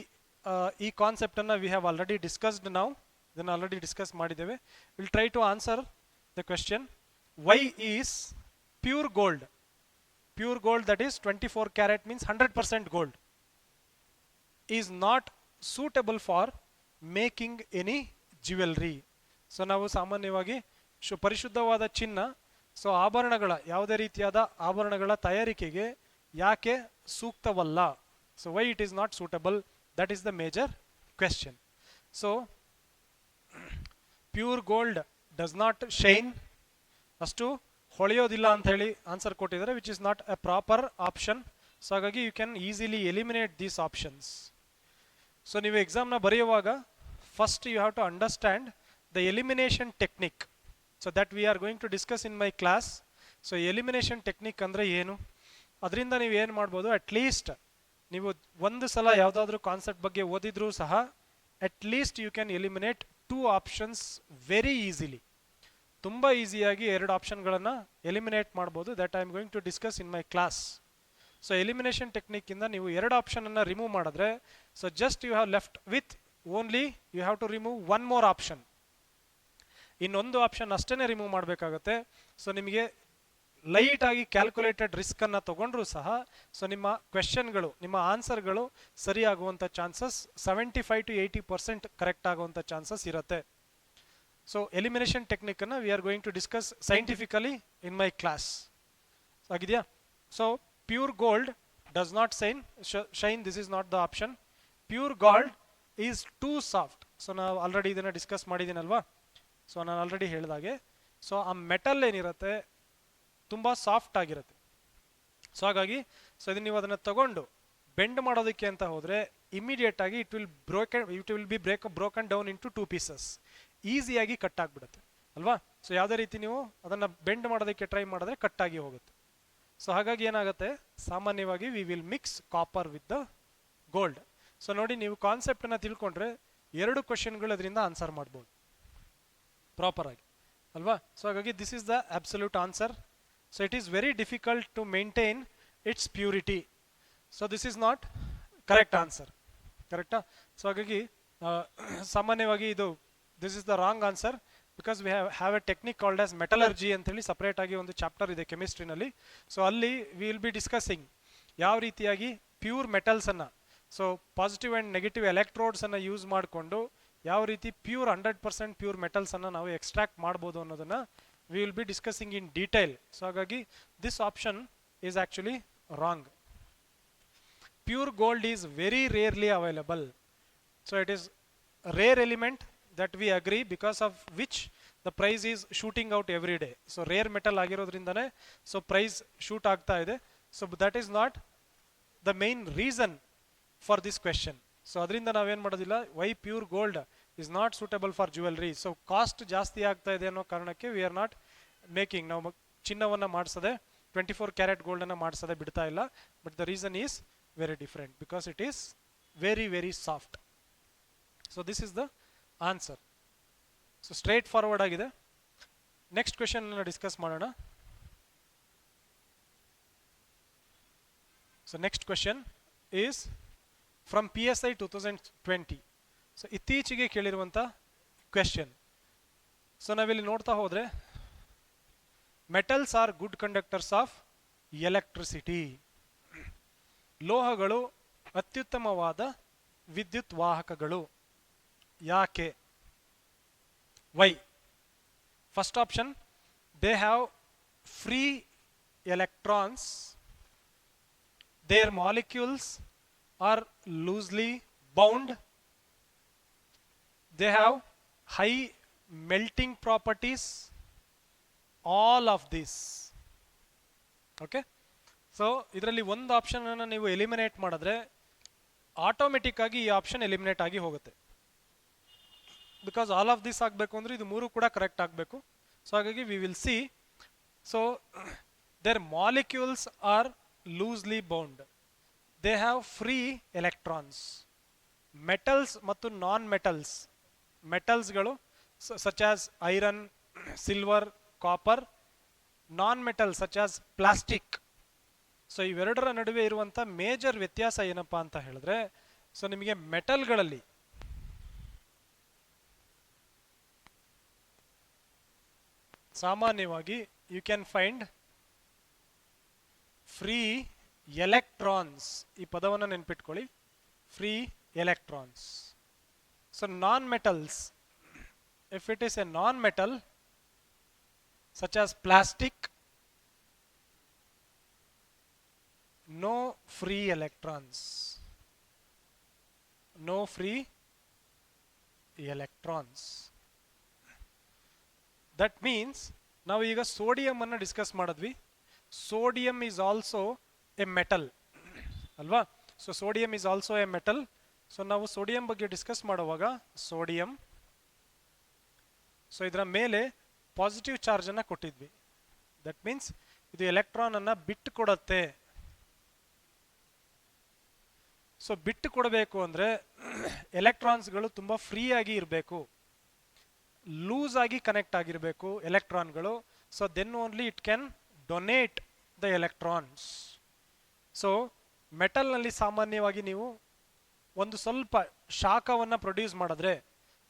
ಈ ಕಾನ್ಸೆಪ್ಟ್ ಅನ್ನ ವಿ ಹ್ಯಾವ್ ಆಲ್ರೆಡಿ ಡಿಸ್ಕಸ್ಡ್. ನಾವು ಇದನ್ನು ಆಲ್ರೆಡಿ ಡಿಸ್ಕಸ್ ಮಾಡಿದ್ದೇವೆ. Will try to answer the question. Why is pure gold, pure gold that is 24 carat means 100% gold, is not suitable for making any jewellery. So ನಾವು ಸಾಮಾನ್ಯವಾಗಿ ಪರಿಶುದ್ಧವಾದ ಚಿನ್ನ, ಸೊ ಆಭರಣಗಳ ಯಾವುದೇ ರೀತಿಯಾದ ಆಭರಣಗಳ ತಯಾರಿಕೆಗೆ ಯಾಕೆ ಸೂಕ್ತವಲ್ಲ? So why it is not suitable, that is the major question. So pure gold does not shine, ಅಷ್ಟು ಹೊಳೆಯೋದಿಲ್ಲ ಅಂತ ಹೇಳಿ ಆನ್ಸರ್ ಕೊಟ್ಟಿದ್ದಾರೆ, which is not a proper option. So ಹಾಗಾಗಿ you can easily eliminate these options. So ನೀವು ಎಕ್ಸಾಮ್ನ ಬರೆಯುವಾಗ first you have to understand the elimination technique. So that we are going to discuss in my class. So elimination technique ಅಂದರೆ ಏನು, ಅದರಿಂದ ನೀವು ಏನು ಮಾಡ್ಬೋದು, ಅಟ್ಲೀಸ್ಟ್ ನೀವು ಒಂದು ಸಲ ಯಾವುದಾದ್ರೂ ಕಾನ್ಸೆಪ್ಟ್ ಬಗ್ಗೆ ಓದಿದ್ರೂ ಸಹ at least you can eliminate 2 options very easily. ತುಂಬ ಈಸಿಯಾಗಿ 2 ಆಪ್ಷನ್ಗಳನ್ನು ಎಲಿಮಿನೇಟ್ ಮಾಡ್ಬೋದು. That I am going to discuss in my class. So elimination ಟೆಕ್ನಿಕ್ಕಿಂದ ನೀವು 2 ಆಪ್ಷನನ್ನು ರಿಮೂವ್ ಮಾಡಿದ್ರೆ, so just you have left with only you have to remove 1 more option. ಇನ್ನೊಂದು ಆಪ್ಷನ್ ಅಷ್ಟೇ ರಿಮೂವ್ ಮಾಡಬೇಕಾಗುತ್ತೆ. ಸೊ ನಿಮಗೆ ಲೈಟ್ ಆಗಿ ಕ್ಯಾಲ್ಕುಲೇಟೆಡ್ ರಿಸ್ಕ್ ಅನ್ನು ತಗೊಂಡ್ರೂ ಸಹ ಸೊ ನಿಮ್ಮ ಕ್ವೆಶನ್ಗಳು, ನಿಮ್ಮ ಆನ್ಸರ್ಗಳು ಸರಿಯಾಗುವಂಥ ಚಾನ್ಸಸ್ 75 to 80% ಕರೆಕ್ಟ್ ಆಗುವಂಥ ಚಾನ್ಸಸ್ ಇರುತ್ತೆ. ಸೊ ಎಲಿಮಿನೇಷನ್ ಟೆಕ್ನಿಕನ್ನು we are going to discuss scientifically in my class. ಆಗಿದೆಯಾ? So pure gold does not shine, this is not the option. Pure gold is too soft. So ನಾವು ಆಲ್ರೆಡಿ ಇದನ್ನು ಡಿಸ್ಕಸ್ ಮಾಡಿದ್ದೀನಲ್ವಾ? ಸೊ ನಾನು ಆಲ್ರೆಡಿ ಹೇಳಿದಾಗೆ, ಸೊ ಆ ಮೆಟಲ್ ಏನಿರುತ್ತೆ ತುಂಬ ಸಾಫ್ಟ್ ಆಗಿರುತ್ತೆ. ಸೊ ಹಾಗಾಗಿ ಸೊ ಇದನ್ನು ನೀವು ಅದನ್ನು ತಗೊಂಡು ಬೆಂಡ್ ಮಾಡೋದಕ್ಕೆ ಅಂತ ಹೋದರೆ ಇಮಿಡಿಯೇಟ್ ಆಗಿ it will B broken down into 2 pieces. ಈಸಿಯಾಗಿ ಕಟ್ ಆಗಿಬಿಡುತ್ತೆ ಅಲ್ವಾ? ಸೊ ಯಾವುದೇ ರೀತಿ ನೀವು ಅದನ್ನು ಬೆಂಡ್ ಮಾಡೋದಕ್ಕೆ ಟ್ರೈ ಮಾಡಿದ್ರೆ ಕಟ್ ಆಗಿ ಹೋಗುತ್ತೆ. ಸೊ ಹಾಗಾಗಿ ಏನಾಗುತ್ತೆ, ಸಾಮಾನ್ಯವಾಗಿ we will mix copper with the gold. So ನೋಡಿ, ನೀವು ಕಾನ್ಸೆಪ್ಟನ್ನು ತಿಳ್ಕೊಂಡ್ರೆ 2 ಕ್ವೆಶನ್ಗಳು ಅದರಿಂದ ಆನ್ಸರ್ ಮಾಡ್ಬೋದು ಪ್ರಾಪರ್ ಆಗಿ ಅಲ್ವಾ? ಸೊ ಹಾಗಾಗಿ this is the absolute answer. So it is very difficult to maintain its purity. So this is not correct answer. ಕರೆಕ್ಟಾ? ಸೊ ಹಾಗಾಗಿ ಸಾಮಾನ್ಯವಾಗಿ this is the wrong answer, because we have a technique called as metallurgy ಅಂತ ಹೇಳಿ ಸಪ್ರೇಟ್ ಆಗಿ ಒಂದು ಚಾಪ್ಟರ್ ಇದೆ ಕೆಮಿಸ್ಟ್ರಿನಲ್ಲಿ. ಸೊ ಅಲ್ಲಿ ವಿ ವಿಲ್ ಬಿ ಡಿಸ್ಕಸಿಂಗ್ ಯಾವ ರೀತಿಯಾಗಿ ಪ್ಯೂರ್ ಮೆಟಲ್ಸನ್ನು, ಸೊ ಪಾಸಿಟಿವ್ ಆ್ಯಂಡ್ ನೆಗೆಟಿವ್ ಎಲೆಕ್ಟ್ರೋಡ್ಸನ್ನು ಯೂಸ್ ಮಾಡಿಕೊಂಡು ಯಾವ ರೀತಿ ಪ್ಯೂರ್ 100% ಪ್ಯೂರ್ ಮೆಟಲ್ಸನ್ನು ನಾವು ಎಕ್ಸ್ಟ್ರಾಕ್ಟ್ ಮಾಡ್ಬೋದು ಅನ್ನೋದನ್ನು we will be discussing in detail. So ಹಾಗಾಗಿ this option is actually wrong. Pure gold is very rarely available. So it is rare element that we agree, because of which the price is shooting out every day. So rare metal ಆಗಿರೋದ್ರಿಂದನೇ so price shoot ಆಗ್ತಾ ಇದೆ. So that is not the main reason for this question. So ಅದರಿಂದ ನಾವೇನು ಮಾಡೋದಿಲ್ಲ, why pure gold is not suitable for jewelry. So cost ಜಾಸ್ತಿ ಆಗ್ತಾ ಇದೆ ಅನ್ನೋ ಕಾರಣಕ್ಕೆ we are not making, ನಾವು ಚಿನ್ನವನ್ನು ಮಾಡಿಸದೆ 24 ಕ್ಯಾರೆಟ್ ಗೋಲ್ಡನ್ನು ಮಾಡಿಸದೆ ಬಿಡ್ತಾ ಇಲ್ಲ. But the reason is very different, because it is very very soft. So this is the answer. So straightforward ಆಗಿದೆ. ನೆಕ್ಸ್ಟ್ ಕ್ವೆಶನ್ ಡಿಸ್ಕಸ್ ಮಾಡೋಣ. So next question is from PSI 2020. So ಇತ್ತೀಚೆಗೆ ಕೇಳಿರುವಂಥ ಕ್ವೆಶನ್. ಸೊ ನಾವಿಲ್ಲಿ ನೋಡ್ತಾ ಹೋದರೆ, metals are good conductors of electricity. ಲೋಹಗಳು ಅತ್ಯುತ್ತಮವಾದ ವಿದ್ಯುತ್ ವಾಹಕಗಳು. ಯಾಕೆ? Why? First option, they have free electrons, their molecules are loosely bound, they have high melting properties, all of this. Okay, so ಇದರಲ್ಲಿ ಒಂದು ಆಪ್ಷನ್ ಅನ್ನು ನೀವು ಎಲಿಮಿನೇಟ್ ಮಾಡಿದ್ರೆ ಆಟೋಮೆಟಿಕ್ ಆಗಿ ಈ ಆಪ್ಷನ್ ಎಲಿಮಿನೇಟ್ ಆಗಿ ಹೋಗುತ್ತೆ. ಬಿಕಾಸ್ ಆಲ್ ಆಫ್ ದಿಸ್ ಆಗಬೇಕು ಅಂದ್ರೆ ಇದು ಮೂರು ಕೂಡ ಕರೆಕ್ಟ್ ಆಗಬೇಕು. ಸೊ ಹಾಗಾಗಿ we will see. So there molecules are loosely bound, they have free electrons. Metals ಮತ್ತು ನಾನ್ ಮೆಟಲ್ಸ್, ಮೆಟಲ್ಸ್ಗಳು such as iron, silver, copper, non metal such as plastic. So ಇವೆರಡರ ನಡುವೆ ಇರುವಂಥ ಮೇಜರ್ ವ್ಯತ್ಯಾಸ ಏನಪ್ಪಾ ಅಂತ ಹೇಳಿದ್ರೆ, ಸೊ ನಿಮಗೆ ಮೆಟಲ್ಗಳಲ್ಲಿ ಸಾಮಾನ್ಯವಾಗಿ you can find free electrons. ಈ ಪದವನ್ನು ನೆನ್ಪಿಟ್ಕೊಳ್ಳಿ, free electrons. So non metals, if it is a non-metal such as plastic, no free electrons, no free electrons. That means ನಾವು ಈಗ ಸೋಡಿಯಂ ಅನ್ನು ಡಿಸ್ಕಸ್ ಮಾಡಿದ್ವಿ. Sodium is also a metal ಅಲ್ವಾ? So sodium is also a metal. So ನಾವು ಸೋಡಿಯಂ ಬಗ್ಗೆ ಡಿಸ್ಕಸ್ ಮಾಡುವಾಗ ಸೋಡಿಯಂ, ಸೊ ಇದರ ಮೇಲೆ ಪಾಸಿಟಿವ್ ಚಾರ್ಜ್ ಅನ್ನ ಕೊಟ್ಟಿದ್ವಿ. ದಟ್ ಮೀನ್ಸ್ ಇದು ಎಲೆಕ್ಟ್ರಾನ್ ಅನ್ನ ಬಿಟ್ಟು ಕೊಡುತ್ತೆ. ಸೊ ಬಿಟ್ಟು ಕೊಡಬೇಕು ಅಂದ್ರೆ ಎಲೆಕ್ಟ್ರಾನ್ಸ್ಗಳು ತುಂಬಾ ಫ್ರೀ ಆಗಿ ಇರಬೇಕು, ಲೂಸ್ ಆಗಿ ಕನೆಕ್ಟ್ ಆಗಿರಬೇಕು ಎಲೆಕ್ಟ್ರಾನ್ಗಳು. So then only it can donate the electrons. So metal ನಲ್ಲಿ ಸಾಮಾನ್ಯವಾಗಿ ನೀವು ಒಂದು ಸ್ವಲ್ಪ ಶಾಖವನ್ನ ಪ್ರೊಡ್ಯೂಸ್ ಮಾಡಿದ್ರೆ,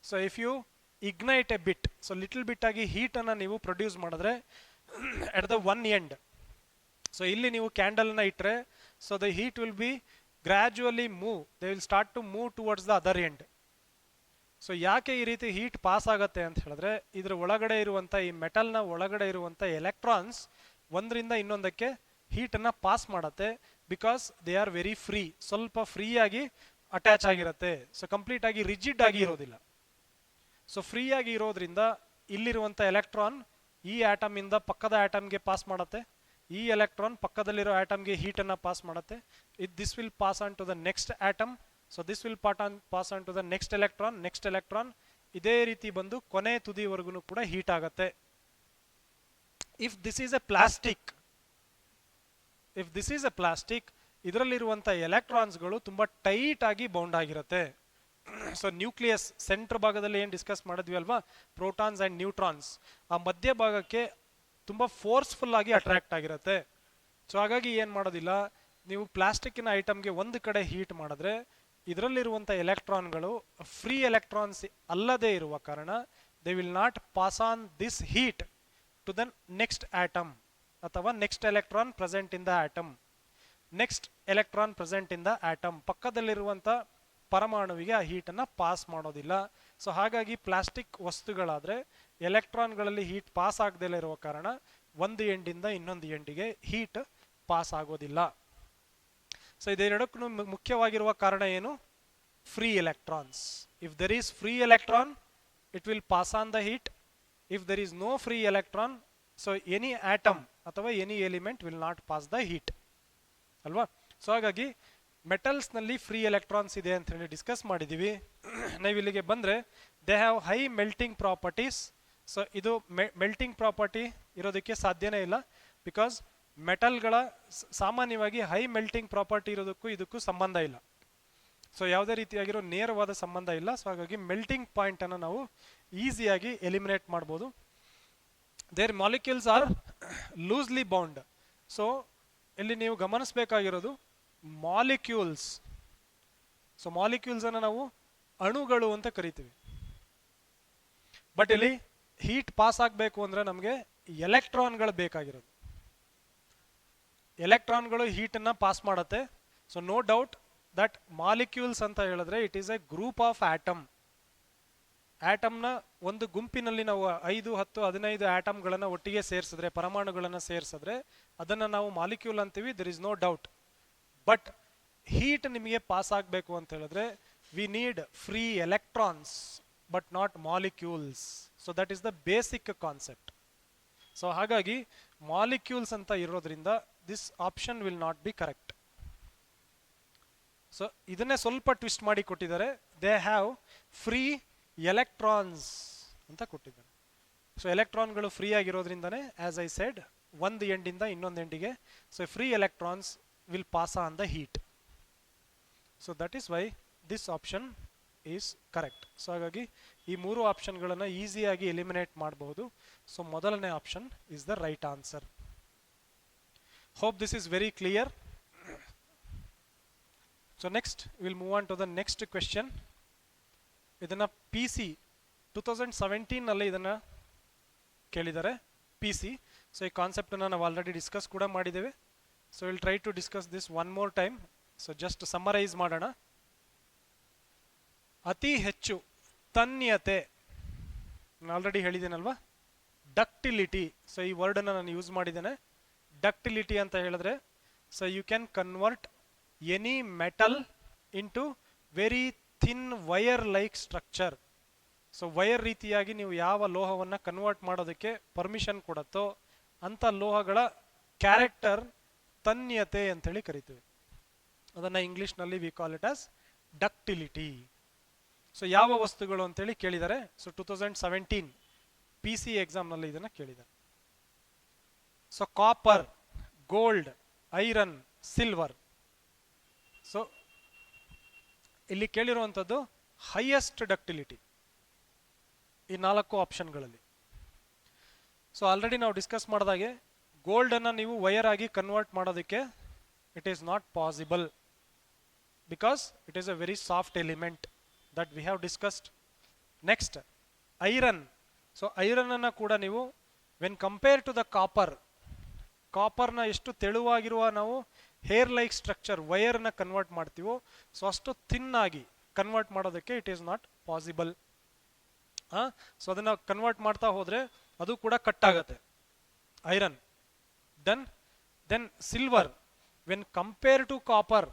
so if you ignite a bit, so little bit ಆಗಿ ಹೀಟ್ ಅನ್ನ ನೀವು ಪ್ರೊಡ್ಯೂಸ್ ಮಾಡಿದ್ರೆ at the one end, so ಇಲ್ಲಿ ನೀವು ಕ್ಯಾಂಡಲ್ ನ ಇಟ್ರೆ, so the heat will be gradually move, they will start to move towards the other end. So ಯಾಕೆ ಈ ರೀತಿ ಹೀಟ್ ಪಾಸ್ ಆಗತ್ತೆ ಅಂತ ಹೇಳಿದ್ರೆ, ಇದ್ರ ಒಳಗಡೆ ಇರುವಂತ ಈ ಮೆಟಲ್ ನ ಒಳಗಡೆ ಇರುವಂತ ಎಲೆಕ್ಟ್ರಾನ್ಸ್ ಒಂದರಿಂದ ಇನ್ನೊಂದಕ್ಕೆ ಹೀಟ್ ಅನ್ನ ಪಾಸ್ ಮಾಡತ್ತೆ. Because they are very free, ಸ್ವಲ್ಪ ಫ್ರೀ ಆಗಿ ಅಟ್ಯಾಚ್ ಆಗಿರತ್ತೆ. ಸೊ ಕಂಪ್ಲೀಟ್ ಆಗಿ ರಿಜಿಡ್ ಆಗಿ ಇರೋದಿಲ್ಲ. ಸೊ ಫ್ರೀ ಆಗಿ ಇರೋದ್ರಿಂದ ಇಲ್ಲಿರುವಂತ ಎಲೆಕ್ಟ್ರಾನ್ ಈ ಆಟಮ್ ಇಂದ ಪಕ್ಕದ ಆಟಮ್ಗೆ ಪಾಸ್ ಮಾಡುತ್ತೆ, ಈ ಎಲೆಕ್ಟ್ರಾನ್ ಪಕ್ಕದಲ್ಲಿರೋ ಆಟಮ್ಗೆ ಹೀಟ್ ಅನ್ನ ಪಾಸ್ ಮಾಡುತ್ತೆ. This will pass on to the next atom, so this will pass on to the next electron. ಇದೇ ರೀತಿ ಬಂದು ಕೊನೆ ತುದಿವರೆಗೂ ಕೂಡ ಹೀಟ್ ಆಗತ್ತೆ. If this is a plastic, ಇದರಲ್ಲಿರುವಂತ ಎಲೆಕ್ಟ್ರಾನ್ಸ್ಗಳು ತುಂಬಾ ಟೈಟ್ ಆಗಿ ಬೌಂಡ್ ಆಗಿರುತ್ತೆ. ಸೊ ನ್ಯೂಕ್ಲಿಯಸ್ ಸೆಂಟರ್ ಭಾಗದಲ್ಲಿ ಏನ್ ಡಿಸ್ಕಸ್ ಮಾಡಿದ್ವಿ ಅಲ್ವಾ, ಪ್ರೋಟಾನ್ಸ್ ಅಂಡ್ ನ್ಯೂಟ್ರಾನ್ಸ್, ಆ ಮಧ್ಯ ಭಾಗಕ್ಕೆ ತುಂಬಾ ಫೋರ್ಸ್ಫುಲ್ ಆಗಿ ಅಟ್ರಾಕ್ಟ್ ಆಗಿರುತ್ತೆ. ಸೊ ಹಾಗಾಗಿ ಏನ್ ಮಾಡೋದಿಲ್ಲ, ನೀವು ಪ್ಲಾಸ್ಟಿಕ್ನ ಐಟಮ್ಗೆ ಒಂದು ಕಡೆ ಹೀಟ್ ಮಾಡಿದ್ರೆ ಇದರಲ್ಲಿರುವಂತ ಎಲೆಕ್ಟ್ರಾನ್ಗಳು ಫ್ರೀ ಎಲೆಕ್ಟ್ರಾನ್ಸ್ ಅಲ್ಲದೆ ಇರುವ ಕಾರಣ they will not pass on this heat to the next atom ಅಥವಾ next electron present in the atom. Next electron present in the atom ಪಕ್ಕದಲ್ಲಿರುವಂತ ಪರಮಾಣುವಿಗೆ ಆ ಹೀಟ್ ಅನ್ನ ಪಾಸ್ ಮಾಡೋದಿಲ್ಲ. ಸೊ ಹಾಗಾಗಿ ಪ್ಲಾಸ್ಟಿಕ್ ವಸ್ತುಗಳಾದ್ರೆ ಎಲೆಕ್ಟ್ರಾನ್ಗಳಲ್ಲಿ ಹೀಟ್ ಪಾಸ್ ಆಗದೇ ಇರುವ ಕಾರಣ ಒಂದು ಎಂಡಿಂದ ಇನ್ನೊಂದು ಎಂಡಿಗೆ ಹೀಟ್ ಪಾಸ್ ಆಗೋದಿಲ್ಲ. ಸೊ ಇದೆರಡಕ್ಕೂ ಮುಖ್ಯವಾಗಿರುವ ಕಾರಣ ಏನು, free electrons. If there is free electron it will pass on the heat. If there is no free electron, so any atom ಅಥವಾ any element will not pass the heat ಅಲ್ವಾ. ಸೊ ಹಾಗಾಗಿ ಮೆಟಲ್ಸ್ ನಲ್ಲಿ ಫ್ರೀ ಎಲೆಕ್ಟ್ರಾನ್ಸ್ ಇದೆ ಅಂತ ಹೇಳಿ ಡಿಸ್ಕಸ್ ಮಾಡಿದೀವಿ. ನಾವು ಇಲ್ಲಿಗೆ ಬಂದ್ರೆ they have high melting properties. So ಇದು ಮೆಲ್ಟಿಂಗ್ ಪ್ರಾಪರ್ಟಿ ಇರೋದಕ್ಕೆ ಸಾಧ್ಯನೇ ಇಲ್ಲ, ಬಿಕಾಸ್ ಮೆಟಲ್ಗಳ ಸಾಮಾನ್ಯವಾಗಿ ಹೈ ಮೆಲ್ಟಿಂಗ್ ಪ್ರಾಪರ್ಟಿ ಇರೋದಕ್ಕೂ ಇದಕ್ಕೂ ಸಂಬಂಧ ಇಲ್ಲ. ಸೊ ಯಾವುದೇ ರೀತಿಯಾಗಿರೋ ನೇರವಾದ ಸಂಬಂಧ ಇಲ್ಲ. ಸೊ ಹಾಗಾಗಿ ಮೆಲ್ಟಿಂಗ್ ಪಾಯಿಂಟ್ ಅನ್ನು ನಾವು ಈಸಿಯಾಗಿ ಎಲಿಮಿನೇಟ್ ಮಾಡ್ಬೋದು. Their molecules are loosely bound. So ಇಲ್ಲಿ ನೀವು ಗಮನಿಸಬೇಕಾಗಿರೋದು ಮಾಲಿಕ್ಯೂಲ್ಸ್. ಸೊ ಮಾಲಿಕ್ಯೂಲ್ಸ್ ಅನ್ನು ನಾವು ಅಣುಗಳು ಅಂತ ಕರಿತೀವಿ. ಬಟ್ ಇಲ್ಲಿ ಹೀಟ್ ಪಾಸ್ ಆಗಬೇಕು ಅಂದ್ರೆ ನಮಗೆ ಎಲೆಕ್ಟ್ರಾನ್ಗಳು ಬೇಕಾಗಿರೋದು. ಎಲೆಕ್ಟ್ರಾನ್ಗಳು ಹೀಟ್ ಅನ್ನ ಪಾಸ್ ಮಾಡುತ್ತೆ. So no doubt that molecules ಅಂತ ಹೇಳಿದ್ರೆ it is a group of atom. ಆಟಮ್ನ ಒಂದು ಗುಂಪಿನಲ್ಲಿ ನಾವು 5, 10, 15 ಆಟಮ್ಗಳನ್ನ ಒಟ್ಟಿಗೆ ಸೇರಿಸಿದ್ರೆ, ಪರಮಾಣುಗಳನ್ನ ಸೇರಿಸಿದ್ರೆ ಅದನ್ನ ನಾವು ಮಾಲಿಕ್ಯೂಲ್ ಅಂತೀವಿ. There is no doubt. But heat ನಿಮಗೆ ಪಾಸ್ ಆಗಬೇಕು ಅಂತ ಹೇಳಿದ್ರೆ we need free electrons but not molecules. So that is the basic concept. So ಹಾಗಾಗಿ ಮಾಲಿಕ್ಯೂಲ್ಸ್ ಅಂತ ಇರೋದ್ರಿಂದ this option will not be correct. So ಇದನ್ನೇ ಸ್ವಲ್ಪ ಟ್ವಿಸ್ಟ್ ಮಾಡಿ ಕೊಟ್ಟಿದ್ದಾರೆ. ದೇ ಹ್ಯಾವ್ ಫ್ರೀ ಎಲೆಕ್ಟ್ರಾನ್ಸ್ ಅಂತ ಕೊಟ್ಟಿದ್ದಾರೆ. ಸೊ ಎಲೆಕ್ಟ್ರಾನ್ಗಳು ಫ್ರೀ ಆಗಿರೋದ್ರಿಂದನೇ ಆಸ್ ಐ ಸೆಡ್ ಒಂದು ಎಂಡಿಂದ ಇನ್ನೊಂದು ಎಂಡಿಗೆ so free electrons will pass on the heat. So that is why this option is correct. So ಹಾಗಾಗಿ ಈ ಮೂರು ಆಪ್ಷನ್ಗಳನ್ನು ಈಸಿಯಾಗಿ ಎಲಿಮಿನೇಟ್ ಮಾಡಬಹುದು. ಸೊ ಮೊದಲನೇ option is the right answer. Hope this is very clear. So next will move on to the next question. ಇದನ್ನು PC 2017 ಇದನ್ನು ಕೇಳಿದ್ದಾರೆ PC. ಸೊ ಈ ಕಾನ್ಸೆಪ್ಟನ್ನು ನಾವು ಆಲ್ರೆಡಿ ಡಿಸ್ಕಸ್ ಕೂಡ ಮಾಡಿದ್ದೇವೆ. So will try to discuss this one more time. So just summarize ಮಾಡೋಣ. ಅತಿ ಹೆಚ್ಚು ತನ್ಯತೆ ನಾನು ಆಲ್ರೆಡಿ ಹೇಳಿದ್ದೇನಲ್ವಾ, ಡಕ್ಟಿಲಿಟಿ. ಸೊ ಈ ವರ್ಡನ್ನು ನಾನು ಯೂಸ್ ಮಾಡಿದ್ದೇನೆ. ಡಕ್ಟಿಲಿಟಿ ಅಂತ ಹೇಳಿದ್ರೆ so you can convert any metal into very thin wire like structure. So wire ರೀತಿಯಾಗಿ ನೀವು ಯಾವ ಲೋಹವನ್ನು ಕನ್ವರ್ಟ್ ಮಾಡೋದಕ್ಕೆ ಪರ್ಮಿಷನ್ ಕೊಡುತ್ತೋ ಅಂಥ ಲೋಹಗಳ ಕ್ಯಾರೆಕ್ಟರ್ ತನ್ಯತೆ ಅಂತೇಳಿ ಕರಿತೀವಿ. ಅದನ್ನು ಇಂಗ್ಲೀಷ್ನಲ್ಲಿ V call it as ductility. So ಯಾವ ವಸ್ತುಗಳು ಅಂತೇಳಿ ಕೇಳಿದ್ದಾರೆ. ಸೊ 2017 PC ಎಕ್ಸಾಮ್ನಲ್ಲಿ ಇದನ್ನು ಕೇಳಿದ್ದಾರೆ. So copper, gold, iron, silver. So ಇಲ್ಲಿ ಕೇಳಿರುವಂಥದ್ದು ಹೈಯೆಸ್ಟ್ ಡಕ್ಟಿಲಿಟಿ ಈ 4 ಆಪ್ಷನ್ಗಳಲ್ಲಿ. ಸೊ ಆಲ್ರೆಡಿ ನಾವು ಡಿಸ್ಕಸ್ ಮಾಡಿದಾಗೆ ಗೋಲ್ಡನ್ನು ನೀವು ವೈರ್ ಆಗಿ ಕನ್ವರ್ಟ್ ಮಾಡೋದಕ್ಕೆ it is not possible because it is a very soft element that we have discussed. Next iron. So ಐರನ್ನನ್ನು ಕೂಡ ನೀವು ವೆನ್ ಕಂಪೇರ್ ಟು ದ ಕಾಪರ್ನ ಎಷ್ಟು ತೆಳುವಾಗಿರುವ ನಾವು ಹೇರ್ ಲೈಕ್ ಸ್ಟ್ರಕ್ಚರ್ ವೈರ್ನ ಕನ್ವರ್ಟ್ ಮಾಡ್ತೀವೋ ಸೊ ಅಷ್ಟು ಥಿನ್ ಆಗಿ ಕನ್ವರ್ಟ್ ಮಾಡೋದಕ್ಕೆ it is not possible. So ಅದನ್ನು ಕನ್ವರ್ಟ್ ಮಾಡ್ತಾ ಹೋದರೆ ಅದು ಕೂಡ ಕಟ್ ಆಗುತ್ತೆ iron. Then silver when compare to copper.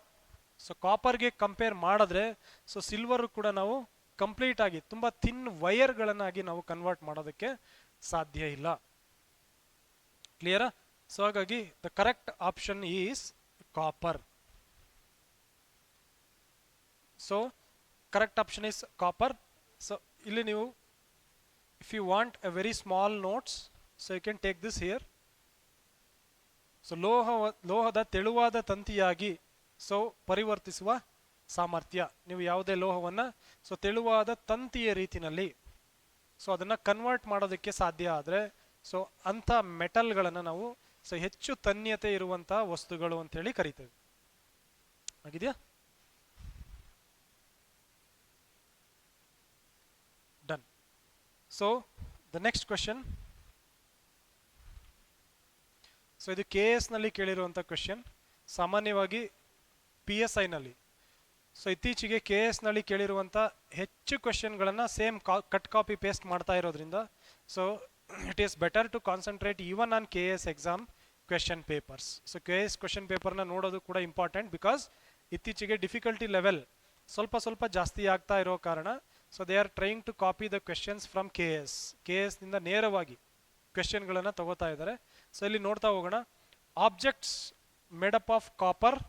So ಕಾಪರ್ಗೆ ಕಂಪೇರ್ ಮಾಡಿದ್ರೆ ಸೊ ಸಿಲ್ವರ್ ಕೂಡ ನಾವು ಕಂಪ್ಲೀಟ್ ಆಗಿ ತುಂಬ ಥಿನ್ ವೈರ್ಗಳನ್ನಾಗಿ ನಾವು ಕನ್ವರ್ಟ್ ಮಾಡೋದಕ್ಕೆ ಸಾಧ್ಯ ಇಲ್ಲ. ಕ್ಲಿಯರಾ? ಸೊ ಹಾಗಾಗಿ the correct option is copper. So correct option is copper. So ಇಲ್ಲಿ ನೀವು if you want a very small notes so you can take this here. So ಲೋಹದ ತೆಳುವಾದ ತಂತಿಯಾಗಿ ಸೊ ಪರಿವರ್ತಿಸುವ ಸಾಮರ್ಥ್ಯ. ನೀವು ಯಾವುದೇ ಲೋಹವನ್ನು ಸೊ ತೆಳುವಾದ ತಂತಿಯ ರೀತಿಯಲ್ಲಿ ಸೊ ಅದನ್ನು ಕನ್ವರ್ಟ್ ಮಾಡೋದಕ್ಕೆ ಸಾಧ್ಯ ಆದರೆ ಸೊ ಅಂಥ ಮೆಟಲ್ಗಳನ್ನು ನಾವು ಸೊ ಹೆಚ್ಚು ತನ್ಯತೆ ಇರುವಂತಹ ವಸ್ತುಗಳು ಅಂತ ಹೇಳಿ ಕರಿತೇವೆ. ಆಗಿದೆಯಾ? Done. So the next question. So ಇದು KS ನಲ್ಲಿ ಕೇಳಿರುವಂಥ ಕ್ವೆಶ್ಚನ್. ಸಾಮಾನ್ಯವಾಗಿ PSI ನಲ್ಲಿ ಸೊ ಇತ್ತೀಚೆಗೆ KS ನಲ್ಲಿ ಕೇಳಿರುವಂಥ ಹೆಚ್ಚು ಕ್ವೆಶ್ಚನ್ಗಳನ್ನು ಸೇಮ್ ಕಟ್ ಕಾಪಿ ಪೇಸ್ಟ್ ಮಾಡ್ತಾ ಇರೋದ್ರಿಂದ so it is better to concentrate even on KS exam question papers. So KS question paper na ನೋಡೋದು ಕೂಡ ಇಂಪಾರ್ಟೆಂಟ್ ಬಿಕಾಸ್ ಇತ್ತೀಚೆಗೆ ಡಿಫಿಕಲ್ಟಿ ಲೆವೆಲ್ ಸ್ವಲ್ಪ ಜಾಸ್ತಿ ಆಗ್ತಾ ಇರೋ ಕಾರಣ so they are trying to copy the questions from KS ನಿಂದ ನೇರವಾಗಿ ಕ್ವೆಶ್ಚನ್ಗಳನ್ನು ತಗೋತಾ ಇದ್ದಾರೆ. ಸೊ ಇಲ್ಲಿ ನೋಡ್ತಾ ಹೋಗೋಣ. Objects made up of copper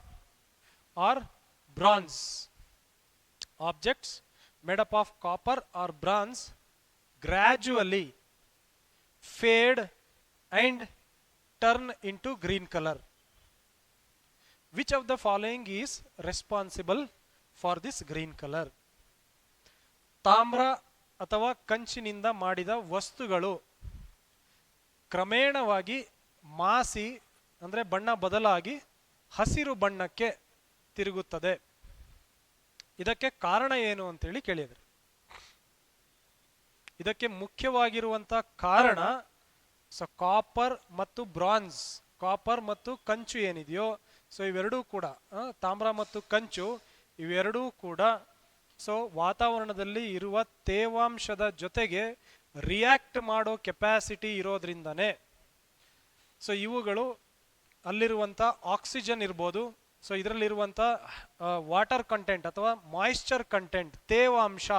or bronze. Objects made up of copper or bronze gradually fade and turn into green color. Which of the following is responsible for this green color? ತಾಮ್ರ ಅಥವಾ ಕಂಚಿನಿಂದ ಮಾಡಿದ ವಸ್ತುಗಳು ಕ್ರಮೇಣವಾಗಿ ಮಾಸಿ ಅಂದರೆ ಬಣ್ಣ ಬದಲಾಗಿ ಹಸಿರು ಬಣ್ಣಕ್ಕೆ ತಿರುಗುತ್ತದೆ. ಇದಕ್ಕೆ ಕಾರಣ ಏನು ಅಂತೇಳಿ ಕೇಳಿದರೆ ಇದಕ್ಕೆ ಮುಖ್ಯವಾಗಿರುವಂಥ ಕಾರಣ ಸೊ ಕಾಪರ್ ಮತ್ತು ಬ್ರಾನ್ಸ್, ಕಾಪರ್ ಮತ್ತು ಕಂಚು ಏನಿದೆಯೋ ಸೊ ಇವೆರಡೂ ಕೂಡ ತಾಮ್ರ ಮತ್ತು ಕಂಚು ಇವೆರಡೂ ಕೂಡ ಸೊ ವಾತಾವರಣದಲ್ಲಿ ಇರುವ ತೇವಾಂಶದ ಜೊತೆಗೆ ರಿಯಾಕ್ಟ್ ಮಾಡೋ ಕೆಪಾಸಿಟಿ ಇರೋದ್ರಿಂದನೇ ಸೊ ಇವುಗಳು ಅಲ್ಲಿರುವಂಥ ಆಕ್ಸಿಜನ್ ಇರ್ಬೋದು, ಸೊ ಇದರಲ್ಲಿರುವಂಥ ವಾಟರ್ ಕಂಟೆಂಟ್ ಅಥವಾ ಮಾಯಿಶ್ಚರ್ ಕಂಟೆಂಟ್ ತೇವಾಂಶ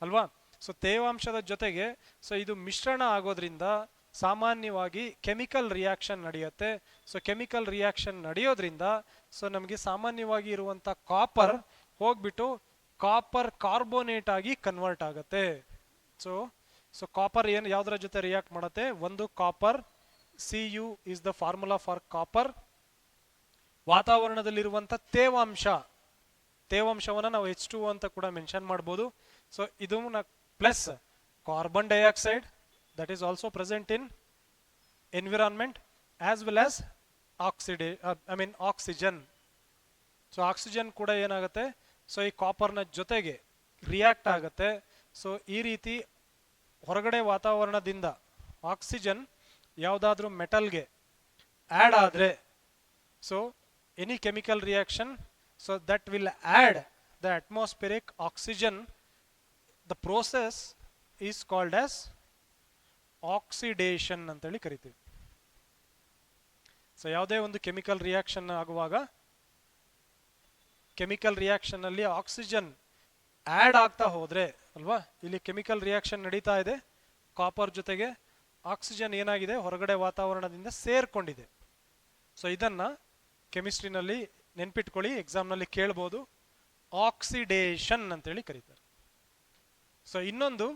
ಅಲ್ವಾ, ಸೊ ತೇವಾಂಶದ ಜೊತೆಗೆ ಸೊ ಇದು ಮಿಶ್ರಣ ಆಗೋದ್ರಿಂದ ಸಾಮಾನ್ಯವಾಗಿ ಕೆಮಿಕಲ್ ರಿಯಾಕ್ಷನ್ ನಡೆಯುತ್ತೆ. ಸೊ ಕೆಮಿಕಲ್ ರಿಯಾಕ್ಷನ್ ನಡೆಯೋದ್ರಿಂದ ಸೊ ನಮಗೆ ಸಾಮಾನ್ಯವಾಗಿ ಇರುವಂತ ಕಾಪರ್ ಹೋಗ್ಬಿಟ್ಟು ಕಾಪರ್ ಕಾರ್ಬೋನೇಟ್ ಆಗಿ ಕನ್ವರ್ಟ್ ಆಗುತ್ತೆ. ಸೊ ಸೊ ಕಾಪರ್ ಏನು ಯಾವ್ದರ ಜೊತೆ ರಿಯಾಕ್ಟ್ ಮಾಡುತ್ತೆ? ಒಂದು copper, Cu is the formula for copper. ವಾತಾವರಣದಲ್ಲಿರುವಂತ ತೇವಾಂಶವನ್ನ ನಾವು H2O ಅಂತ ಕೂಡ ಮೆನ್ಷನ್ ಮಾಡಬಹುದು. ಸೊ ಇದು plus carbon dioxide that is also present in environment as well as oxygen. So oxygen ಕೂಡ ಏನಾಗುತ್ತೆ? ಸೊ ಈ ಕಾಪರ್ನ ಜೊತೆಗೆ ರಿಯಾಕ್ಟ್ ಆಗುತ್ತೆ. ಸೊ ಈ ರೀತಿ ಹೊರಗಡೆ ವಾತಾವರಣದಿಂದ ಆಕ್ಸಿಜನ್ ಯಾವುದಾದ್ರೂ ಮೆಟಲ್ಗೆ ಆಡ್ ಆದ್ರೆ, so any chemical reaction, so that will add the atmospheric oxygen. The process is called as oxidation ಅಂತ ಹೇಳಿ ಕರಿತೀವಿ. ಸೊ ಯಾವುದೇ ಒಂದು ಕೆಮಿಕಲ್ ರಿಯಾಕ್ಷನ್ ಆಗುವಾಗ ಕೆಮಿಕಲ್ ರಿಯಾಕ್ಷನ್ ಅಲ್ಲಿ ಆಕ್ಸಿಜನ್ ಆಡ್ ಆಗ್ತಾ ಹೋದ್ರೆ ಅಲ್ವಾ, ಇಲ್ಲಿ ಕೆಮಿಕಲ್ ರಿಯಾಕ್ಷನ್ ನಡೀತಾ ಇದೆ, ಕಾಪರ್ ಜೊತೆಗೆ ಆಕ್ಸಿಜನ್ ಏನಾಗಿದೆ ಹೊರಗಡೆ ವಾತಾವರಣದಿಂದ ಸೇರ್ಕೊಂಡಿದೆ. ಸೊ ಇದನ್ನ ಕೆಮಿಸ್ಟ್ರಿನಲ್ಲಿ ನೆನ್ಪಿಟ್ಕೊಳ್ಳಿ, ಎಕ್ಸಾಮ್ನಲ್ಲಿ ಕೇಳ್ಬೋದು, ಆಕ್ಸಿಡೇಷನ್ ಅಂತೇಳಿ ಕರೀತಾರೆ. ಸೊ ಇನ್ನೊಂದು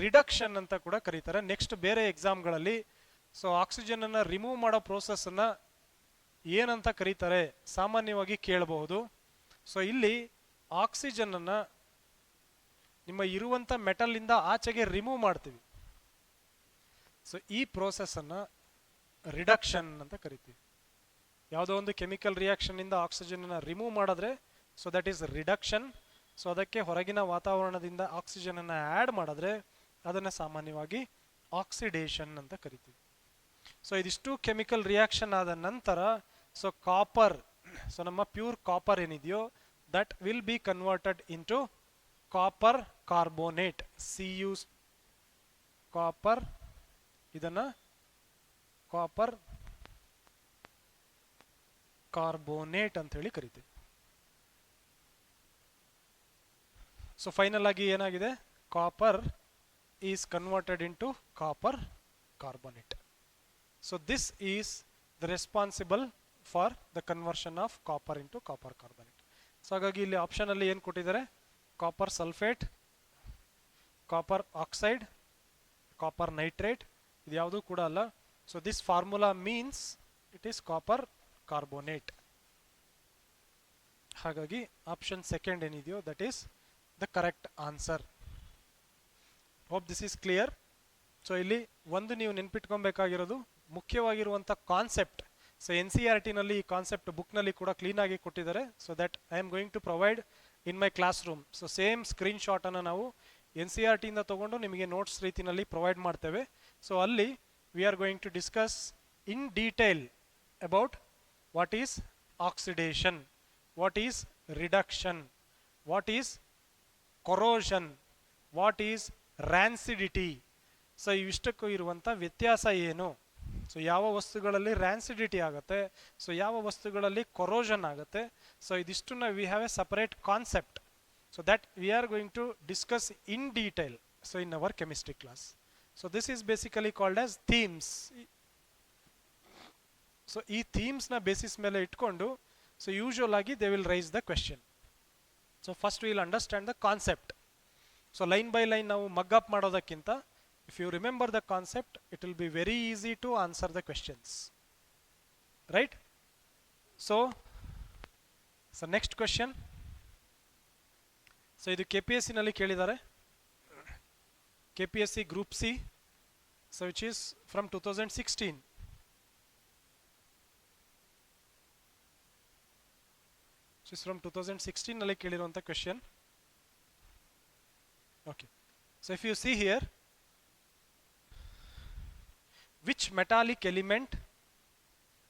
ರಿಡಕ್ಷನ್ ಅಂತ ಕೂಡ ಕರೀತಾರೆ ನೆಕ್ಸ್ಟ್ ಬೇರೆ ಎಕ್ಸಾಮ್ಗಳಲ್ಲಿ. ಸೊ ಆಕ್ಸಿಜನ್ ಅನ್ನ ರಿಮೂವ್ ಮಾಡೋ ಪ್ರೋಸೆಸ್ ಅನ್ನ ಏನಂತ ಕರೀತಾರೆ ಸಾಮಾನ್ಯವಾಗಿ ಕೇಳಬಹುದು. ಸೊ ಇಲ್ಲಿ ಆಕ್ಸಿಜನ್ ಅನ್ನ ನಿಮ್ಮ ಇರುವಂತ ಮೆಟಲ್ ಇಂದ ಆಚೆಗೆ ರಿಮೂವ್ ಮಾಡ್ತೀವಿ. ಸೊ ಈ ಪ್ರೋಸೆಸ್ ಅನ್ನ ರಿಡಕ್ಷನ್ ಅಂತ ಕರಿತೀವಿ. ಯಾವುದೋ ಒಂದು ಕೆಮಿಕಲ್ ರಿಯಾಕ್ಷನ್ ಇಂದ ಆಕ್ಸಿಜನ್ ಅನ್ನ ರಿಮೂವ್ ಮಾಡಿದ್ರೆ so that is reduction. So ಅದಕ್ಕೆ ಹೊರಗಿನ ವಾತಾವರಣದಿಂದ ಆಕ್ಸಿಜನ್ ಅನ್ನ ಆಡ್ ಮಾಡಿದ್ರೆ ಅದನ್ನ ಸಾಮಾನ್ಯವಾಗಿ ಆಕ್ಸಿಡೇಷನ್ ಅಂತ ಕರಿತೀವಿ. ಸೊ ಇದಿಷ್ಟು ಕೆಮಿಕಲ್ ರಿಯಾಕ್ಷನ್ ಆದ ನಂತರ ಸೊ ಕಾಪರ್, ಸೊ ನಮ್ಮ ಪ್ಯೂರ್ ಕಾಪರ್ ಏನಿದೆಯೋ that will be converted into copper carbonate, Cu copper, ಇದನ್ನ ಕಾಪರ್ ಕಾರ್ಬೋನೇಟ್ ಅಂತ ಹೇಳಿ ಕರಿತೀವಿ. ಸೊ ಫೈನಲ್ ಆಗಿ ಏನಾಗಿದೆ? Copper is converted into copper carbonate. So this is the responsible for the conversion of copper into copper carbonate. So ಹಾಗಾಗಿ ಇಲ್ಲಿ ಆಪ್ಷನ್ ಅಲ್ಲಿ ಏನು ಕೊಟ್ಟಿದ್ದಾರೆ? Copper sulphate, copper oxide, copper nitrate, ಇದು ಯಾವುದೂ ಕೂಡ ಅಲ್ಲ. So this formula means it is copper carbonate. ಹಾಗಾಗಿ ಆಪ್ಷನ್ ಸೆಕೆಂಡ್ ಏನಿದೆಯೋ that is the correct answer. Hope this is clear. So ಇಲ್ಲಿ ಒಂದು ನೀವು ನೆನ್ಪಿಟ್ಕೊಬೇಕಾಗಿರೋದು ಮುಖ್ಯವಾಗಿರುವಂಥ ಕಾನ್ಸೆಪ್ಟ್. ಸೊ NCERT ನಲ್ಲಿ ಈ ಕಾನ್ಸೆಪ್ಟ್ ಬುಕ್ ನಲ್ಲಿ ಕೂಡ ಕ್ಲೀನ್ ಆಗಿ ಕೊಟ್ಟಿದ್ದಾರೆ. So that I am going to provide in my class room. So same screenshot ಅನ್ನು ನಾವು NCERT ಇಂದ ತಗೊಂಡು ನಿಮಗೆ ನೋಟ್ಸ್ ರೀತಿನಲ್ಲಿ ಪ್ರೊವೈಡ್ ಮಾಡ್ತೇವೆ. ಸೊ ಅಲ್ಲಿ we are going to discuss in detail about what is oxidation, what is reduction, what is corrosion, what is rancidity. So ಇವಿಷ್ಟಕ್ಕೂ ಇರುವಂಥ ವ್ಯತ್ಯಾಸ ಏನು? ಸೊ ಯಾವ ವಸ್ತುಗಳಲ್ಲಿ ರ್ಯಾನ್ಸಿಡಿಟಿ ಆಗುತ್ತೆ, ಸೊ ಯಾವ ವಸ್ತುಗಳಲ್ಲಿ ಕೊರೋಷನ್ ಆಗುತ್ತೆ. ಸೊ ಇದಿಷ್ಟನ್ನ we have a separate concept. So that we are going to discuss in detail so in our chemistry class. So this is basically called as themes. So ಈ ಥೀಮ್ಸ್ನ ಬೇಸಿಸ್ ಮೇಲೆ ಇಟ್ಕೊಂಡು so usually they will raise the question. So first we will understand the concept. So line by line ನಾವು mug up ಮಾಡೋದಕ್ಕಿಂತ if you remember the concept it will be very easy to answer the questions, right? So next question. So ಇದು KPSC ನಲ್ಲಿ ಕೇಳಿದ್ದಾರೆ, KPSC group C, so which is from 2016. Is from 2016 ನಲ್ಲಿ ಕೇಳಿರುವಂತ question. Okay, so if you see here, which metallic element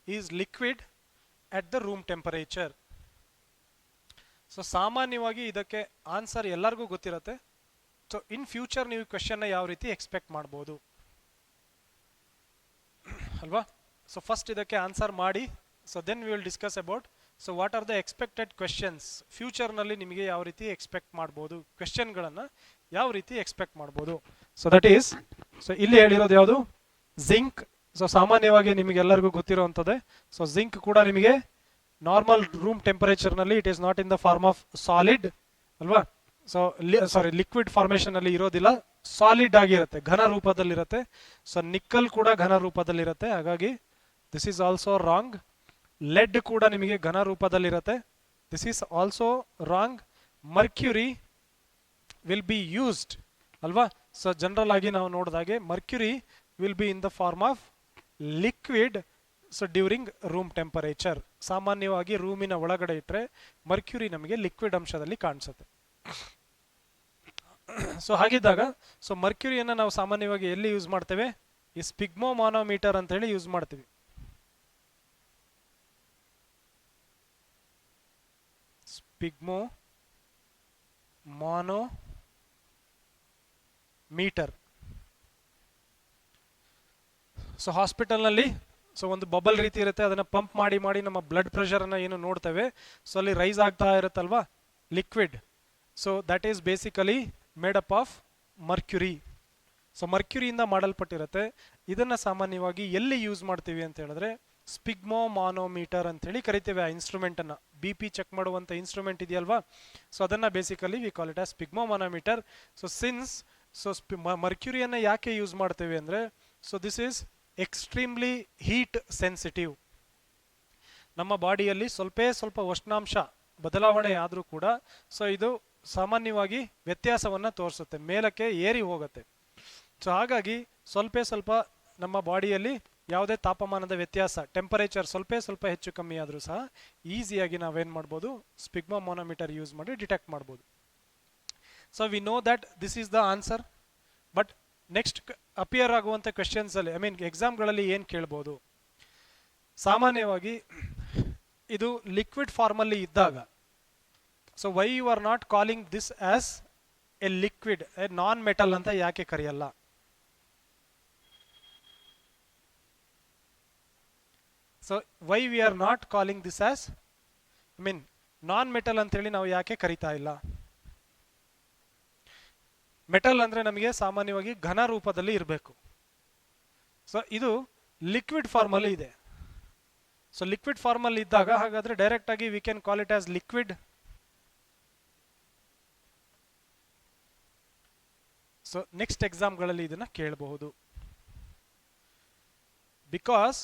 is liquid at the room temperature? So ಸಾಮಾನ್ಯವಾಗಿ ಇದಕ್ಕೆ ಆನ್ಸರ್ ಎಲ್ಲರಿಗೂ ಗೊತ್ತಿರುತ್ತೆ. ಸೊ ಇನ್ ಫ್ಯೂಚರ್ ನೀವು ಕ್ವೆಶ್ಚನ್ ಯಾವ ರೀತಿ ಎಕ್ಸ್ಪೆಕ್ಟ್ ಮಾಡ್ಬೋದು ಅಲ್ವಾ? ಸೊ ಫಸ್ಟ್ ಇದಕ್ಕೆ ಆನ್ಸರ್ ಮಾಡಿ, so then we will discuss about so what are the expected questions. ಫ್ಯೂಚರ್ನಲ್ಲಿ ನಿಮಗೆ ಯಾವ ರೀತಿ ಎಕ್ಸ್ಪೆಕ್ಟ್ ಮಾಡ್ಬೋದು, ಕ್ವೆಶ್ಚನ್ಗಳನ್ನು ಯಾವ ರೀತಿ ಎಕ್ಸ್ಪೆಕ್ಟ್ ಮಾಡ್ಬೋದು. ಸೊ ದಟ್ ಈಸ್, ಸೊ ಇಲ್ಲಿ ಹೇಳಿರೋದು ಯಾವುದು? ಜಿಂಕ್. ಸೊ ಸಾಮಾನ್ಯವಾಗಿ ನಿಮಗೆಲ್ಲರಿಗೂ ಗೊತ್ತಿರುವಂಥದ್ದೇ. ಸೊ ಜಿಂಕ್ ಕೂಡ ನಿಮಗೆ ನಾರ್ಮಲ್ ರೂಮ್ ಟೆಂಪರೇಚರ್ ನಲ್ಲಿ it is not in the form of solid ಅಲ್ವಾ. ಸೊ ಸಾರಿ ಲಿಕ್ವಿಡ್ ಫಾರ್ಮೇಶನ್ ಅಲ್ಲಿ ಇರೋದಿಲ್ಲ, ಸಾಲಿಡ್ ಆಗಿರುತ್ತೆ, ಘನ ರೂಪದಲ್ಲಿರುತ್ತೆ. ಸೊ ನಿಕ್ಕಲ್ ಕೂಡ ಘನ ರೂಪದಲ್ಲಿರುತ್ತೆ, ಹಾಗಾಗಿ this is also wrong. Lead ಕೂಡ ನಿಮಗೆ ಘನ ರೂಪದಲ್ಲಿರುತ್ತೆ, this is also wrong. Mercury will be used ಅಲ್ವಾ. ಸೊ ಜನರಲ್ ಆಗಿ ನಾವು ನೋಡಿದಾಗೆ mercury will be in the form of liquid so during room temperature. ಸಾಮಾನ್ಯವಾಗಿ ರೂಮಿನ ಒಳಗಡೆ ಇಟ್ಟರೆ ಮರ್ಕ್ಯುರಿ ನಮಗೆ ಲಿಕ್ವಿಡ್ ಅಂಶದಲ್ಲಿ ಕಾಣಿಸುತ್ತೆ. ಸೊ ಹಾಗಿದ್ದಾಗ ಸೊ ಮರ್ಕ್ಯುರಿಯನ್ನು ನಾವು ಸಾಮಾನ್ಯವಾಗಿ ಎಲ್ಲಿ ಯೂಸ್ ಮಾಡ್ತೇವೆ, ಈ ಸ್ಪಿಗ್ಮೋಮಾನೋಮೀಟರ್ ಅಂತ ಹೇಳಿ ಯೂಸ್ ಮಾಡ್ತೀವಿ. ಸ್ಪಿಗ್ಮೋಮಾನೋಮೀಟರ್. ಸೊ ಹಾಸ್ಪಿಟಲ್ನಲ್ಲಿ ಸೊ ಒಂದು ಬಬಲ್ ರೀತಿ ಇರುತ್ತೆ, ಅದನ್ನ ಪಂಪ್ ಮಾಡಿ ಮಾಡಿ ನಮ್ಮ ಬ್ಲಡ್ ಪ್ರೆಷರ್ ಅನ್ನ ಏನು ನೋಡ್ತೇವೆ, ಸೊ ಅಲ್ಲಿ ರೈಸ್ ಆಗ್ತಾ ಇರುತ್ತಲ್ವಾ liquid. So that is basically made up of mercury. So ಮರ್ಕ್ಯುರಿಯಿಂದ ಮಾಡಲ್ಪಟ್ಟಿರುತ್ತೆ. ಇದನ್ನ ಸಾಮಾನ್ಯವಾಗಿ ಎಲ್ಲಿ ಯೂಸ್ ಮಾಡ್ತೀವಿ ಅಂತ ಹೇಳಿದ್ರೆ ಸ್ಪಿಗ್ಮೋಮಾನೋಮೀಟರ್ ಅಂತ ಹೇಳಿ ಕರಿತೇವೆ. ಆ ಇನ್ಸ್ಟ್ರೂಮೆಂಟ್ ಅನ್ನ BP ಚೆಕ್ ಮಾಡುವಂತ ಇನ್ಸ್ಟ್ರೂಮೆಂಟ್ ಇದೆಯಲ್ವಾ, ಸೊ ಅದನ್ನ basically we call it as sphygmomanometer. So since so ಮರ್ಕ್ಯುರಿಯನ್ನ ಯಾಕೆ ಯೂಸ್ ಮಾಡ್ತೇವೆ ಅಂದ್ರೆ, so this is extremely heat sensitive. ನಮ್ಮ ಬಾಡಿಯಲ್ಲಿ ಸ್ವಲ್ಪ ಉಷ್ಣಾಂಶ ಬದಲಾವಣೆ ಆದರೂ ಕೂಡ ಸೊ ಇದು ಸಾಮಾನ್ಯವಾಗಿ ವ್ಯತ್ಯಾಸವನ್ನ ತೋರಿಸುತ್ತೆ, ಮೇಲಕ್ಕೆ ಏರಿ ಹೋಗುತ್ತೆ. ಸೊ ಹಾಗಾಗಿ ಸ್ವಲ್ಪ ನಮ್ಮ ಬಾಡಿಯಲ್ಲಿ ಯಾವುದೇ ತಾಪಮಾನದ ವ್ಯತ್ಯಾಸ, ಟೆಂಪರೇಚರ್ ಸ್ವಲ್ಪ ಹೆಚ್ಚು ಕಮ್ಮಿ ಆದರೂ ಸಹ ಈಸಿಯಾಗಿ ನಾವೇನ್ ಮಾಡ್ಬೋದು, ಸ್ಪಿಗ್ಮೋಮಾನೋಮೀಟರ್ ಯೂಸ್ ಮಾಡಿ ಡಿಟೆಕ್ಟ್ ಮಾಡ್ಬೋದು. So we know that this is the answer. But next appear ಆಗುವಂತ ಕ್ವೆಶ್ಚನ್ಸ್ ಅಲ್ಲಿ ಎಕ್ಸಾಮ್ಗಳಲ್ಲಿ ಏನ್ ಕೇಳ್ಬೋದು, ಸಾಮಾನ್ಯವಾಗಿ ಇದು ಲಿಕ್ವಿಡ್ ಫಾರ್ಮ್ ಅಲ್ಲಿ ಇದ್ದಾಗ so why you are not calling this as a liquid, a non metal ಅಂತ ಯಾಕೆ ಕರೆಯಲ್ಲ? So why we are not calling this as non metal ಅಂತ ಹೇಳಿ ನಾವು ಯಾಕೆ ಕರಿತಾ ಇಲ್ಲ? ಮೆಟಲ್ ಅಂದ್ರೆ ನಮಗೆ ಸಾಮಾನ್ಯವಾಗಿ ಘನ ರೂಪದಲ್ಲಿ ಇರಬೇಕು. ಸೊ ಇದು ಲಿಕ್ವಿಡ್ ಫಾರ್ಮ್ ಅಲ್ಲಿ ಇದೆ. ಸೊ ಲಿಕ್ವಿಡ್ ಫಾರ್ಮ್ ಅಲ್ಲಿ ಇದ್ದಾಗ ಹಾಗಾದ್ರೆ ಡೈರೆಕ್ಟ್ ಆಗಿ we can call it as liquid. So next ಎಕ್ಸಾಮ್ಗಳಲ್ಲಿ ಇದನ್ನ ಕೇಳಬಹುದು. ಬಿಕಾಸ್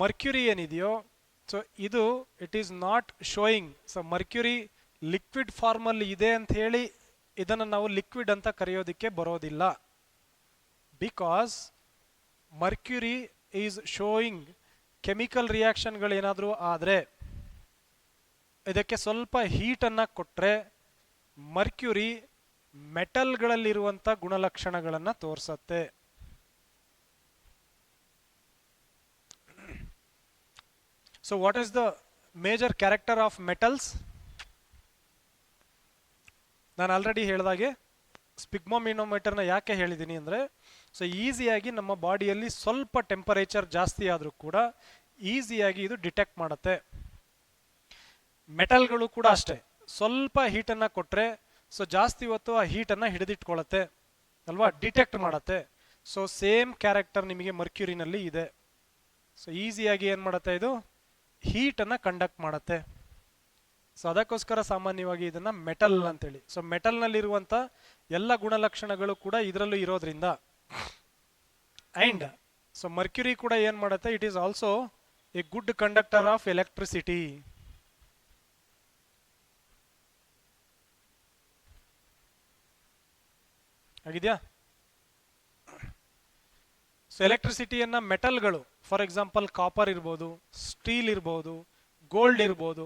ಮರ್ಕ್ಯುರಿ ಏನಿದೆಯೋ ಸೊ ಇದು it is not showing. So mercury liquid form ಅಲ್ಲಿ ಇದೆ ಅಂತ ಹೇಳಿ ಇದನ್ನು ನಾವು ಲಿಕ್ವಿಡ್ ಅಂತ ಕರೆಯೋದಿಕ್ಕೆ ಬರೋದಿಲ್ಲ. Because mercury is showing chemical ರಿಯಾಕ್ಷನ್ಗಳೇನಾದರೂ ಆದರೆ ಇದಕ್ಕೆ ಸ್ವಲ್ಪ ಹೀಟನ್ನು ಕೊಟ್ಟರೆ ಮರ್ಕ್ಯುರಿ ಮೆಟಲ್ಗಳಲ್ಲಿರುವಂಥ ಗುಣಲಕ್ಷಣಗಳನ್ನು ತೋರಿಸುತ್ತೆ. So what is the major character of metals? ನಾನು ಆಲ್ರೆಡಿ ಹೇಳಿದಾಗೆ ಸ್ಪಿಗ್ಮೋಮಾನೋಮೀಟರ್ನ ಯಾಕೆ ಹೇಳಿದ್ದೀನಿ ಅಂದರೆ, ಸೊ ಈಸಿಯಾಗಿ ನಮ್ಮ ಬಾಡಿಯಲ್ಲಿ ಸ್ವಲ್ಪ ಟೆಂಪರೇಚರ್ ಜಾಸ್ತಿ ಆದರೂ ಕೂಡ ಈಸಿಯಾಗಿ ಇದು ಡಿಟೆಕ್ಟ್ ಮಾಡುತ್ತೆ. ಮೆಟಲ್ಗಳು ಕೂಡ ಅಷ್ಟೇ, ಸ್ವಲ್ಪ ಹೀಟನ್ನು ಕೊಟ್ಟರೆ ಸೊ ಜಾಸ್ತಿ ಹೊತ್ತು ಆ ಹೀಟನ್ನು ಹಿಡಿದಿಟ್ಕೊಳ್ಳುತ್ತೆ ಅಲ್ವಾ, ಡಿಟೆಕ್ಟ್ ಮಾಡುತ್ತೆ. ಸೊ ಸೇಮ್ ಕ್ಯಾರೆಕ್ಟರ್ ನಿಮಗೆ ಮರ್ಕ್ಯುರಿನಲ್ಲಿ ಇದೆ. ಸೊ ಈಸಿಯಾಗಿ ಏನು ಮಾಡುತ್ತೆ, ಇದು ಹೀಟನ್ನು ಕಂಡಕ್ಟ್ ಮಾಡುತ್ತೆ. ಸೊ ಅದಕ್ಕೋಸ್ಕರ ಸಾಮಾನ್ಯವಾಗಿ ಇದನ್ನ ಮೆಟಲ್ ಅಂತೇಳಿ. ಸೊ ಮೆಟಲ್ನಲ್ಲಿರುವಂಥ ಎಲ್ಲ ಗುಣಲಕ್ಷಣಗಳು ಕೂಡ ಇದರಲ್ಲೂ ಇರೋದ್ರಿಂದ ಅಂಡ್ ಸೊ ಮರ್ಕ್ಯುರಿ ಕೂಡ ಏನ್ ಮಾಡುತ್ತೆ, it is also a good conductor of electricity. ಆಗಿದೆಯಾ? ಸೊ ಎಲೆಕ್ಟ್ರಿಸಿಟಿಯನ್ನ ಮೆಟಲ್ಗಳು, ಫಾರ್ ಎಕ್ಸಾಂಪಲ್ ಕಾಪರ್ ಇರ್ಬೋದು, ಸ್ಟೀಲ್ ಇರ್ಬೋದು, ಗೋಲ್ಡ್ ಇರ್ಬೋದು,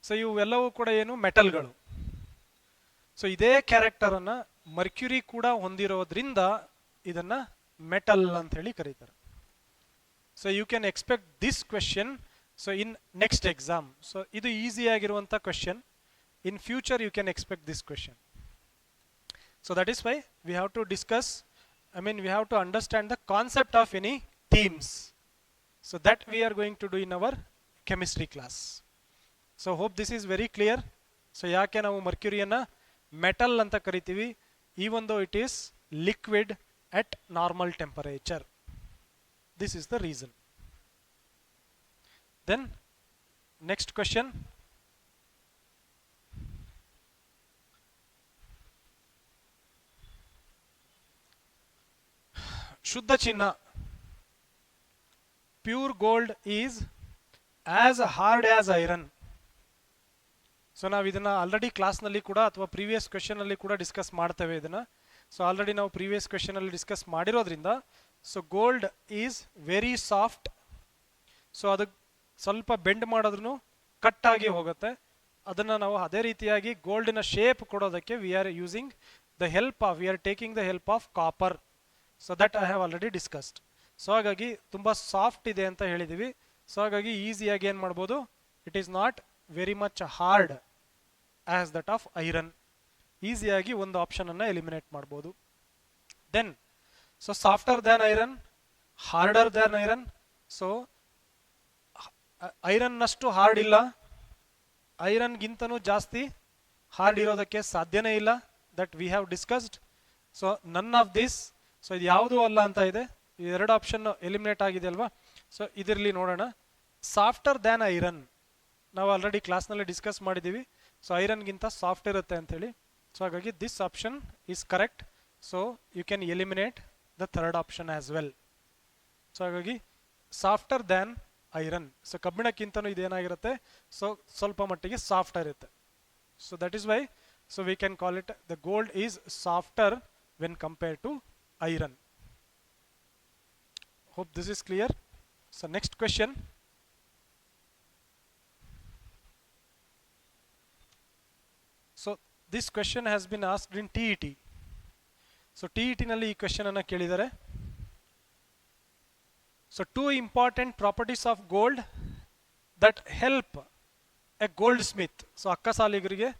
ಸೊ ಇವೆಲ್ಲವೂ ಕೂಡ ಏನು ಮೆಟಲ್ಗಳು. ಸೊ ಇದೇ ಕ್ಯಾರೆಕ್ಟರ್ ಅನ್ನ ಮರ್ಕ್ಯುರಿ ಕೂಡ ಹೊಂದಿರೋದ್ರಿಂದ ಇದನ್ನ ಮೆಟಲ್ ಅಂತ ಹೇಳಿ ಕರೀತಾರೆ. So you can expect this question so in next exam. So ಇದು ಈಸಿ ಆಗಿರುವಂತ question. In future you can expect this question. So that is why we have to discuss, we have to understand the concept of any themes. So that we are going to do in our chemistry class. So hope this is very clear. So ಯಾಕೆ ನಾವು ಮರ್ಕ್ಯುರಿಯನ್ನ ಮೆಟಲ್ ಅಂತ ಕರಿತೀವಿ, even though it is liquid at normal temperature. This is the reason. Then next question. Shuddha Chinna, pure gold is as hard as iron. So ನಾವು ಇದನ್ನು ಆಲ್ರೆಡಿ ಕ್ಲಾಸ್ನಲ್ಲಿ ಕೂಡ ಅಥವಾ ಪ್ರೀವಿಯಸ್ ಕ್ವೆಶನಲ್ಲಿ ಕೂಡ ಡಿಸ್ಕಸ್ ಮಾಡ್ತೇವೆ ಇದನ್ನು. ಸೊ ಆಲ್ರೆಡಿ ನಾವು ಪ್ರೀವಿಯಸ್ ಕ್ವೆಶನಲ್ಲಿ ಡಿಸ್ಕಸ್ ಮಾಡಿರೋದ್ರಿಂದ so gold is very soft. So ಅದು ಸ್ವಲ್ಪ ಬೆಂಡ್ ಮಾಡಿದ್ರೂ ಕಟ್ ಆಗಿ ಹೋಗುತ್ತೆ. ಅದನ್ನು ನಾವು ಅದೇ ರೀತಿಯಾಗಿ ಗೋಲ್ಡಿನ ಶೇಪ್ ಕೊಡೋದಕ್ಕೆ we are taking the help of copper. So that I have already discussed. So ಹಾಗಾಗಿ ತುಂಬ ಸಾಫ್ಟ್ ಇದೆ ಅಂತ ಹೇಳಿದ್ದೀವಿ. ಸೊ ಹಾಗಾಗಿ ಈಸಿಯಾಗಿ ಏನು ಮಾಡ್ಬೋದು, it is not very much hard as that of iron. ಈಸಿಯಾಗಿ ಒಂದು ಆಪ್ಷನನ್ನು ಎಲಿಮಿನೇಟ್ ಮಾಡ್ಬೋದು. Then so softer than iron, harder than iron. So ಐರನ್ನಷ್ಟು ಹಾರ್ಡ್ ಇಲ್ಲ, ಐರನ್ಗಿಂತನೂ ಜಾಸ್ತಿ ಹಾರ್ಡ್ ಇರೋದಕ್ಕೆ ಸಾಧ್ಯನೇ ಇಲ್ಲ. That we have discussed. So none of this. So ಇದು ಯಾವುದೂ ಅಲ್ಲ ಅಂತ ಇದೆ. ಈ ಎರಡು ಆಪ್ಷನ್ ಎಲಿಮಿನೇಟ್ ಆಗಿದೆ ಅಲ್ವಾ. ಸೊ ಇದರಲ್ಲಿ ನೋಡೋಣ. ಸಾಫ್ಟರ್ ದ್ಯಾನ್ ಐರನ್ ನಾವು ಆಲ್ರೆಡಿ ಕ್ಲಾಸ್ನಲ್ಲಿ ಡಿಸ್ಕಸ್ ಮಾಡಿದ್ದೀವಿ. ಸೊ ಐರನ್ಗಿಂತ ಸಾಫ್ಟ್ ಇರುತ್ತೆ ಅಂಥೇಳಿ. ಸೊ ಹಾಗಾಗಿ this option is correct. So you can eliminate the third option as well. So ಹಾಗಾಗಿ ಸಾಫ್ಟರ್ ದ್ಯಾನ್ ಐರನ್. ಸೊ ಕಬ್ಬಿಣಕ್ಕಿಂತನೂ ಇದೇನಾಗಿರುತ್ತೆ, ಸೊ ಸ್ವಲ್ಪ ಮಟ್ಟಿಗೆ ಸಾಫ್ಟ್ ಇರುತ್ತೆ. So that is why so we can call it the gold is softer when compare to iron. Hope this is clear. So next question. So this question has been asked in TET. So TET ನಲ್ಲಿ ಈ ಕ್ವೆಶ್ಚನ್ ಅನ್ನು ಕೇಳಿದ್ದಾರೆ. So two important properties of gold that help a goldsmith. So ಅಕ್ಕಸಾಲಿಗರಿಗೆ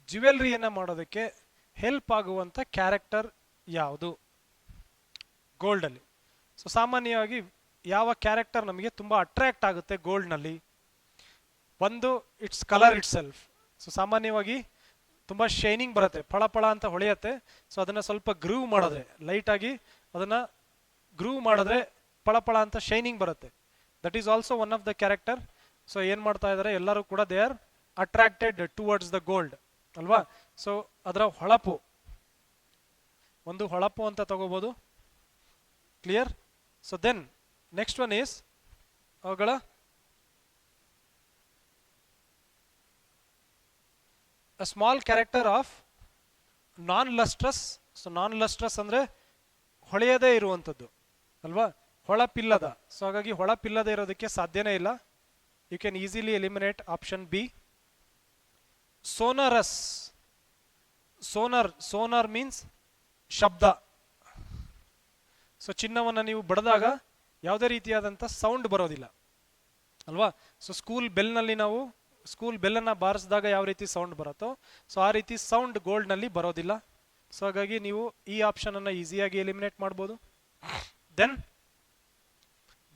ಜ್ಯುವೆಲ್ರಿಯನ್ನು ಮಾಡೋದಕ್ಕೆ ಹೆಲ್ಪ್ ಆಗುವಂಥ ಕ್ಯಾರೆಕ್ಟರ್ ಯಾವುದು ಗೋಲ್ಡಲ್ಲಿ? ಸೊ ಸಾಮಾನ್ಯವಾಗಿ ಯಾವ ಕ್ಯಾರೆಕ್ಟರ್ ನಮಗೆ ತುಂಬ ಅಟ್ರಾಕ್ಟ್ ಆಗುತ್ತೆ ಗೋಲ್ಡ್ನಲ್ಲಿ? ಒಂದು, it's colour it self. So ಸಾಮಾನ್ಯವಾಗಿ ತುಂಬ ಶೈನಿಂಗ್ ಬರುತ್ತೆ, ಫಳ ಅಂತ ಹೊಳೆಯುತ್ತೆ. ಸೊ ಅದನ್ನು ಸ್ವಲ್ಪ ಗ್ರೂವ್ ಮಾಡಿದ್ರೆ, ಲೈಟಾಗಿ ಅದನ್ನು ಗ್ರೂವ್ ಮಾಡಿದ್ರೆ ಫಳ ಅಂತ ಶೈನಿಂಗ್ ಬರುತ್ತೆ. That is also one of the character. So ಏನು ಮಾಡ್ತಾ ಇದ್ದಾರೆ ಎಲ್ಲರೂ ಕೂಡ, they are attracted towards the gold ಅಲ್ವಾ. ಸೊ ಅದರ ಹೊಳಪು, ಒಂದು ಹೊಳಪು ಅಂತ ತಗೋಬೋದು. Clear? So then next one is ಅವುಗಳ a small character of non-lustrous. So non lustrous ಅಂದರೆ ಹೊಳೆಯದೇ ಇರುವಂಥದ್ದು ಅಲ್ವಾ, ಹೊಳಪಿಲ್ಲದ. ಸೊ ಹಾಗಾಗಿ ಹೊಳಪಿಲ್ಲದೆ ಇರೋದಕ್ಕೆ ಸಾಧ್ಯನೇ ಇಲ್ಲ. You can easily eliminate option B. Sonorous. Sonar means ಶಬ್ದ. ಸೊ ಚಿನ್ನವನ್ನು ನೀವು ಬಡಿದಾಗ ಯಾವುದೇ ರೀತಿಯಾದಂಥ ಸೌಂಡ್ ಬರೋದಿಲ್ಲ ಅಲ್ವಾ. ಸೊ ಸ್ಕೂಲ್ ಬೆಲ್ಲನ್ನು ಬಾರಿಸಿದಾಗ ಯಾವ ರೀತಿ ಸೌಂಡ್ ಬರುತ್ತೋ, ಸೊ ಆ ರೀತಿ ಸೌಂಡ್ ಗೋಲ್ಡ್ನಲ್ಲಿ ಬರೋದಿಲ್ಲ. ಸೊ ಹಾಗಾಗಿ ನೀವು ಈ ಆಪ್ಷನನ್ನು ಈಸಿಯಾಗಿ ಎಲಿಮಿನೇಟ್ ಮಾಡ್ಬೋದು. Then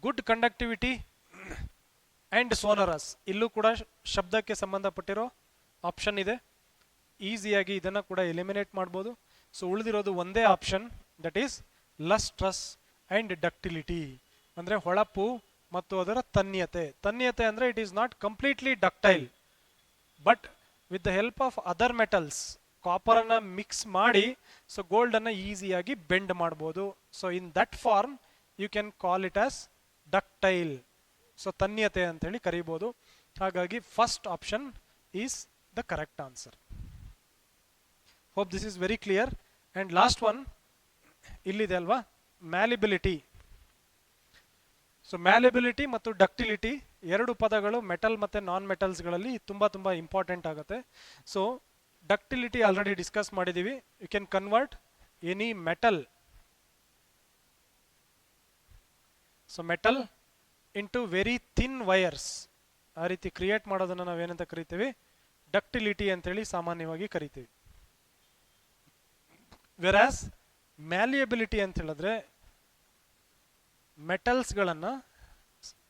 good conductivity and sonorous. ಇಲ್ಲೂ ಕೂಡ ಶಬ್ದಕ್ಕೆ ಸಂಬಂಧಪಟ್ಟಿರೋ ಆಪ್ಷನ್ ಇದೆ. ಈಸಿಯಾಗಿ ಇದನ್ನು ಕೂಡ ಎಲಿಮಿನೇಟ್ ಮಾಡ್ಬೋದು. ಸೊ ಉಳಿದಿರೋದು ಒಂದೇ option, that is lustrous and ductility. ಅಂದರೆ ಹೊಳಪು ಮತ್ತು ಅದರ ತನ್ಯತೆ. ತನ್ಯತೆ ಅಂದರೆ it is not completely ductile, but with the help of other metals, ಕಾಪರನ್ನು ಮಿಕ್ಸ್ ಮಾಡಿ ಸೊ ಗೋಲ್ಡನ್ನು ಈಸಿಯಾಗಿ ಬೆಂಡ್ ಮಾಡ್ಬೋದು. So in that form you can call it as ductile. So ತನ್ಯತೆ ಅಂತೇಳಿ ಕರಿಬೋದು. ಹಾಗಾಗಿ first option is the correct answer. Hope this is very clear. And last one ಇಲ್ಲಿದೆ ಅಲ್ವಾ, ಮ್ಯಾಲಿಬಿಲಿಟಿ. ಸೊ ಮ್ಯಾಲಿಬಿಲಿಟಿ ಮತ್ತು ಡಕ್ಟಿಲಿಟಿ ಎರಡು ಪದಗಳು ಮೆಟಲ್ ಮತ್ತು ನಾನ್ ಮೆಟಲ್ಸ್ಗಳಲ್ಲಿ ತುಂಬ ಇಂಪಾರ್ಟೆಂಟ್ ಆಗುತ್ತೆ. ಸೊ ಡಕ್ಟಿಲಿಟಿ ಆಲ್ರೆಡಿ ಡಿಸ್ಕಸ್ ಮಾಡಿದ್ದೀವಿ. You can convert any metal, so metal into very thin wires. ಆ ರೀತಿ ಕ್ರಿಯೇಟ್ ಮಾಡೋದನ್ನು ನಾವೇನಂತ ಕರಿತೀವಿ, ಡಕ್ಟಿಲಿಟಿ ಅಂತೇಳಿ ಸಾಮಾನ್ಯವಾಗಿ ಕರಿತೀವಿ. ವೆರಾಸ್ ಮ್ಯಾಲಿಯಬಿಲಿಟಿ ಅಂತ ಹೇಳಿದ್ರೆ ಮೆಟಲ್ಸ್ಗಳನ್ನು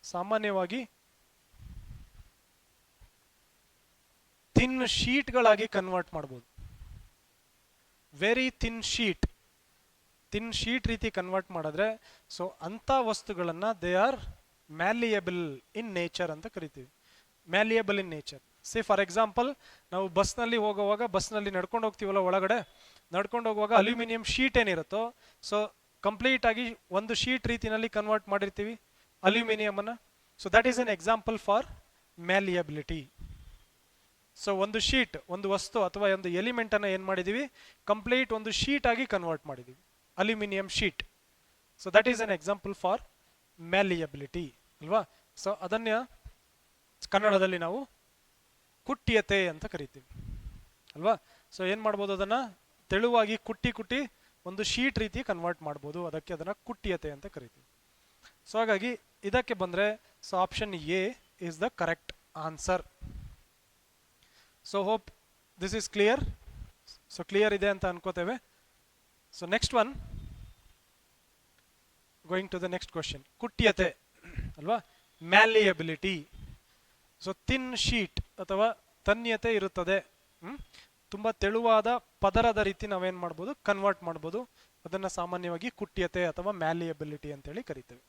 ಸಾಮಾನ್ಯವಾಗಿ ಥಿನ್ ಶೀಟ್ಗಳಾಗಿ ಕನ್ವರ್ಟ್ ಮಾಡ್ಬೋದು. Very thin sheet. ತಿನ್ ಶೀಟ್ ರೀತಿ ಕನ್ವರ್ಟ್ ಮಾಡಿದ್ರೆ ಸೊ ಅಂಥ ವಸ್ತುಗಳನ್ನು they are malleable in nature ಅಂತ ಕರಿತೀವಿ. Malleable in nature. C for example, ನಾವು ಬಸ್ನಲ್ಲಿ ಹೋಗುವಾಗ, ಬಸ್ನಲ್ಲಿ ನಡ್ಕೊಂಡು ಹೋಗ್ತೀವಲ್ಲ, ಒಳಗಡೆ ನಡ್ಕೊಂಡು ಹೋಗುವಾಗ ಅಲ್ಯೂಮಿನಿಯಂ ಶೀಟ್ ಏನಿರುತ್ತೋ ಸೊ ಕಂಪ್ಲೀಟ್ ಆಗಿ ಒಂದು ಶೀಟ್ ರೀತಿನಲ್ಲಿ ಕನ್ವರ್ಟ್ ಮಾಡಿರ್ತೀವಿ ಅಲ್ಯೂಮಿನಿಯಂ ಅನ್ನ. So that is an example for malleability. So ಒಂದು ಶೀಟ್, ಒಂದು ವಸ್ತು ಅಥವಾ ಒಂದು ಎಲಿಮೆಂಟ್ ಅನ್ನ ಏನ್ ಮಾಡಿದೀವಿ, ಕಂಪ್ಲೀಟ್ ಒಂದು ಶೀಟ್ ಆಗಿ ಕನ್ವರ್ಟ್ ಮಾಡಿದೀವಿ, aluminium sheet. So that is an example for malleability ಅಲ್ವಾ. ಸೊ ಅದನ್ನ ಕನ್ನಡದಲ್ಲಿ ನಾವು ಕುಟ್ಯತೆ ಅಂತ ಕರಿತೀವಿ ಅಲ್ವಾ. ಸೊ ಏನ್ ಮಾಡ್ಬೋದು, ಅದನ್ನ ತೆಳುವಾಗಿ ಕುಟ್ಟಿ ಒಂದು ಶೀಟ್ ರೀತಿ ಕನ್ವರ್ಟ್ ಮಾಡ್ಬೋದು, ಅದಕ್ಕೆ ಅದನ್ನ ಕುಟ್ಯತೆ ಅಂತ ಕರಿತೀವಿ. ಸೊ ಹಾಗಾಗಿ ಇದಕ್ಕೆ ಬಂದ್ರೆ so option A is the correct answer. So hope this is clear. So clear ಇದೆ ಅಂತ ಅನ್ಕೋತೇವೆ. So next one, going to the next question. ಕುಟ್ಯತೆ ಅಲ್ವಾ, ಮ್ಯಾಲಿಯಬಿಲಿಟಿ. ಸೊ ಥಿನ್ ಶೀಟ್ ಅಥವಾ ತನ್ಯತೆ ಇರುತ್ತದೆ, ತುಂಬಾ ತೆಳುವಾದ ಪದರದ ರೀತಿ ನಾವೇನ್ ಮಾಡ್ಬೋದು, ಕನ್ವರ್ಟ್ ಮಾಡ್ಬೋದು. ಅದನ್ನ ಸಾಮಾನ್ಯವಾಗಿ ಕುಟ್ಯತೆ ಅಥವಾ ಮ್ಯಾಲಿಯಬಿಲಿಟಿ ಅಂತೇಳಿ ಕರಿತೇವೆ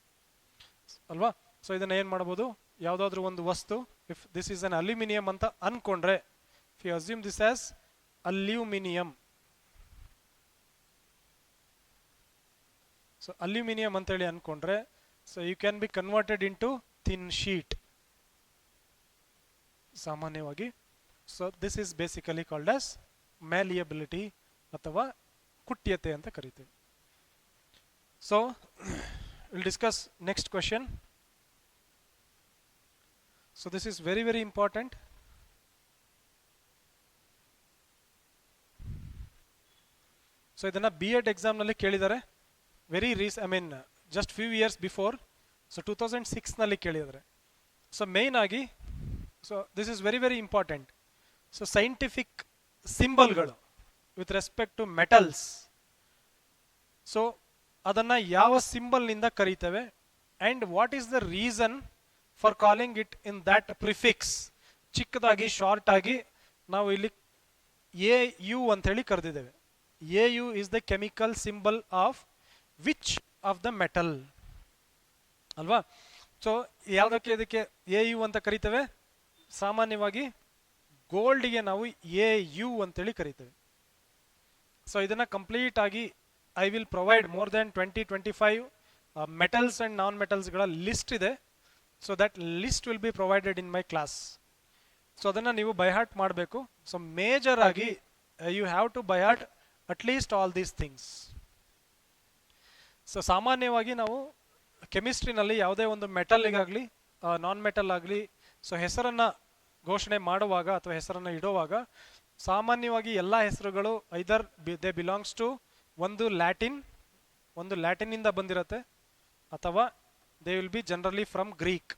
ಅಲ್ವಾ. ಸೊ ಇದನ್ನ ಏನ್ ಮಾಡ್ಬೋದು, ಯಾವ್ದಾದ್ರು ಒಂದು ವಸ್ತು, if this is an aluminium ಅಂತ ಅನ್ಕೊಂಡ್ರೆ, if you assume this as aluminium, so aluminium ಅಂತೇಳಿ ಅನ್ಕೊಂಡ್ರೆ, so you can be converted in to thin sheet ಸಾಮಾನ್ಯವಾಗಿ. So this is basically called as malleability ಅಥವಾ ಕುಟ್ಯತೆ ಅಂತ ಕರಿತೀವಿ. So will discuss next question. So this is very very important. So ಇದನ್ನ B.Ed ಎಕ್ಸಾಮ್ ನಲ್ಲಿ ಕೇಳಿದ್ದಾರೆ, very just few years before. So 2006 ನಲ್ಲಿ ಕೇಳಿದ್ದಾರೆ. ಸೊ ಮೇನ್ ಆಗಿ, so this is very very important. So scientific ಸಿಂಬಲ್ಗಳು with respect to metals, so ಅದನ್ನ ಯಾವ ಸಿಂಬಲ್ ನಿಂದ ಕರೀತೇವೆ, and what is the reason for calling it in that prefix. ಚಿಕ್ಕದಾಗಿ ಶಾರ್ಟ್ ಆಗಿ ನಾವು ಇಲ್ಲಿ AU ಅಂತ ಹೇಳಿ ಕರೆದಿದ್ದೇವೆ. AU is the chemical symbol of which of the metal ಅಲ್ವಾ. ಸೊ ಯಾವ್ದಕ್ಕೆ ಇದಕ್ಕೆ AU ಅಂತ ಕರಿತೇವೆ, ಸಾಮಾನ್ಯವಾಗಿ ಗೋಲ್ಡ್ಗೆ ನಾವು AU ಅಂತೇಳಿ ಕರಿತೇವೆ. ಸೊ ಇದನ್ನ ಕಂಪ್ಲೀಟ್ ಆಗಿ I will provide more than 20-25 metals and non metals ಗಳ ಲಿಸ್ಟ್ ಇದೆ. So that list will be provided in my class. So ಅದನ್ನ ನೀವು ಬೈ ಹಾರ್ಟ್ ಮಾಡಬೇಕು. ಸೊ ಮೇಜರ್ ಆಗಿ you have to by heart at least all these things. So ಸಾಮಾನ್ಯವಾಗಿ ನಾವು ಕೆಮಿಸ್ಟ್ರಿನಲ್ಲಿ ಯಾವುದೇ ಒಂದು ಮೆಟಲ್ಗಾಗಲಿ ನಾನ್ ಮೆಟಲ್ ಆಗಲಿ, ಸೊ ಹೆಸರನ್ನ ಘೋಷಣೆ ಮಾಡುವಾಗ ಅಥವಾ ಹೆಸರನ್ನ ಇಡುವಾಗ ಸಾಮಾನ್ಯವಾಗಿ ಎಲ್ಲ ಹೆಸರುಗಳು ಐದರ್ ದೇ ಬಿಲಾಂಗ್ಸ್ ಟು ಒಂದು ಲ್ಯಾಟಿನ್ ಇಂದ ಬಂದಿರತ್ತೆ, ಅಥವಾ they will be generally from Greek.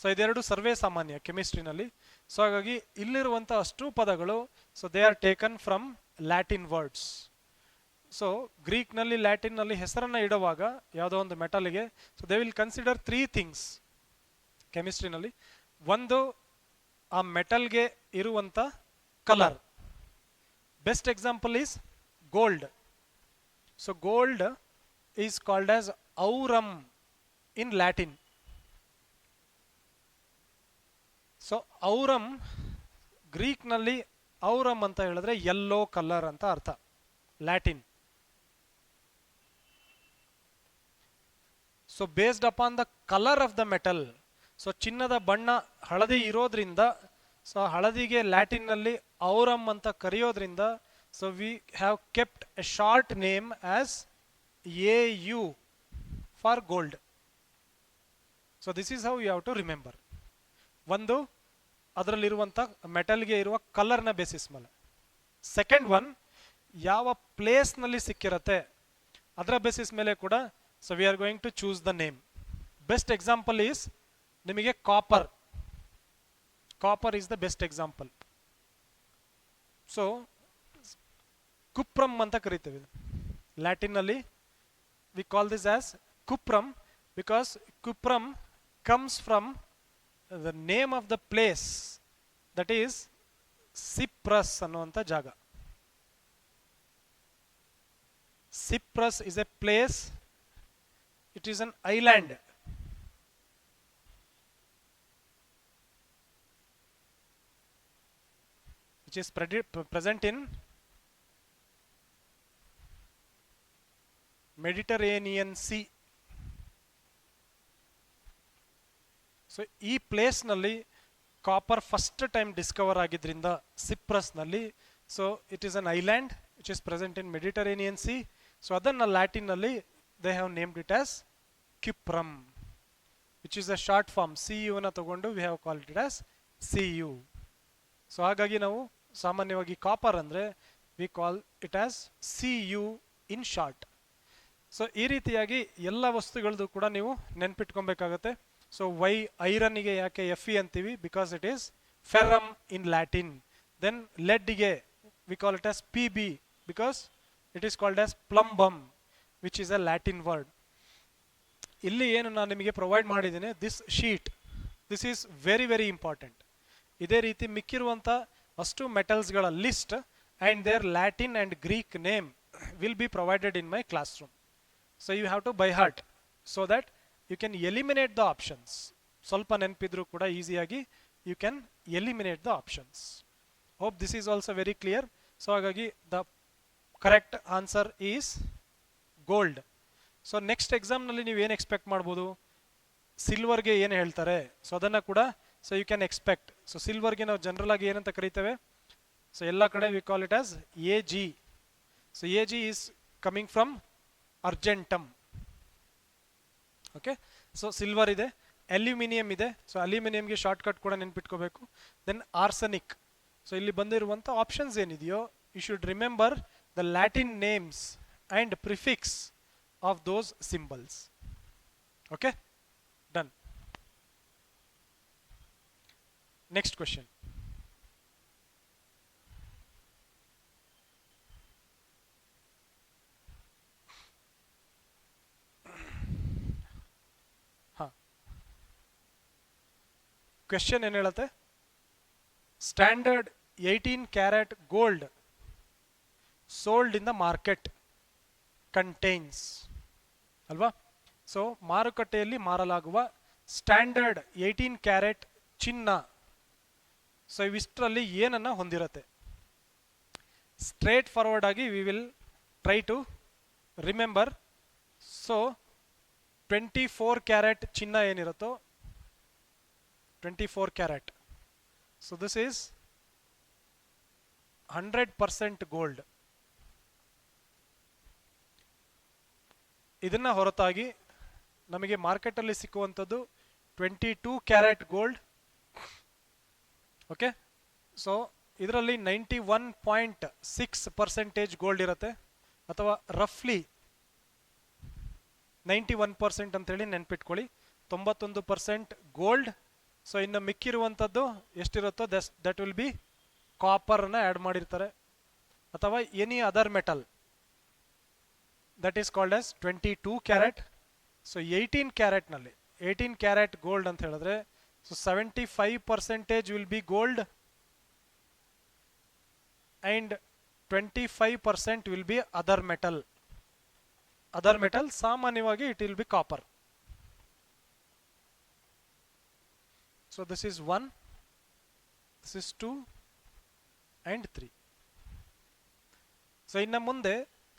So ಇದೆರಡು ಸರ್ವೇ ಸಾಮಾನ್ಯ ಕೆಮಿಸ್ಟ್ರಿನಲ್ಲಿ. ಸೊ ಹಾಗಾಗಿ ಇಲ್ಲಿರುವಂತ ಅಷ್ಟು ಪದಗಳು, so they are taken from Latin words. So Greek ನಲ್ಲಿ, ಲ್ಯಾಟಿನ್ ನಲ್ಲಿ ಹೆಸರನ್ನ ಇಡುವಾಗ ಯಾವುದೋ ಒಂದು ಮೆಟಲ್ಗೆ, so they will consider 3 things ಕೆಮಿಸ್ಟ್ರಿನಲ್ಲಿ. ಒಂದು, ಆ ಮೆಟಲ್ಗೆ ಇರುವಂತ colour. Best example is gold. So gold is called as aurum in Latin. So Auram, Greek ನಲ್ಲಿ ಔರಮ್ ಅಂತ ಹೇಳಿದ್ರೆ ಯೆಲ್ಲೋ ಕಲರ್ ಅಂತ ಅರ್ಥ, Latin. So based upon the colour of the metal, so ಚಿನ್ನದ ಬಣ್ಣ ಹಳದಿ ಇರೋದ್ರಿಂದ, ಸೊ ಹಳದಿಗೆ ಲ್ಯಾಟಿನ್ ನಲ್ಲಿ ಔರಮ್ ಅಂತ ಕರೆಯೋದ್ರಿಂದ, so we have kept a short name as AU for gold. So this is how you have to remember. ಒಂದು, ಅದರಲ್ಲಿರುವಂತ ಮೆಟಲ್ಗೆ ಇರುವ ಕಲರ್ನ ಬೇಸಿಸ್ ಮೇಲೆ. ಸೆಕೆಂಡ್ ಒನ್, ಯಾವ ಪ್ಲೇಸ್ ನಲ್ಲಿ ಸಿಕ್ಕಿರತ್ತೆ ಅದರ ಬೇಸಿಸ್ ಮೇಲೆ ಕೂಡ, so we are going to choose the name. Best example is ನಿಮಗೆ copper. Copper is the best example. So cuprum ಅಂತ ಕರಿತೇವೆ ಲ್ಯಾಟಿನ್ ನಲ್ಲಿ. We call this as cuprum because cuprum comes from the name of the place, that is Cyprus ಅನ್ನುವಂಥ ಜಾಗ. Cyprus is a place, it is an island. Which is present in Mediterranean Sea. So ಈ ಪ್ಲೇಸ್ನಲ್ಲಿ ಕಾಪರ್ ಫಸ್ಟ್ ಟೈಮ್ ಡಿಸ್ಕವರ್ ಆಗಿದ್ರಿಂದ ಸಿಪ್ರಸ್ನಲ್ಲಿ, so it is an island which is present in Mediterranean sea. So ಅದನ್ನು ಲ್ಯಾಟಿನ್ನಲ್ಲಿ they have named it as cuprum, which is a short form. C ಯುನ ತಗೊಂಡು we have called it as C U. So ಹಾಗಾಗಿ ನಾವು ಸಾಮಾನ್ಯವಾಗಿ ಕಾಪರ್ ಅಂದರೆ we call it as C U in short. So ಈ ರೀತಿಯಾಗಿ ಎಲ್ಲ ವಸ್ತುಗಳದ್ದು ಕೂಡ ನೀವು ನೆನ್ಪಿಟ್ಕೊಬೇಕಾಗತ್ತೆ. ಸೊ ವೈ ಐರನ್ಗೆ ಯಾಕೆ ಎಫ್ ಇ ಅಂತೀವಿ? Because it is ferrum in Latin. Then ಲೆಡ್ಗೆ we call it as P B because it is called as plumbum which is a Latin word. ಇಲ್ಲಿ ಏನು ನಾನು ನಿಮಗೆ ಪ್ರೊವೈಡ್ ಮಾಡಿದ್ದೀನಿ, this sheet, this is very very important. ಇದೇ ರೀತಿ ಮಿಕ್ಕಿರುವಂಥ ಅಷ್ಟು ಮೆಟಲ್ಸ್ಗಳ list and their Latin and Greek name will be provided in my class room. So you have to by heart so that you can eliminate the options. ಸ್ವಲ್ಪ ನೆನಪಿದ್ರು ಕೂಡ ಈಸಿಯಾಗಿ you can eliminate the options. Hope this is also very clear. So ಹಾಗಾಗಿ the correct answer is gold. So next ಎಕ್ಸಾಮ್ನಲ್ಲಿ ನೀವು ಏನು ಎಕ್ಸ್ಪೆಕ್ಟ್ ಮಾಡ್ಬೋದು? ಸಿಲ್ವರ್ಗೆ ಏನು ಹೇಳ್ತಾರೆ, ಸೊ ಅದನ್ನು ಕೂಡ so you can expect. So ಸಿಲ್ವರ್ಗೆ ನಾವು ಜನರಲ್ ಆಗಿ ಏನಂತ ಕರಿತೇವೆ? ಸೊ ಎಲ್ಲ ಕಡೆ we call it as A G. So A G is coming from argentum. Okay, so silver ಇದೆ, ಅಲ್ಯೂಮಿನಿಯಂ ಇದೆ. ಸೊ ಅಲ್ಯೂಮಿನಿಯಂಗೆ ಶಾರ್ಟ್ ಕಟ್ ಕೂಡ ನೆನ್ಪಿಟ್ಕೋಬೇಕು. Then arsenic. ಸೊ ಇಲ್ಲಿ ಬಂದಿರುವಂಥ ಆಪ್ಷನ್ಸ್ ಏನಿದೆಯೋ you should remember the Latin names and prefix of those symbols. Okay, done. Next question. Question ಏನು ಹೇಳುತ್ತೆ? Standard 18 carat gold sold in the market contains ಅಲ್ವಾ? ಸೊ ಮಾರುಕಟ್ಟೆಯಲ್ಲಿ ಮಾರಲಾಗುವ ಸ್ಟ್ಯಾಂಡರ್ಡ್ 18 ಕ್ಯಾರೆಟ್ ಚಿನ್ನ, ಸೊ ಇವಿಷ್ಟರಲ್ಲಿ ಏನನ್ನ ಹೊಂದಿರುತ್ತೆ? ಸ್ಟ್ರೇಟ್ ಫಾರ್ವರ್ಡ್ ಆಗಿ we will try to remember. So 24 carat ಚಿನ್ನ ಏನಿರುತ್ತೋ, 24 carat, so this is 100% gold. ಇದನ್ನ ಹೊರತಾಗಿ ನಮಗೆ ಮಾರ್ಕೆಟಲ್ಲಿ ಸಿಕ್ಕುವಂಥದ್ದು 22 ಕ್ಯಾರೆಟ್ ಗೋಲ್ಡ್. ಓಕೆ, ಸೊ ಇದರಲ್ಲಿ 91.6% ಗೋಲ್ಡ್ ಇರುತ್ತೆ, ಅಥವಾ ರಫ್ಲಿ 91% ಅಂತೇಳಿ ನೆನ್ಪಿಟ್ಕೊಳ್ಳಿ. 91% ಗೋಲ್ಡ್. ಸೊ ಇನ್ನು ಮಿಕ್ಕಿರುವಂಥದ್ದು ಎಷ್ಟಿರುತ್ತೋ ದಟ್ ವಿಲ್ ಬಿ ಕಾಪರ್ನ ಆ್ಯಡ್ ಮಾಡಿರ್ತಾರೆ, ಅಥವಾ any other metal that is called as 22 carat. So 18 ಕ್ಯಾರೆಟ್ನಲ್ಲಿ 18 ಕ್ಯಾರೆಟ್ ಗೋಲ್ಡ್ ಅಂತ ಹೇಳಿದ್ರೆ, so 75% will be gold and 25% will be other metal. Other metal ಸಾಮಾನ್ಯವಾಗಿ it will be copper. So this is 1, this is 2 and 3. So ಇನ್ನು ಮುಂದೆ,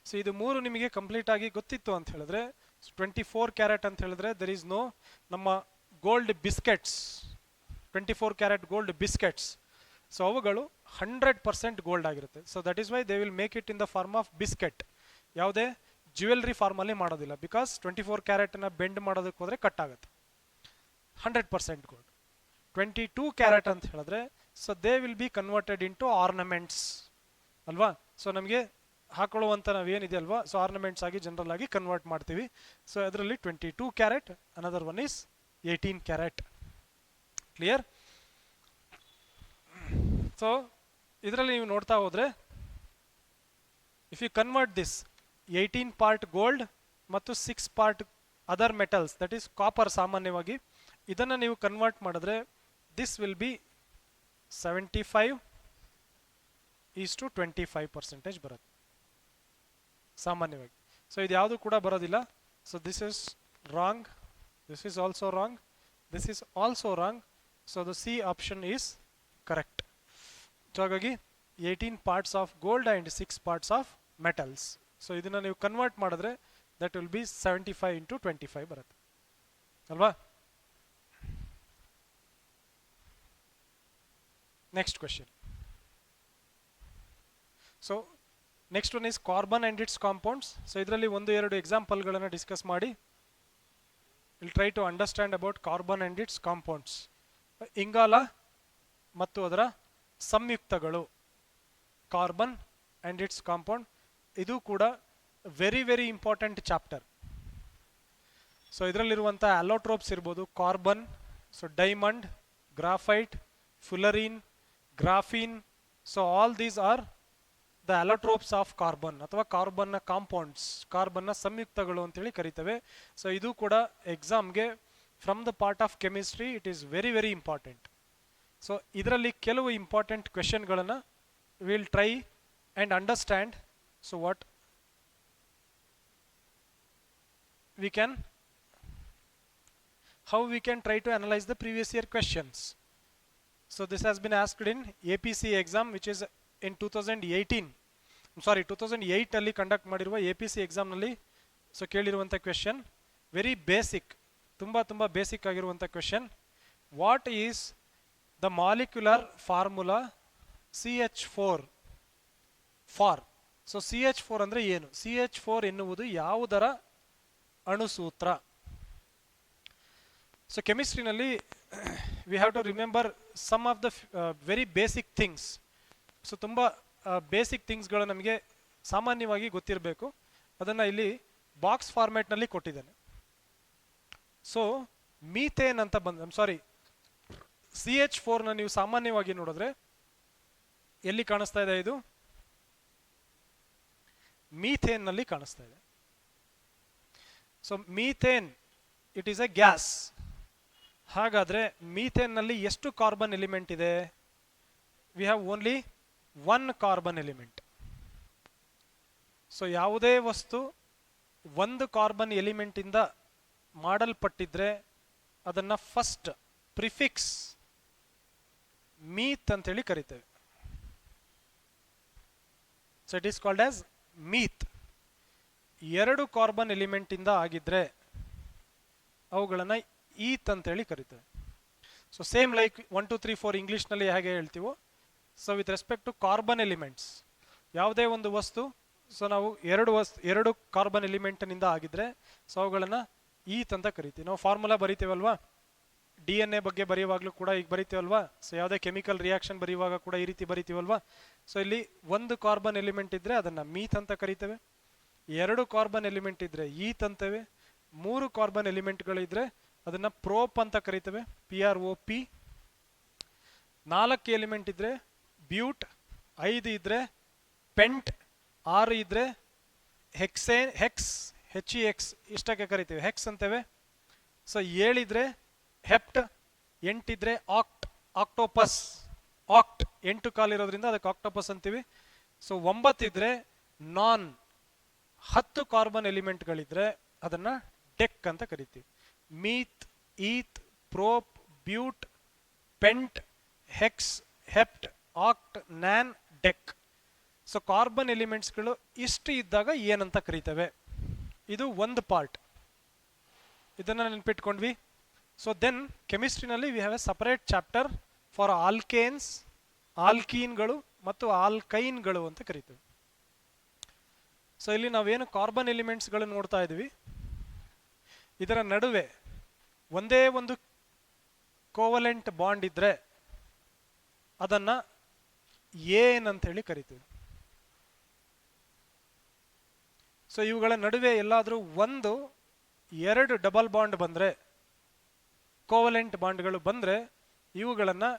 ಸೊ ಇದು ಮೂರು ನಿಮಗೆ ಕಂಪ್ಲೀಟ್ ಆಗಿ ಗೊತ್ತಿತ್ತು ಅಂತ ಹೇಳಿದ್ರೆ, 24 ಕ್ಯಾರೆಟ್ ಅಂತ ಹೇಳಿದ್ರೆ ದರ್ ಈಸ್ ನೋ ನಮ್ಮ gold biscuits, 24 carat gold biscuits. So ಅವುಗಳು 100% ಗೋಲ್ಡ್ ಆಗಿರುತ್ತೆ. So that is why they will make it in the form of biscuit. ಯಾವುದೇ ಜ್ಯುವೆಲ್ರಿ ಫಾರ್ಮಲ್ಲಿ ಮಾಡೋದಿಲ್ಲ, ಬಿಕಾಸ್ 24 ಕ್ಯಾರೆಟ್ನ ಬೆಂಡ್ ಮಾಡೋದಕ್ಕೆ ಹೋದರೆ ಕಟ್ ಆಗುತ್ತೆ. 100% ಗೋಲ್ಡ್. 22 ಕ್ಯಾರೆಟ್ ಅಂತ ಹೇಳಿದ್ರೆ, so they will be converted in to ornaments ಅಲ್ವಾ? ಸೊ ನಮಗೆ ಹಾಕೊಳ್ಳುವಂಥ ನಾವೇನಿದೆ ಅಲ್ವಾ, ಸೊ ಆರ್ನಮೆಂಟ್ಸ್ ಆಗಿ ಜನರಲ್ ಆಗಿ ಕನ್ವರ್ಟ್ ಮಾಡ್ತೀವಿ. ಸೊ ಅದರಲ್ಲಿ 22 carat, another one is 18 carat. Clear? So ಇದರಲ್ಲಿ ನೀವು ನೋಡ್ತಾ ಹೋದ್ರೆ, if you convert this 18 part gold ಮತ್ತು 6 part other metals, that is copper ಸಾಮಾನ್ಯವಾಗಿ, ಇದನ್ನು ನೀವು ಕನ್ವರ್ಟ್ ಮಾಡಿದ್ರೆ this will be 75:25% ಬರುತ್ತೆ ಸಾಮಾನ್ಯವಾಗಿ. ಸೊ ಇದು ಯಾವುದು ಕೂಡ ಬರೋದಿಲ್ಲ. So this is wrong, this is also wrong, this is also wrong. So the C option is correct. So ಹಾಗಾಗಿ 18 parts of gold and 6 parts of metals. So ಇದನ್ನು ನೀವು ಕನ್ವರ್ಟ್ ಮಾಡಿದ್ರೆ ದಟ್ ವಿಲ್ ಬಿ 75 into 25 ಬರುತ್ತೆ ಅಲ್ವಾ. Next question. So next one is carbon and its compounds. So ಇದರಲ್ಲಿ 1-2 ಎಕ್ಸಾಂಪಲ್ಗಳನ್ನು ಡಿಸ್ಕಸ್ ಮಾಡಿ will try to understand about carbon and its compounds. ಇಂಗಾಲ ಮತ್ತು ಅದರ ಸಂಯುಕ್ತಗಳು, ಕಾರ್ಬನ್ ಆ್ಯಂಡ್ ಇಟ್ಸ್ ಕಾಂಪೌಂಡ್. ಇದು ಕೂಡ very very important chapter. So ಇದರಲ್ಲಿರುವಂಥ ಅಲೋಟ್ರೋಪ್ಸ್ ಇರ್ಬೋದು, carbon, so diamond, graphite, fullerene, graphene. So all these are the allotropes of carbon ಅಥವಾ ಕಾರ್ಬನ್ನ ಕಾಂಪೌಂಡ್ಸ್, ಕಾರ್ಬನ್ನ ಸಂಯುಕ್ತಗಳು ಅಂತೇಳಿ ಕರಿತೇವೆ. ಸೊ ಇದು ಕೂಡ ಎಕ್ಸಾಮ್ಗೆ from the part of chemistry it is very very important. So ಇದರಲ್ಲಿ ಕೆಲವು ಇಂಪಾರ್ಟೆಂಟ್ ಕ್ವೆಶನ್ಗಳನ್ನು will try and understand. So what we can, how we can try to analyze the previous year questions. So this has been asked in APC exam which is in 2018, sorry 2008 ಅಲ್ಲಿ ಕಂಡಕ್ಟ್ ಮಾಡಿರುವ APC ಎಕ್ಸಾಮ್ ನಲ್ಲಿ ಸೊ ಕೇಳಿರುವಂಥ ಕ್ವೆಶನ್, ವೆರಿ ಬೇಸಿಕ್, ತುಂಬ ಬೇಸಿಕ್ ಆಗಿರುವಂಥ question. What is the molecular formula CH4 for? So CH4 ಅಂದರೆ ಏನು? CH4 ಎನ್ನುವುದು ಯಾವುದರ ಅಣುಸೂತ್ರ? ಸೊ ಕೆಮಿಸ್ಟ್ರಿನಲ್ಲಿ we have to remember some of the very basic things. So ತುಂಬ ಬೇಸಿಕ್ ಥಿಂಗ್ಸ್ಗಳು ನಮಗೆ ಸಾಮಾನ್ಯವಾಗಿ ಗೊತ್ತಿರಬೇಕು. ಅದನ್ನು ಇಲ್ಲಿ ಬಾಕ್ಸ್ ಫಾರ್ಮ್ಯಾಟ್ನಲ್ಲಿ ಕೊಟ್ಟಿದ್ದೇನೆ. ಸೊ ಮೀಥೇನ್ ಅಂತ ಸಾರಿ CH4ನ ನೀವು ಸಾಮಾನ್ಯವಾಗಿ ನೋಡಿದ್ರೆ ಎಲ್ಲಿ ಕಾಣಿಸ್ತಾ ಇದೆ? ಇದು ಮೀಥೇನ್ನಲ್ಲಿ ಕಾಣಿಸ್ತಾ ಇದೆ. So methane it is A gas. ಹಾಗಾದರೆ ಮೀಥೇನ್ನಲ್ಲಿ ಎಷ್ಟು ಕಾರ್ಬನ್ ಎಲಿಮೆಂಟ್ ಇದೆ? We have only 1 carbon element. So ಯಾವುದೇ ವಸ್ತು 1 ಕಾರ್ಬನ್ ಎಲಿಮೆಂಟಿಂದ ಮಾಡಲ್ಪಟ್ಟಿದ್ರೆ ಅದನ್ನು ಫಸ್ಟ್ ಪ್ರಿಫಿಕ್ಸ್ ಮೀತ್ ಅಂತೇಳಿ ಕರಿತೇವೆ. So it is called as meth. 2 carbon element ಇಂದ ಆಗಿದ್ರೆ ಅವುಗಳನ್ನು ಈತ್ ಅಂತೇಳಿ ಕರಿತೇವೆ. ಸೊ ಸೇಮ್ ಲೈಕ್ 1 2 3 4 ಇಂಗ್ಲೀಷ್ನಲ್ಲಿ ಹೇಗೆ ಹೇಳ್ತೀವೋ, so with respect to carbon elements ಯಾವುದೇ ಒಂದು ವಸ್ತು, ಸೊ ನಾವು 2 ಕಾರ್ಬನ್ ಎಲಿಮೆಂಟ್ನಿಂದ ಆಗಿದ್ರೆ ಸೊ ಅವುಗಳನ್ನು ಈತ್ ಅಂತ ಕರಿತೀವಿ. ನಾವು ಫಾರ್ಮುಲಾ ಬರಿತೀವಲ್ವಾ, DNA ಬಗ್ಗೆ ಬರೆಯುವಾಗಲೂ ಕೂಡ ಈಗ ಬರಿತೀವಲ್ವಾ. ಸೊ ಯಾವುದೇ ಕೆಮಿಕಲ್ ರಿಯಾಕ್ಷನ್ ಬರೆಯುವಾಗ ಕೂಡ ಈ ರೀತಿ ಬರಿತೀವಲ್ವಾ. ಸೊ ಇಲ್ಲಿ 1 ಕಾರ್ಬನ್ ಎಲಿಮೆಂಟ್ ಇದ್ದರೆ ಅದನ್ನು ಮೀತ್ ಅಂತ ಕರಿತೇವೆ, 2 ಕಾರ್ಬನ್ ಎಲಿಮೆಂಟ್ ಇದ್ದರೆ ಈತ್ ಅಂತೇವೆ, 3 ಕಾರ್ಬನ್ ಎಲಿಮೆಂಟ್ಗಳಿದ್ರೆ ಅದನ್ನು ಪ್ರೋಪ್ ಅಂತ ಕರಿತೇವೆ, PROP, 4 ಎಲಿಮೆಂಟ್ ಇದ್ದರೆ ಬ್ಯೂಟ್, 5 ಇದ್ದರೆ ಪೆಂಟ್, 6 ಇದ್ದರೆ ಹೆಕ್ಸೇನ್, HEX ಇಷ್ಟಕ್ಕೆ ಕರಿತೇವೆ, ಹೆಕ್ಸ್ ಅಂತೇವೆ. ಸೊ 7 ಇದ್ದರೆ ಹೆಪ್ಟ್, 8 ಇದ್ದರೆ ಆಕ್ಟೋಪಸ್, 8 ಕಾಲಿರೋದ್ರಿಂದ ಅದಕ್ಕೆ ಆಕ್ಟೋಪಸ್ ಅಂತೀವಿ. ಸೊ 9 ಇದ್ದರೆ ನಾನ್, 10 ಕಾರ್ಬನ್ ಎಲಿಮೆಂಟ್ಗಳಿದ್ರೆ ಅದನ್ನು ಡೆಕ್ ಅಂತ ಕರಿತೀವಿ. Meth, eth, prop, but, pent, hex, hept, oct, non, dec. So carbon ಎಲಿಮೆಂಟ್ಸ್ಗಳು ಇಷ್ಟು ಇದ್ದಾಗ ಏನಂತ ಕರಿತೇವೆ? ಇದು ಒಂದು ಪಾರ್ಟ್. ಇದನ್ನು ನೆನ್ಪಿಟ್ಕೊಂಡ್ವಿ. ಸೊ ದೆನ್ ಕೆಮಿಸ್ಟ್ರಿನಲ್ಲಿ we have a separate chapter for alkanes, ಆಲ್ಕೀನ್ಗಳು ಮತ್ತು ಆಲ್ಕೈನ್ಗಳು ಅಂತ ಕರಿತೇವೆ. ಸೊ ಇಲ್ಲಿ ನಾವೇನು ಕಾರ್ಬನ್ ಎಲಿಮೆಂಟ್ಸ್ಗಳು ನೋಡ್ತಾ ಇದ್ವಿ, ಇದರ ನಡುವೆ ಒಂದೇ ಒಂದು ಕೋವಲೆಂಟ್ ಬಾಂಡ್ ಇದ್ರೆ ಅದನ್ನು ಏನ್ ಅಂತ ಹೇಳಿ ಕರಿತೀವಿ. ಸೊ ಇವುಗಳ ನಡುವೆ ಎಲ್ಲಾದರೂ 2 ಡಬಲ್ ಬಾಂಡ್ ಬಂದರೆ, ಕೋವಲೆಂಟ್ ಬಾಂಡ್ಗಳು ಬಂದರೆ ಇವುಗಳನ್ನು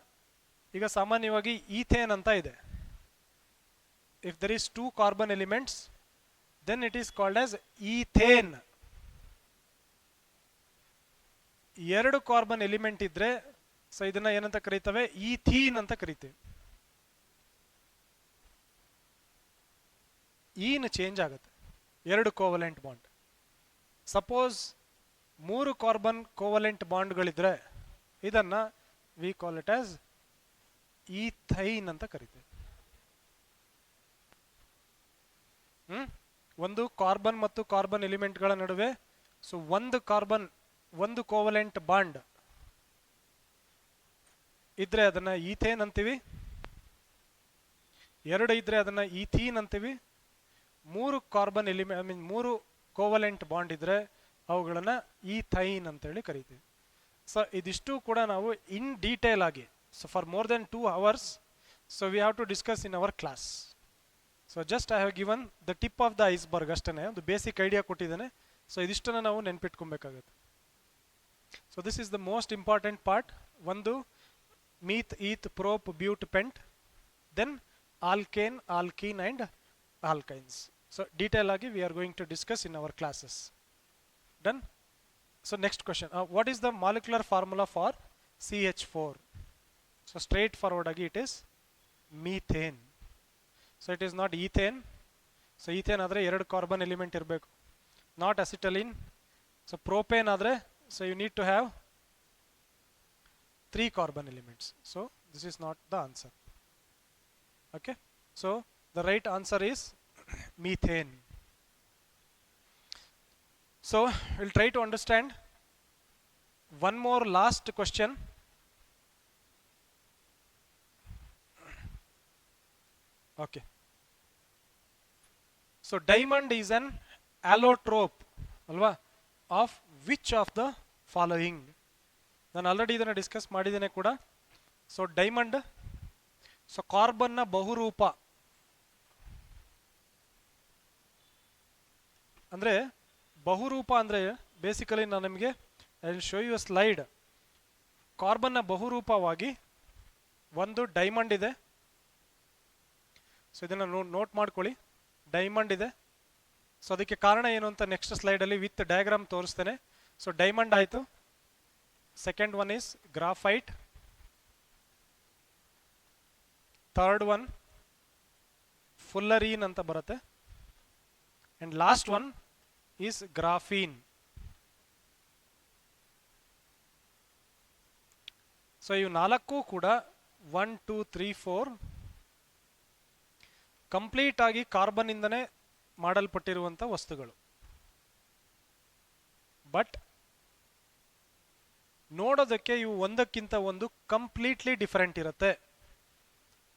ಈಗ ಸಾಮಾನ್ಯವಾಗಿ ಈಥೇನ್ ಅಂತ ಇದೆ. If there is 2 carbon elements then it is called as ethane. 2 carbon element ಇದ್ರೆ ಸೊ ಇದನ್ನ ಏನಂತ ಕರೀತೇವೆ? ಈಥೀನ್ ಅಂತ ಕರಿತೇವೆ. ಈನ್ ಚೇಂಜ್ ಆಗುತ್ತೆ. ಎರಡು covalent bond. Suppose 3 carbon covalent ಬಾಂಡ್ಗಳಿದ್ರೆ ಇದನ್ನ we call it as ethyne ಅಂತ ಕರಿತೇವೆ. ಒಂದು ಕಾರ್ಬನ್ ಮತ್ತು ಕಾರ್ಬನ್ ಎಲಿಮೆಂಟ್ಗಳ ನಡುವೆ ಒಂದು ಕೋವಲೆಂಟ್ ಬಾಂಡ್ ಇದ್ರೆ ಅದನ್ನ ಈಥೇನ್ ಅಂತೀವಿ, 2 ಇದ್ರೆ ಅದನ್ನ ಈಥೀನ್ ಅಂತೀವಿ, 3 ಕಾರ್ಬನ್ ಎಲಿಮೆಂಟ್ 3 ಕೋವಲೆಂಟ್ ಬಾಂಡ್ ಇದ್ರೆ ಅವುಗಳನ್ನ ಈಥೈನ್ ಅಂತೇಳಿ ಕರಿತೀವಿ. ಸೊ ಇದಿಷ್ಟು ಕೂಡ ನಾವು ಇನ್ ಡೀಟೇಲ್ ಆಗಿ, so for more then 2 hours, so we have to discuss in our class. So just I have given the tip of the iceberg, ಅಷ್ಟೇ ಒಂದು ಬೇಸಿಕ್ ಐಡಿಯಾ ಕೊಟ್ಟಿದ್ದೇನೆ. ಸೊ ಇದಿಷ್ಟನ್ನು ನಾವು ನೆನ್ಪಿಟ್ಕೊಬೇಕಾಗುತ್ತೆ. So this is the most important part. ಒಂದು meth, eth, prop, but, pent, then alkane, alkene and alkynes. So detail ಆಗಿ we are going to discuss in our classes. Done. So next question, what is the molecular formula for CH4? So straight forward agi it is methane. So it is not ethane. So ethane adre 2 carbon element irbeku, not acetylene. So propane adre, so you need to have 3 carbon elements. So this is not the answer. Okay, so the right answer is methane. So we'll try to understand one more last question. Okay. So diamond is an allotrope, alva, of which of the following? ನಾನು ಆಲ್ರೆಡಿ ಇದನ್ನು ಡಿಸ್ಕಸ್ ಮಾಡಿದ್ದೇನೆ ಕೂಡ. ಸೊ ಡೈಮಂಡ್, ಸೊ ಕಾರ್ಬನ್ನ ಬಹುರೂಪ ಅಂದ್ರೆ ಬಹುರೂಪ ಅಂದ್ರೆ ಬೇಸಿಕಲಿ ನಾನು ನಿಮಗೆ I will show you a slide. ಕಾರ್ಬನ್ನ ಬಹುರೂಪವಾಗಿ ಒಂದು ಡೈಮಂಡ್ ಇದೆ. ಸೊ ಇದನ್ನು ನೋಟ್ ಮಾಡ್ಕೊಳ್ಳಿ, ಡೈಮಂಡ್ ಇದೆ. ಸೊ ಅದಕ್ಕೆ ಕಾರಣ ಏನು ಅಂತ ನೆಕ್ಸ್ಟ್ ಸ್ಲೈಡಲ್ಲಿ ವಿತ್ ಡಯಾಗ್ರಾಮ್ ತೋರಿಸ್ತೇನೆ. ಸೊ ಡೈಮಂಡ್ ಆಯಿತು. Second one is graphite, third one fullerene ಅಂತ ಬರುತ್ತೆ, and last one is graphene. So ಇವು 4 ಕೂಡ 1 2 3 4 ಕಂಪ್ಲೀಟ್ ಆಗಿ ಕಾರ್ಬನ್ ಇಂದನೇ ಮಾಡಲ್ಪಟ್ಟಿರುವಂತ ವಸ್ತುಗಳು. ಬಟ್ ನೋಡೋದಕ್ಕೆ ಇವು ಒಂದಕ್ಕಿಂತ ಒಂದು ಕಂಪ್ಲೀಟ್ಲಿ ಡಿಫರೆಂಟ್ ಇರುತ್ತೆ.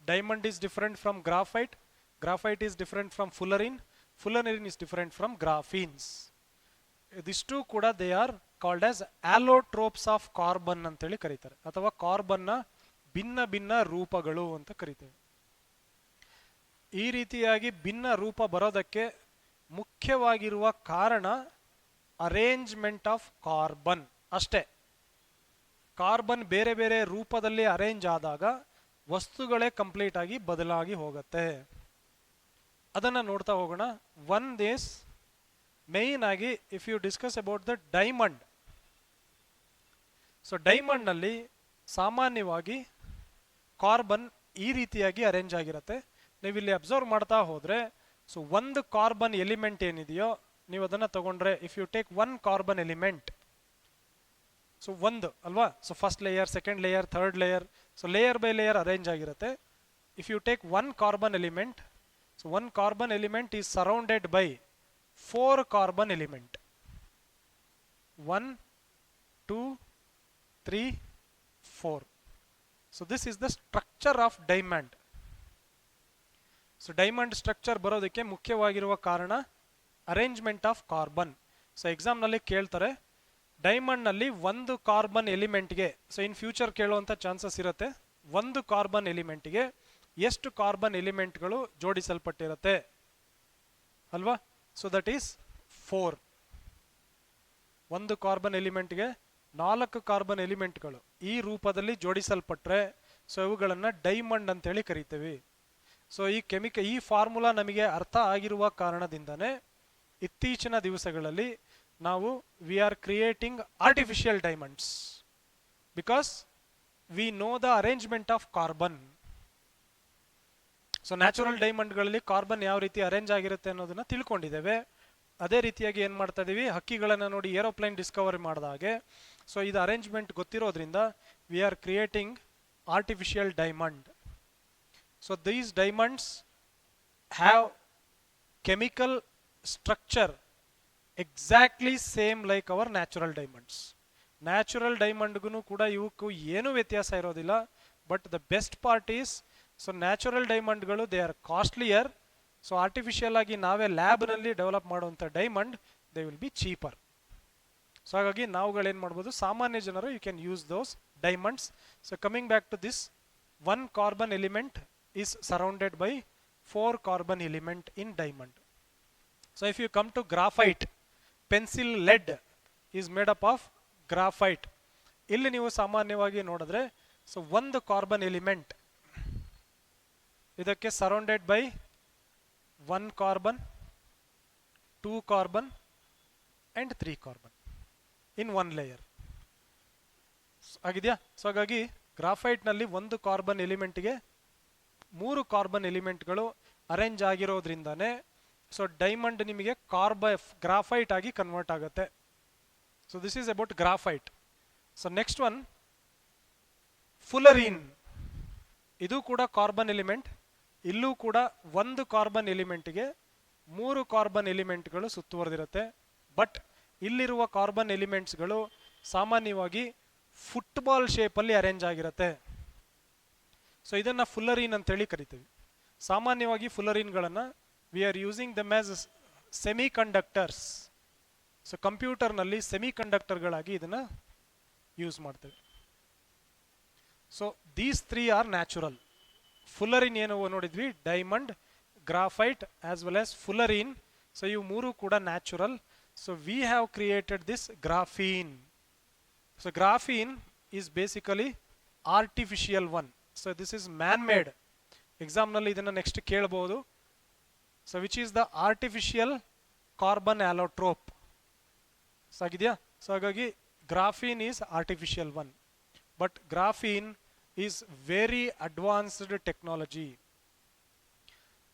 Diamond is different from graphite, graphite is different from fullerene, fullerene is different from graphenes. ಇದಿಷ್ಟು ಕೂಡ they are called as allotropes of carbon ಅಂತೇಳಿ ಕರೀತಾರೆ, ಅಥವಾ ಕಾರ್ಬನ್ನ ಭಿನ್ನ ಭಿನ್ನ ರೂಪಗಳು ಅಂತ ಕರೀತೇವೆ. ಈ ರೀತಿಯಾಗಿ ಭಿನ್ನ ರೂಪ ಬರೋದಕ್ಕೆ ಮುಖ್ಯವಾಗಿರುವ ಕಾರಣ ಅರೇಂಜ್ಮೆಂಟ್ ಆಫ್ ಕಾರ್ಬನ್ ಅಷ್ಟೇ. ಕಾರ್ಬನ್ ಬೇರೆ ಬೇರೆ ರೂಪದಲ್ಲಿ ಅರೇಂಜ್ ಆದಾಗ ವಸ್ತುಗಳೇ ಕಂಪ್ಲೀಟ್ ಆಗಿ ಬದಲಾಗಿ ಹೋಗುತ್ತೆ. ಅದನ್ನ ನೋಡ್ತಾ ಹೋಗೋಣ. ಒನ್ ದಿಸ್ ಮೇನ್ ಆಗಿ if you discuss about the diamond. So diamond ನಲ್ಲಿ ಸಾಮಾನ್ಯವಾಗಿ ಕಾರ್ಬನ್ ಈ ರೀತಿಯಾಗಿ ಅರೇಂಜ್ ಆಗಿರುತ್ತೆ. ನೀವು ಇಲ್ಲಿ ಅಬ್ಸರ್ವ್ ಮಾಡ್ತಾ ಹೋದ್ರೆ, ಸೊ ಒಂದು ಕಾರ್ಬನ್ ಎಲಿಮೆಂಟ್ ಏನಿದೆಯೋ ನೀವು ಅದನ್ನ ತಗೊಂಡ್ರೆ, if you take 1 carbon element, so ಒಂದು ಅಲ್ವಾ, so first layer, second layer, third layer, so layer by layer arrange ಆಗಿರುತ್ತೆ. If you take 1 carbon element, so 1 carbon element is surrounded by 4 carbon element. 1 2 3 4. So this is the structure of diamond. So diamond structure ಬರೋದಕ್ಕೆ ಮುಖ್ಯವಾಗಿರುವ ಕಾರಣ ಅರೇಂಜ್ಮೆಂಟ್ ಆಫ್ ಕಾರ್ಬನ್. ಸೊ ಎಕ್ಸಾಮ್ನಲ್ಲಿ ಕೇಳ್ತಾರೆ, ಡೈಮಂಡ್ ನಲ್ಲಿ ಒಂದು carbon ಎಲಿಮೆಂಟ್ಗೆ, so in future ಕೇಳುವಂತ chances ಇರುತ್ತೆ, ಒಂದು ಕಾರ್ಬನ್ ಎಲಿಮೆಂಟ್ಗೆ ಎಷ್ಟು ಕಾರ್ಬನ್ ಎಲಿಮೆಂಟ್ಗಳು ಜೋಡಿಸಲ್ಪಟ್ಟಿರುತ್ತೆ ಅಲ್ವಾ? So that is 4. ಒಂದು ಕಾರ್ಬನ್ ಎಲಿಮೆಂಟ್ಗೆ 4 ಕಾರ್ಬನ್ ಎಲಿಮೆಂಟ್ಗಳು ಈ ರೂಪದಲ್ಲಿ ಜೋಡಿಸಲ್ಪಟ್ರೆ ಸೊ ಇವುಗಳನ್ನ ಡೈಮಂಡ್ ಅಂತೇಳಿ ಕರಿತೀವಿ. ಸೊ ಈ ಫಾರ್ಮುಲಾ ನಮಗೆ ಅರ್ಥ ಆಗಿರುವ ಕಾರಣದಿಂದನೇ ಇತ್ತೀಚಿನ ದಿವಸಗಳಲ್ಲಿ ನಾವು we are creating artificial diamonds, because we know the arrangement of carbon. So natural ಡೈಮಂಡ್ಗಳಲ್ಲಿ ಕಾರ್ಬನ್ ಯಾವ ರೀತಿ ಅರೇಂಜ್ ಆಗಿರುತ್ತೆ ಅನ್ನೋದನ್ನ ತಿಳ್ಕೊಂಡಿದ್ದೇವೆ. ಅದೇ ರೀತಿಯಾಗಿ ಏನು ಮಾಡ್ತಾ ಇದೀವಿ, ಹಕ್ಕಿಗಳನ್ನು ನೋಡಿ ಏರೋಪ್ಲೇನ್ ಡಿಸ್ಕವರಿ ಮಾಡಿದ ಹಾಗೆ. ಸೊ ಇದು ಅರೇಂಜ್ಮೆಂಟ್ ಗೊತ್ತಿರೋದ್ರಿಂದ we are creating artificial diamond. So these diamonds have chemical structure exactly same like our natural diamonds. Natural ಡೈಮಂಡ್ಗೂ ಕೂಡ ಇವಕ್ಕೂ ಏನೂ ವ್ಯತ್ಯಾಸ ಇರೋದಿಲ್ಲ. But the best part is, so natural ಡೈಮಂಡ್ಗಳು they are costlier. So artificial ಆಗಿ ನಾವೇ ಲ್ಯಾಬ್ನಲ್ಲಿ ಡೆವಲಪ್ ಮಾಡುವಂಥ diamond they will be cheaper. So ಹಾಗಾಗಿ ನಾವುಗಳೇನು ಮಾಡ್ಬೋದು, ಸಾಮಾನ್ಯ ಜನರು you can use those diamonds. So coming back to this, 1 carbon element is surrounded by 4 carbon element in diamond. So if you come to graphite, pencil lead is made up of graphite. ಇಲ್ಲಿ ನೀವು ಸಾಮಾನ್ಯವಾಗಿ ನೋಡಿದ್ರೆ, ಸೊ 1 ಕಾರ್ಬನ್ ಎಲಿಮೆಂಟ್ ಇದಕ್ಕೆ surrounded by 1 carbon, 2 carbon and 3 carbon in 1 layer ಆಗಿದೆಯಾ. ಸೊ ಹಾಗಾಗಿ ಗ್ರಾಫೈಟ್ ನಲ್ಲಿ 1 ಕಾರ್ಬನ್ ಎಲಿಮೆಂಟ್ಗೆ 3 ಕಾರ್ಬನ್ ಎಲಿಮೆಂಟ್ಗಳು ಅರೇಂಜ್ ಆಗಿರೋದ್ರಿಂದಾನೆ ಸೊ ಡೈಮಂಡ್ ನಿಮಗೆ ಗ್ರಾಫೈಟ್ ಆಗಿ ಕನ್ವರ್ಟ್ ಆಗುತ್ತೆ. So this is about graphite. So next one, fullerene. ಇದು ಕೂಡ ಕಾರ್ಬನ್ ಎಲಿಮೆಂಟ್. ಇಲ್ಲೂ ಕೂಡ 1 ಕಾರ್ಬನ್ ಎಲಿಮೆಂಟ್ಗೆ 3 ಕಾರ್ಬನ್ ಎಲಿಮೆಂಟ್ಗಳು ಸುತ್ತುವರೆದಿರುತ್ತೆ. ಬಟ್ ಇಲ್ಲಿರುವ ಕಾರ್ಬನ್ ಎಲಿಮೆಂಟ್ಸ್ಗಳು ಸಾಮಾನ್ಯವಾಗಿ ಫುಟ್ಬಾಲ್ ಶೇಪಲ್ಲಿ ಅರೇಂಜ್ ಆಗಿರುತ್ತೆ. ಸೊ ಇದನ್ನು ಫುಲ್ಲರಿನ್ ಅಂತೇಳಿ ಕರಿತೀವಿ. ಸಾಮಾನ್ಯವಾಗಿ ಫುಲ್ಲರಿನ್ಗಳನ್ನು we are using them as semi conductors. So ಕಂಪ್ಯೂಟರ್ನಲ್ಲಿ ಸೆಮಿ ಕಂಡಕ್ಟರ್ಗಳಾಗಿ ಇದನ್ನು ಯೂಸ್ ಮಾಡ್ತೇವೆ. So these 3 are natural. Fullerene ಏನು ನೋಡಿದ್ವಿ, diamond, graphite as well as fullerene. So ಇವು 3 ಕೂಡ natural. So we have created this graphene. So graphene is basically artificial one. So this is man made. ಎಕ್ಸಾಮ್ನಲ್ಲಿ ಇದನ್ನು ನೆಕ್ಸ್ಟ್ ಕೇಳಬಹುದು. So which is the artificial carbon allotrope. So ಆಗಿದೆಯಾ. ಸೊ ಹಾಗಾಗಿ graphene is artificial one. But graphene is very advanced technology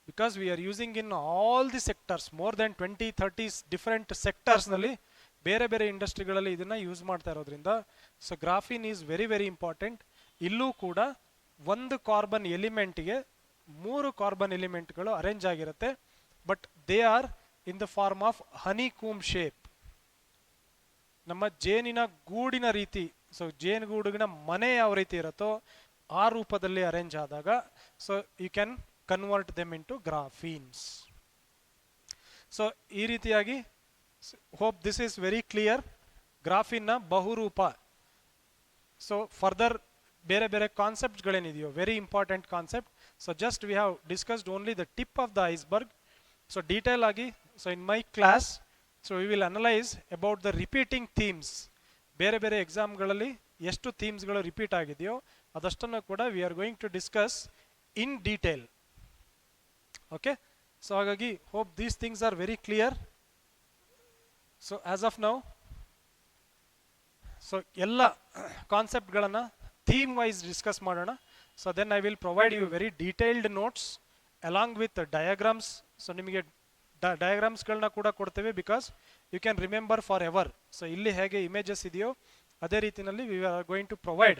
because we are using in all the sectors, more than 20-30 different sectors ನಲ್ಲಿ ಬೇರೆ ಬೇರೆ ಇಂಡಸ್ಟ್ರಿಗಳಲ್ಲಿ ಇದನ್ನ ಯೂಸ್ ಮಾಡ್ತಾ ಇರೋದ್ರಿಂದ so graphene is very very important. ಇಲ್ಲೂ ಕೂಡ 1 ಕಾರ್ಬನ್ ಎಲಿಮೆಂಟ್ಗೆ 3 ಕಾರ್ಬನ್ ಎಲಿಮೆಂಟ್ಗಳು ಅರೇಂಜ್ ಆಗಿರುತ್ತೆ. But they are in the form of honeycomb shape. ನಮ್ಮ ಜೇನಿನ ಗೂಡಿನ ರೀತಿ. ಸೊ ಜೇನುಗೂಡಿನ ಮನೆ ಯಾವ ರೀತಿ ಇರುತ್ತೋ ಆ ರೂಪದಲ್ಲಿ ಅರೇಂಜ್ ಆದಾಗ so you can convert them into graphenes. So ಈ ರೀತಿಯಾಗಿ hope this is very clear. ಗ್ರಾಫೀನ್ನ ಬಹುರೂಪ. ಸೊ ಫರ್ದರ್ ಬೇರೆ ಬೇರೆ ಕಾನ್ಸೆಪ್ಟ್ಗಳೇನಿದೆಯೋ very important concept. So just we have discussed only the tip of the iceberg. So detail ಆಗಿ so in my class so we will analyse about the repeating themes. ಬೇರೆ ಬೇರೆ ಎಕ್ಸಾಮ್ಗಳಲ್ಲಿ ಎಷ್ಟು ಥೀಮ್ಸ್ಗಳು ರಿಪೀಟ್ ಆಗಿದೆಯೋ ಅದಷ್ಟನ್ನು ಕೂಡ we are going to discuss in detail. Okay. So ಹಾಗಾಗಿ hope these things are very clear. So as of now so ಎಲ್ಲ ಕಾನ್ಸೆಪ್ಟ್ಗಳನ್ನು ಥೀಮ್ ವೈಸ್ ಡಿಸ್ಕಸ್ ಮಾಡೋಣ. So then I will provide you very detailed notes along with diagrams. So ನಿಮಗೆ ಡಯಾಗ್ರಾಮ್ಸ್ಗಳನ್ನ ಕೂಡ ಕೊಡ್ತೇವೆ because you can remember for ever. So ಇಲ್ಲಿ ಹೇಗೆ ಇಮೇಜಸ್ ಇದೆಯೋ ಅದೇ ರೀತಿಯಲ್ಲಿ we are going to provide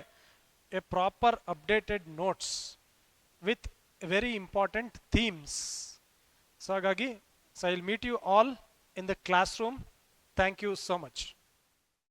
a proper updated notes with very important themes. So ಹಾಗಾಗಿ so I will meet you all in the class room. Thank you so much.